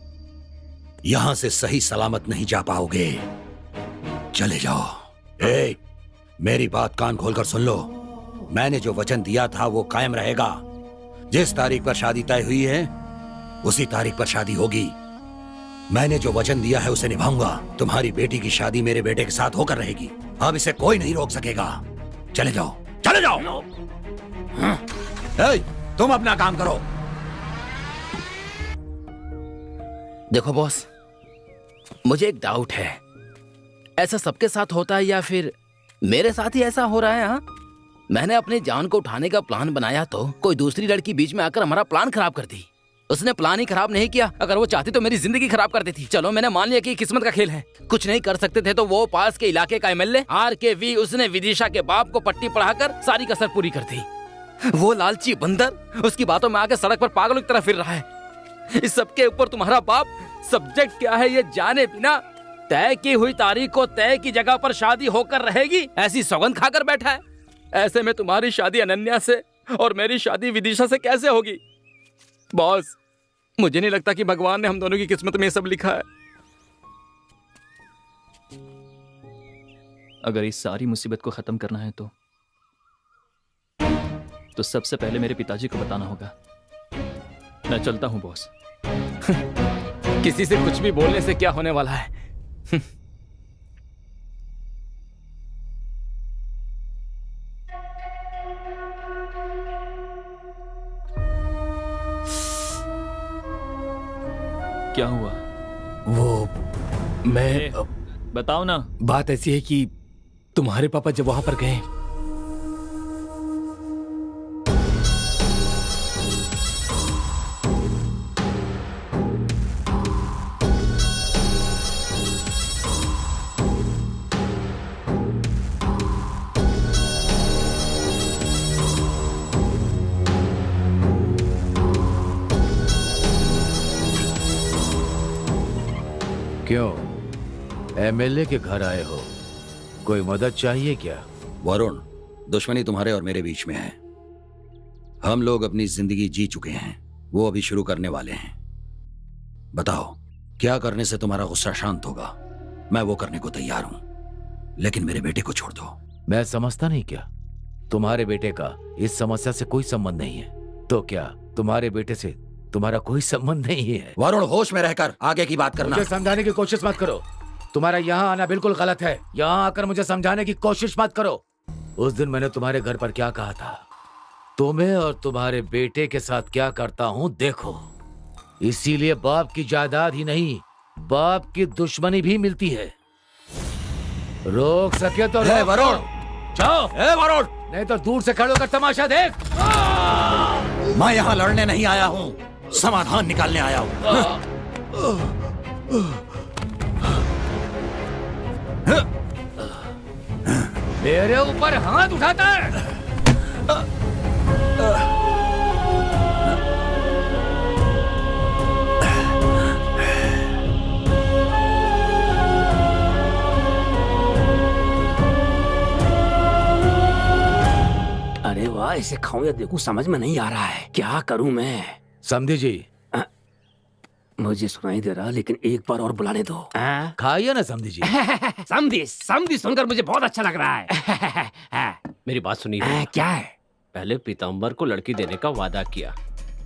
यहाँ से सही सलामत नहीं जा पाओगे। चले जाओ। हे, मेरी बात कान खोलकर सुन लो। मैंने जो वचन दिया था वो कायम रहेगा। जिस तारीख पर शादी तय हुई है उसी तारीख पर शादी होगी। मैंने जो वचन दिया है उसे निभाऊंगा। तुम्हारी बेटी की शादी मेरे बेटे के साथ होकर रहेगी। अब इसे कोई नहीं रोक सकेगा। चले जाओ, चले जाओ। तुम अपना काम करो। देखो बॉस, मुझे एक डाउट है, ऐसा सबके साथ होता है या फिर मेरे साथ ही ऐसा हो रहा है? हाँ, मैंने अपनी जान को उठाने का प्लान बनाया तो कोई दूसरी लड़की बीच में आकर हमारा प्लान खराब कर दी। उसने प्लान ही खराब नहीं किया, अगर वो चाहती तो मेरी जिंदगी खराब कर देती। चलो मैंने मान लिया कि किस्मत का खेल है, कुछ नहीं कर सकते थे तो वो पास के इलाके का एमएलए RKV, उसने विदिशा के बाप को पट्टी पढ़ाकर सारी कसर पूरी कर दी। वो लालची बंदर उसकी बातों में आकर सड़क पर पागलों की तरह फिर रहा है। इस सब के ऊपर तुम्हारा बाप सब्जेक्ट क्या है ये जाने बिना तय की हुई तारीख को तय की जगह पर शादी होकर रहेगी ऐसी सौगंध खाकर बैठा है। ऐसे में तुम्हारी शादी अनन्या से और मेरी शादी विदिशा से कैसे होगी? बॉस, मुझे नहीं लगता कि भगवान ने हम दोनों की किस्मत में ये सब लिखा है। अगर इस सारी मुसीबत को खत्म करना है तो सबसे पहले मेरे पिताजी को बताना होगा। मैं चलता हूं बॉस। किसी से कुछ भी बोलने से क्या होने वाला है? क्या हुआ? वो मैं बताओ ना। बात ऐसी है कि तुम्हारे पापा जब वहां पर गए क्यों एमएलए के घर आए हो? कोई मदद चाहिए क्या? वरुण, दुश्मनी तुम्हारे और मेरे बीच में है। हम लोग अपनी जिंदगी जी चुके हैं, वो अभी शुरू करने वाले हैं। बताओ क्या करने से तुम्हारा गुस्सा शांत होगा? मैं वो करने को तैयार हूं, लेकिन मेरे बेटे को छोड़ दो। मैं समझता नहीं क्या तुम्हारे बेटे का इस समस्या से कोई संबंध नहीं है? तो क्या तुम्हारे बेटे से तुम्हारा कोई संबंध नहीं है? वरुण, होश में रहकर आगे की बात करना। मुझे समझाने की कोशिश मत करो। तुम्हारा यहाँ आना बिल्कुल गलत है। यहाँ आकर मुझे समझाने की कोशिश मत करो। उस दिन मैंने तुम्हारे घर पर क्या कहा था, तुम्हें और तुम्हारे बेटे के साथ क्या करता हूँ देखो। इसीलिए बाप की जायदाद ही नहीं, बाप की दुश्मनी भी मिलती है। रोक सके तो रोक। वरुण, जाओ। वरुण, नहीं तो दूर से खड़े होकर तमाशा देख। मैं यहाँ लड़ने नहीं आया हूँ, समाधान निकालने आया हूँ। मेरे ऊपर हाथ उठाता है। अरे वाह, इसे खाऊं या देखूं समझ में नहीं आ रहा है। क्या करूं मैं? समझी जी, मुझे सुनाई दे रहा, लेकिन एक बार और बुलाने दो। खाइए ना समझी जी। समझी समझी सुनकर मुझे बहुत अच्छा लग रहा है। मेरी बात सुनिए। क्या है? पहले पीताम्बर को लड़की देने का वादा किया,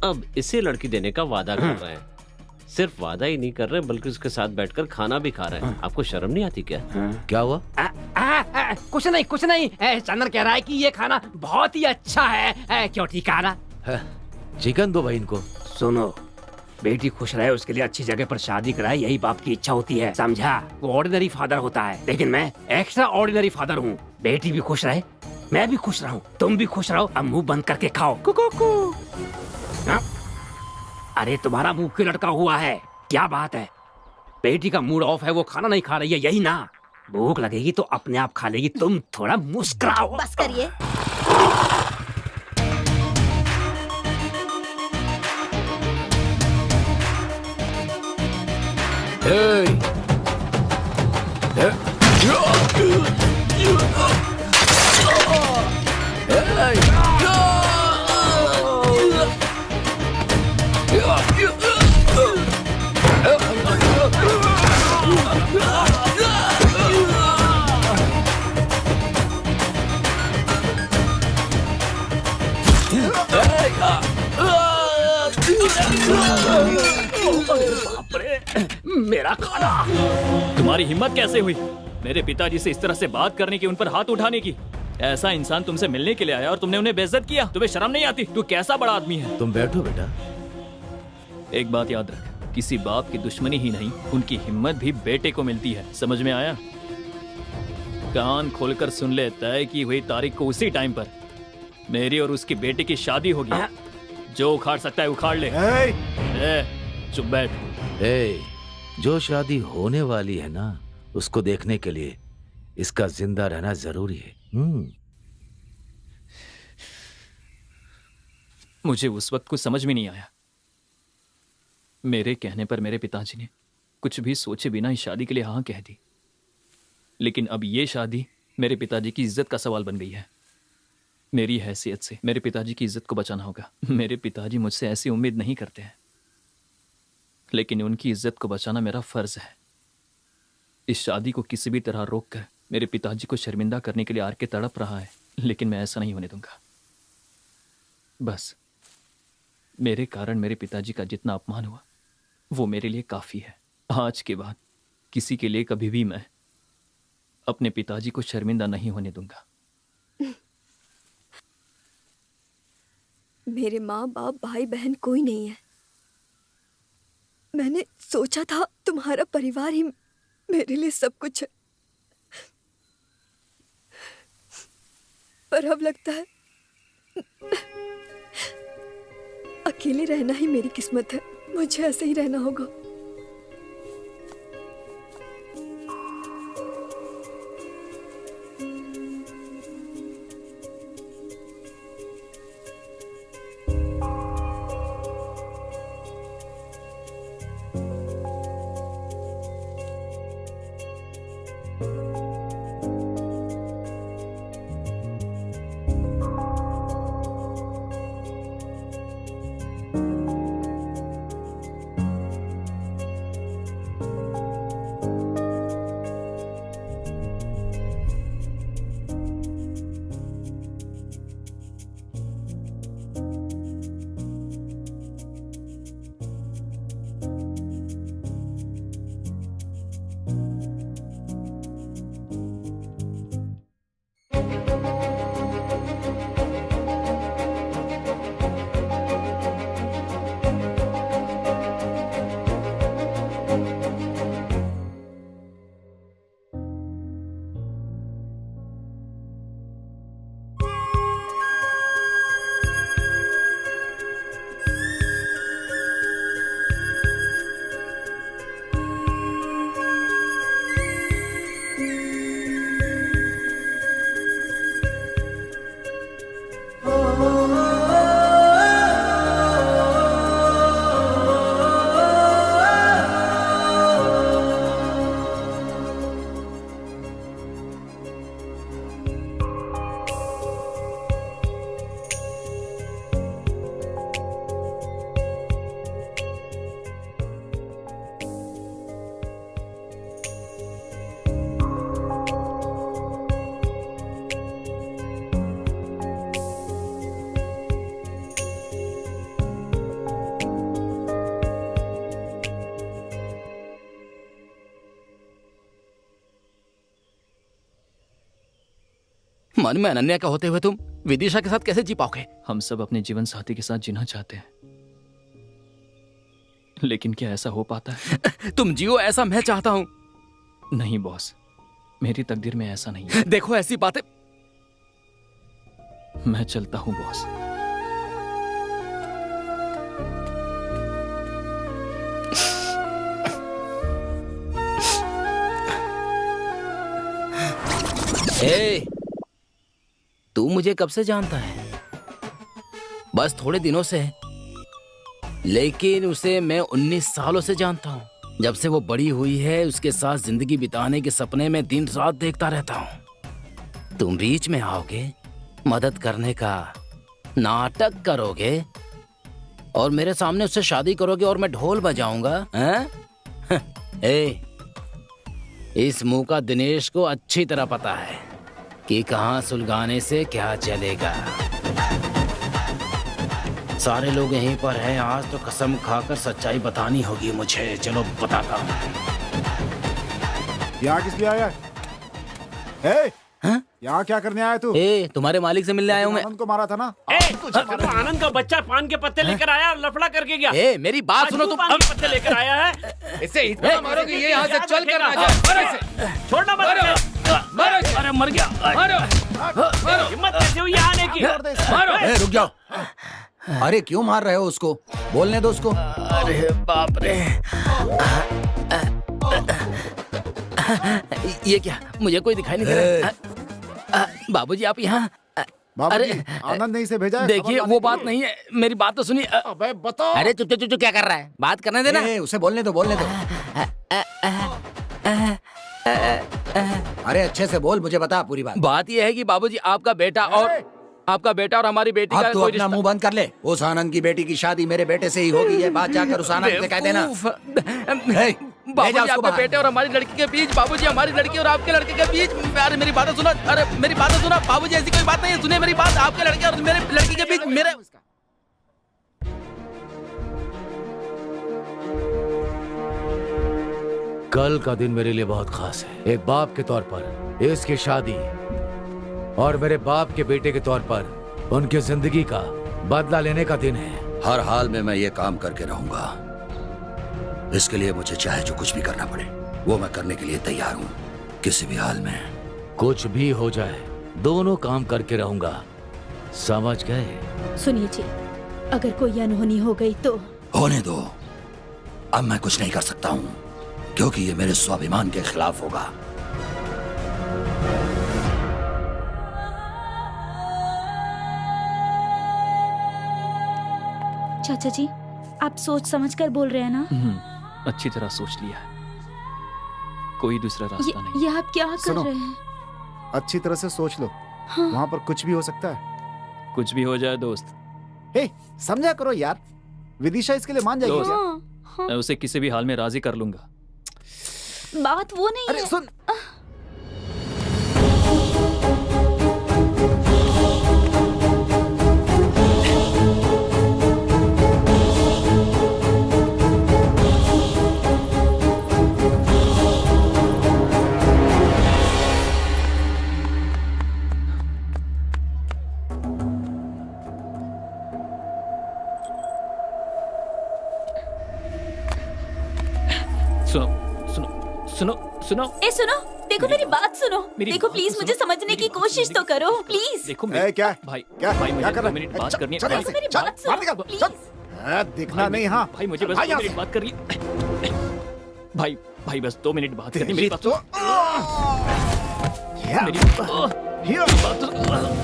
अब इसे लड़की देने का वादा कर रहे हैं। सिर्फ वादा ही नहीं कर रहे बल्कि उसके साथ बैठकर खाना भी खा रहे हैं। आपको शर्म नहीं आती क्या? क्या हुआ? कुछ नहीं कुछ नहीं। चंदन कह रहा है कि ये खाना बहुत ही अच्छा है। क्यों ठीक है ना? चिकन दो भाई इनको। सुनो, बेटी खुश रहे उसके लिए अच्छी जगह पर शादी कराए, यही बाप की इच्छा होती है, समझा? वो ऑर्डिनरी फादर होता है, लेकिन मैं एक्स्ट्रा ऑर्डिनरी फादर हूँ। बेटी भी खुश रहे, मैं भी खुश रहूं, तुम भी खुश रहो। अब मुंह बंद करके खाओ। कुकू। अरे तुम्हारा मुंह क्यों लटका हुआ है? क्या बात है? बेटी का मूड ऑफ है, वो खाना नहीं खा रही है, यही ना? भूख लगेगी तो अपने आप खा लेगी, तुम थोड़ा मुस्कुराओ। बस करिए। मेरा खाना। तुम्हारी हिम्मत कैसे हुई मेरे पिताजी से इस तरह से बात करने की, उन पर हाथ उठाने की? ऐसा इंसान तुमसे मिलने के लिए आया और तुमने उन्हें बेइज्जत किया। तुम्हें शर्म नहीं आती? तू कैसा बड़ा आदमी है? तुम बैठो बेटा। एक बात याद रख, किसी बाप की दुश्मनी ही नहीं, उनकी हिम्मत भी बेटे को मिलती है। समझ में आया? कान खोलकर सुन ले, तय की हुई तारीख को उसी टाइम पर मेरी और उसकी बेटी की शादी होगी। जो उखाड़ सकता है उखाड़ ले। चुप बैठ। जो शादी होने वाली है ना, उसको देखने के लिए इसका जिंदा रहना जरूरी है। मुझे उस वक्त कुछ समझ में नहीं आया। मेरे कहने पर मेरे पिताजी ने कुछ भी सोचे बिना ही शादी के लिए हाँ कह दी। लेकिन अब ये शादी मेरे पिताजी की इज्जत का सवाल बन गई है। मेरी हैसियत से मेरे पिताजी की इज्जत को बचाना होगा। मेरे पिताजी मुझसे ऐसी उम्मीद नहीं करते हैं, लेकिन उनकी इज्जत को बचाना मेरा फर्ज है। इस शादी को किसी भी तरह रोककर मेरे पिताजी को शर्मिंदा करने के लिए आर के तड़प रहा है, लेकिन मैं ऐसा नहीं होने दूंगा। बस मेरे कारण मेरे पिताजी का जितना अपमान हुआ वो मेरे लिए काफी है। आज के बाद किसी के लिए कभी भी मैं अपने पिताजी को शर्मिंदा नहीं होने दूंगा। मेरे माँ बाप भाई बहन कोई नहीं है। मैंने सोचा था तुम्हारा परिवार ही मेरे लिए सब कुछ है, पर अब लगता है अकेले रहना ही मेरी किस्मत है। मुझे ऐसे ही रहना होगा। मन में अनन्या का होते हुए तुम विदिशा के साथ कैसे जी पाओगे? हम सब अपने जीवन साथी के साथ जीना चाहते हैं, लेकिन क्या ऐसा हो पाता है? तुम जियो ऐसा मैं चाहता हूं। नहीं बॉस, मेरी तकदीर में ऐसा नहीं है। देखो ऐसी बातें। मैं चलता हूं बॉस। तू मुझे कब से जानता है? बस थोड़े दिनों से है, लेकिन उसे मैं 19 सालों से जानता हूँ। जब से वो बड़ी हुई है उसके साथ जिंदगी बिताने के सपने में दिन रात देखता रहता हूँ। तुम बीच में आओगे, मदद करने का नाटक करोगे और मेरे सामने उससे शादी करोगे और मैं ढोल बजाऊंगा? इस मुंह का दिनेश को अच्छी तरह पता है कि कहां सुलगाने से क्या चलेगा। सारे लोग यहीं पर हैं। आज तो कसम खाकर सच्चाई बतानी होगी मुझे। चलो बताता हूँ। यहाँ किस लिए आया? यहाँ क्या करने आया तू? तुम्हारे मालिक से मिलने आया हूँ मैं। आनंद को मारा था ना? तो आनंद का बच्चा पान के पत्ते लेकर आया और लफड़ा करके गया। मेरी बात सुनो। तुम पान के पत्ते लेकर आया है। इसे इतना मारोगे ये यहाँ से चल कर ना जाए। छोड़ना मत। अरे मर गया। हिम्मत कैसे हुई आने की? रुक जाओ। अरे क्यों मार रहे हो उसको? बोलने दो उसको। अरे बाप रे। ये क्या? मुझे कोई दिखाई नहीं दे रहा। बाबूजी आप यहाँ? अरे आनंद ने इसे भेजा है। देखिए वो बात नहीं है, मेरी बात तो सुनिए। अबे बताओ। अरे चुप चुप चुप क्या कर रहा है? बात करने देना। उसे बोलने दो, बोलने दो। अरे अच्छे से बोल, मुझे बता पूरी बात। बात ये है कि बाबूजी आपका बेटा और हमारी बेटी का तू अपना मुंह बंद कर ले। उस आनंद की बेटी की शादी मेरे बेटे से ही होगी। ये बात जाकर उस आनंद से कह देना। बाबूजी आपके बेटे और हमारी लड़की के बीच, बाबूजी हमारी लड़की और आपके लड़के के बीच। अरे मेरी बात सुना। अरे मेरी बात सुना बाबूजी, ऐसी कोई बात नहीं है। सुनिए मेरी बात। आपके लड़के और मेरे लड़की के बीच मेरे। कल का दिन मेरे लिए बहुत खास है। एक बाप के तौर पर इसकी शादी और मेरे बाप के बेटे के तौर पर उनकी जिंदगी का बदला लेने का दिन है। हर हाल में मैं ये काम करके रहूंगा। इसके लिए मुझे चाहे जो कुछ भी करना पड़े वो मैं करने के लिए तैयार हूँ, किसी भी हाल में। कुछ भी हो जाए दोनों काम करके रहूंगा, समझ गए? सुनिए जी, अगर कोई अनहोनी हो गई तो? होने दो। अब मैं कुछ नहीं कर सकता हूँ क्योंकि ये मेरे स्वाभिमान के खिलाफ होगा। चाचा जी, आप सोच समझ कर बोल रहे हैं ना? अच्छी तरह सोच लिया है। कोई दूसरा रास्ता नहीं। ये आप क्या कर रहे हैं? अच्छी तरह से सोच लो। हाँ। वहाँ पर कुछ भी हो सकता है। कुछ भी हो जाए दोस्त। समझा करो यार, विदिशा इसके लिए मान जाएगी। मैं उसे किसी भी हाल में राजी कर लूंगा। बात वो नहीं अरे है। सुन। सुनो। ए सुनो, देखो मेरी बात सुनो। देखो प्लीज मुझे समझने की कोशिश तो करो प्लीज। देखो क्या भाई क्या कर रहा है? 2 मिनट बात करनी है। देखो मेरी बात सुनो प्लीज। दिखना नहीं। हाँ भाई मुझे बस 2 मिनट बात करनी है। भाई बस 2 मिनट बात करनी है। मेरी बात सुनो। मेरी बात सुनो।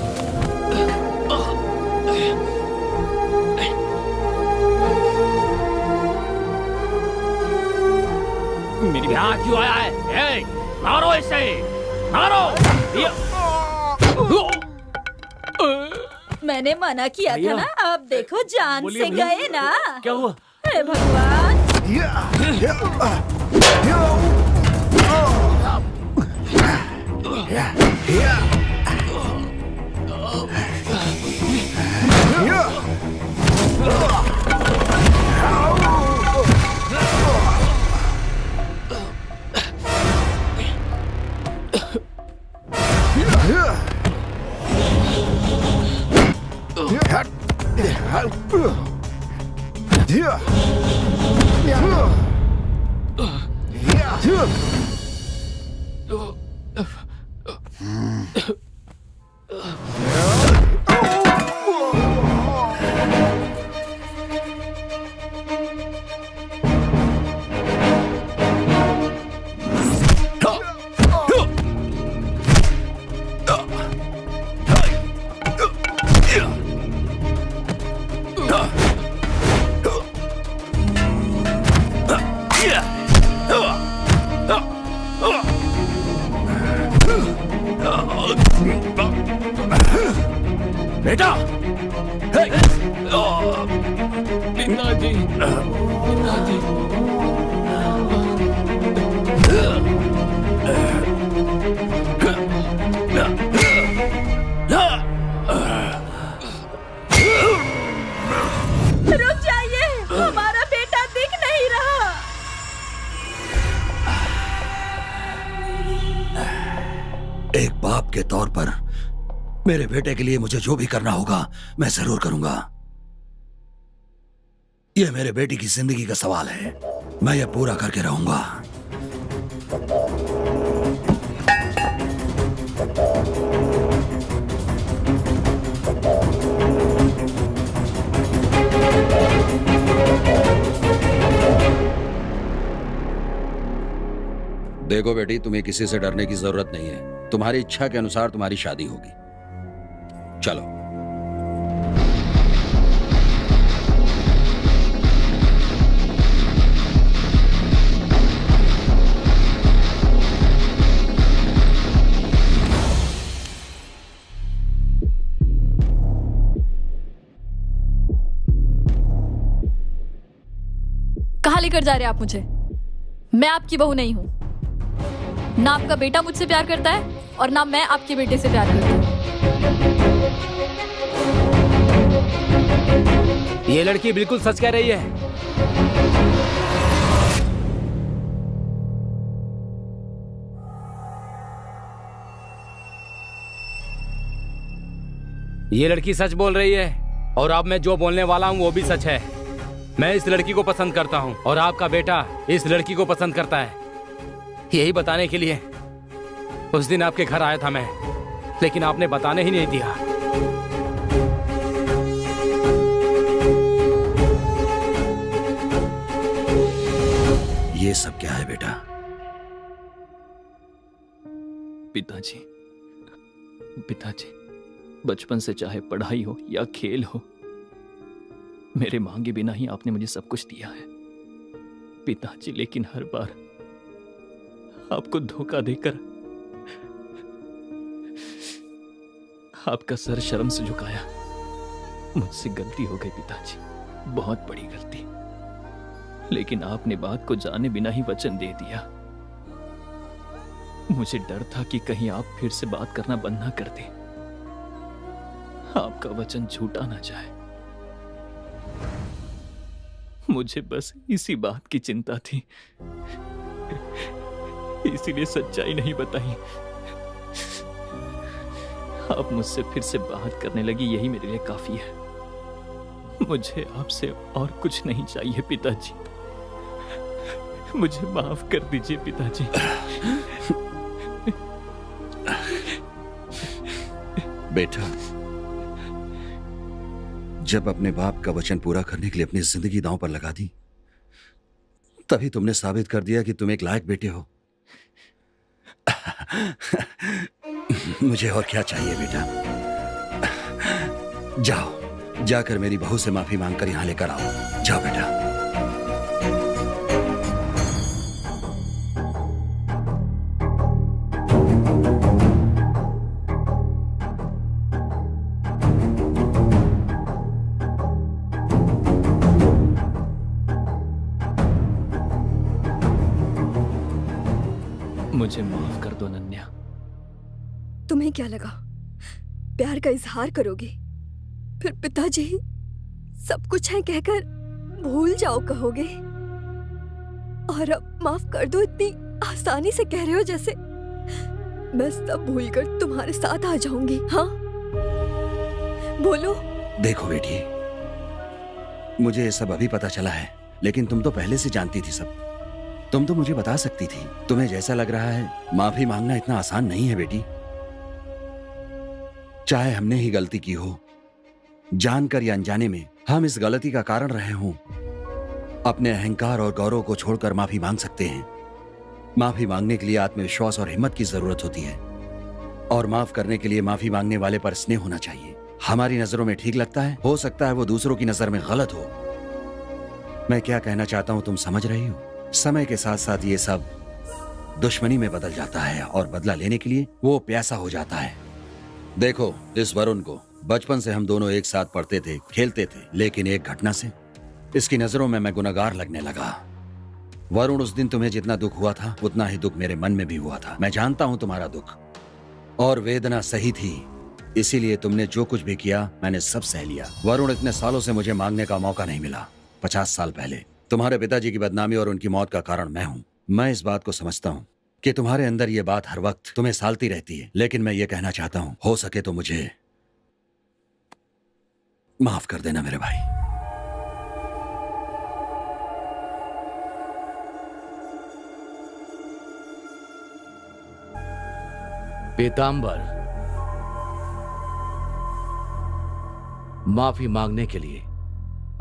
मेरी यहाँ क्यों आया है? मारो इसे, मारो। मैंने मना किया था ना, अब देखो जान से गए ना। क्या हुआ? हे भगवान। बेटा, पिताजी, पिताजी। एक बाप के तौर पर मेरे बेटे के लिए मुझे जो भी करना होगा मैं जरूर करूंगा। यह मेरे बेटी की जिंदगी का सवाल है, मैं यह पूरा करके रहूंगा। देखो बेटी, तुम्हें किसी से डरने की जरूरत नहीं है। तुम्हारी इच्छा के अनुसार तुम्हारी शादी होगी। चलो। कहाँ लेकर जा रहे हैं आप मुझे? मैं आपकी बहू नहीं हूँ। ना आपका बेटा मुझसे प्यार करता है और ना मैं आपके बेटे से प्यार करती हूँ। ये लड़की बिल्कुल सच कह रही है। ये लड़की सच बोल रही है और अब मैं जो बोलने वाला हूँ वो भी सच है। मैं इस लड़की को पसंद करता हूँ और आपका बेटा इस लड़की को पसंद करता है। यही बताने के लिए उस दिन आपके घर आया था मैं, लेकिन आपने बताने ही नहीं दिया। ये सब क्या है बेटा? पिताजी, पिताजी, बचपन से चाहे पढ़ाई हो या खेल हो, मेरे मांगे बिना ही आपने मुझे सब कुछ दिया है पिताजी। लेकिन हर बार आपको धोखा देकर आपका सर शर्म से झुकाया। मुझसे गलती हो गई पिताजी, बहुत बड़ी गलती। लेकिन आपने बात को जाने बिना ही वचन दे दिया। मुझे डर था कि कहीं आप फिर से बात करना बंद ना कर दें, आपका वचन झूठा ना जाए। मुझे बस इसी बात की चिंता थी, इसीलिए सच्चाई नहीं बताई। आप मुझसे फिर से बात करने लगी, यही मेरे लिए काफी है। मुझे आपसे और कुछ नहीं चाहिए पिताजी। मुझे माफ कर दीजिए पिताजी। बेटा, जब अपने बाप का वचन पूरा करने के लिए अपनी जिंदगी दांव पर लगा दी, तभी तुमने साबित कर दिया कि तुम एक लायक बेटे हो। मुझे और क्या चाहिए बेटा? जाओ, जाकर मेरी बहू से माफी मांगकर यहां लेकर आओ। जाओ बेटा। मुझे माफ कर दो नन्या। तुम्हें क्या लगा प्यार का इजहार करोगे, फिर पिताजी सब कुछ है कहकर भूल जाओ कहोगे? और अब माफ कर दो इतनी आसानी से कह रहे हो जैसे मैं सब भूलकर तुम्हारे साथ आ जाऊंगी। हाँ बोलो। देखो बेटी, मुझे ये सब अभी पता चला है, लेकिन तुम तो पहले से जानती थी सब। तुम तो मुझे बता सकती थी। तुम्हें जैसा लग रहा है, माफी मांगना इतना आसान नहीं है बेटी। चाहे हमने ही गलती की हो, जानकर या अनजाने में हम इस गलती का कारण रहे हों, अपने अहंकार और गौरव को छोड़कर माफी मांग सकते हैं। माफी मांगने के लिए आत्मविश्वास और हिम्मत की जरूरत होती है, और माफ करने के लिए माफी मांगने वाले पर स्नेह होना चाहिए। हमारी नजरों में ठीक लगता है, हो सकता है वो दूसरों की नजर में गलत हो। मैं क्या कहना चाहता हूं तुम समझ रही हो? समय के साथ साथ ये सब दुश्मनी में बदल जाता है और बदला लेने के लिए वो प्यासा हो जाता है। देखो, इस वरुण को बचपन से हम दोनों एक साथ पढ़ते थे, खेलते थे, लेकिन एक घटना से इसकी नजरों में मैं गुनहगार लगने लगा। वरुण, उस दिन तुम्हें जितना दुख हुआ था उतना ही दुख मेरे मन में भी हुआ था। मैं जानता हूं तुम्हारा दुख और वेदना सही थी, इसीलिए तुमने जो कुछ भी किया मैंने सब सह लिया। वरुण, इतने सालों से मुझे मांगने का मौका नहीं मिला। 50 साल पहले तुम्हारे पिताजी की बदनामी और उनकी मौत का कारण मैं हूं। मैं इस बात को समझता हूं कि तुम्हारे अंदर ये बात हर वक्त तुम्हें सालती रहती है, लेकिन मैं ये कहना चाहता हूं, हो सके तो मुझे माफ कर देना मेरे भाई। पीताम्बर, माफी मांगने के लिए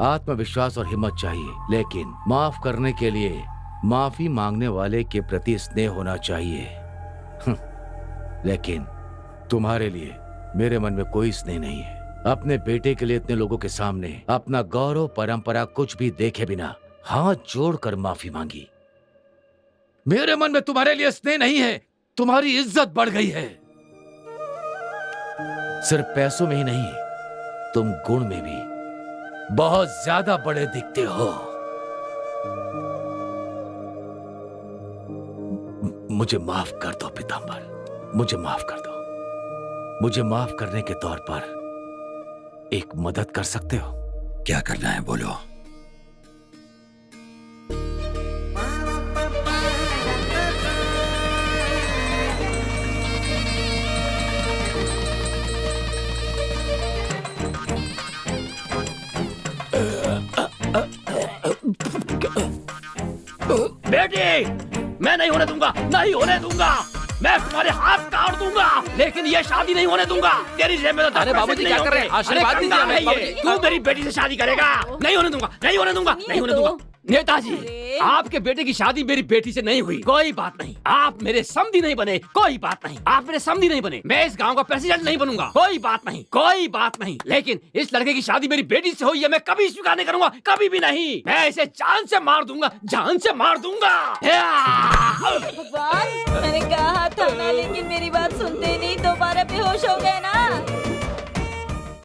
आत्मविश्वास और हिम्मत चाहिए, लेकिन माफ करने के लिए माफी मांगने वाले के प्रति स्नेह होना चाहिए। लेकिन तुम्हारे लिए मेरे मन में कोई स्नेह नहीं है। अपने बेटे के लिए इतने लोगों के सामने अपना गौरव परंपरा कुछ भी देखे बिना हाथ जोड़कर माफी मांगी। मेरे मन में तुम्हारे लिए स्नेह नहीं है, तुम्हारी इज्जत बढ़ गई है। सिर्फ पैसों में ही नहीं, तुम गुण में भी बहुत ज्यादा बड़े दिखते हो। मुझे माफ कर दो पीताम्बर, मुझे माफ कर दो। मुझे माफ करने के तौर पर एक मदद कर सकते हो? क्या करना है बोलो। बेटी, मैं नहीं होने दूंगा, नहीं होने दूंगा। मैं तुम्हारे हाथ काट दूंगा, लेकिन ये शादी नहीं होने दूंगा। तेरी जेब में तो अरे बाबूजी क्या कर रहे हैं? आशीर्वाद दीजिए हमें, ये तू मेरी बेटी से शादी करेगा? नहीं होने दूंगा, नहीं होने दूंगा, नहीं होने दूंगा। नेताजी, आपके बेटे की शादी मेरी बेटी से नहीं हुई, कोई बात नहीं। आप मेरे समधी नहीं बने, कोई बात नहीं। आप मेरे समधी नहीं बने, मैं इस गांव का प्रेसिडेंट नहीं बनूंगा, कोई बात नहीं, कोई बात नहीं। लेकिन इस लड़के की शादी मेरी बेटी से हुई है, मैं कभी स्वीकार नहीं करूंगा, कभी भी नहीं। मैं इसे जान से मार दूंगा, जान से मार दूंगा। भगवान, मैंने कहा था ना, लेकिन मेरी बात सुनते नहीं, दोबारा बेहोश हो गए ना।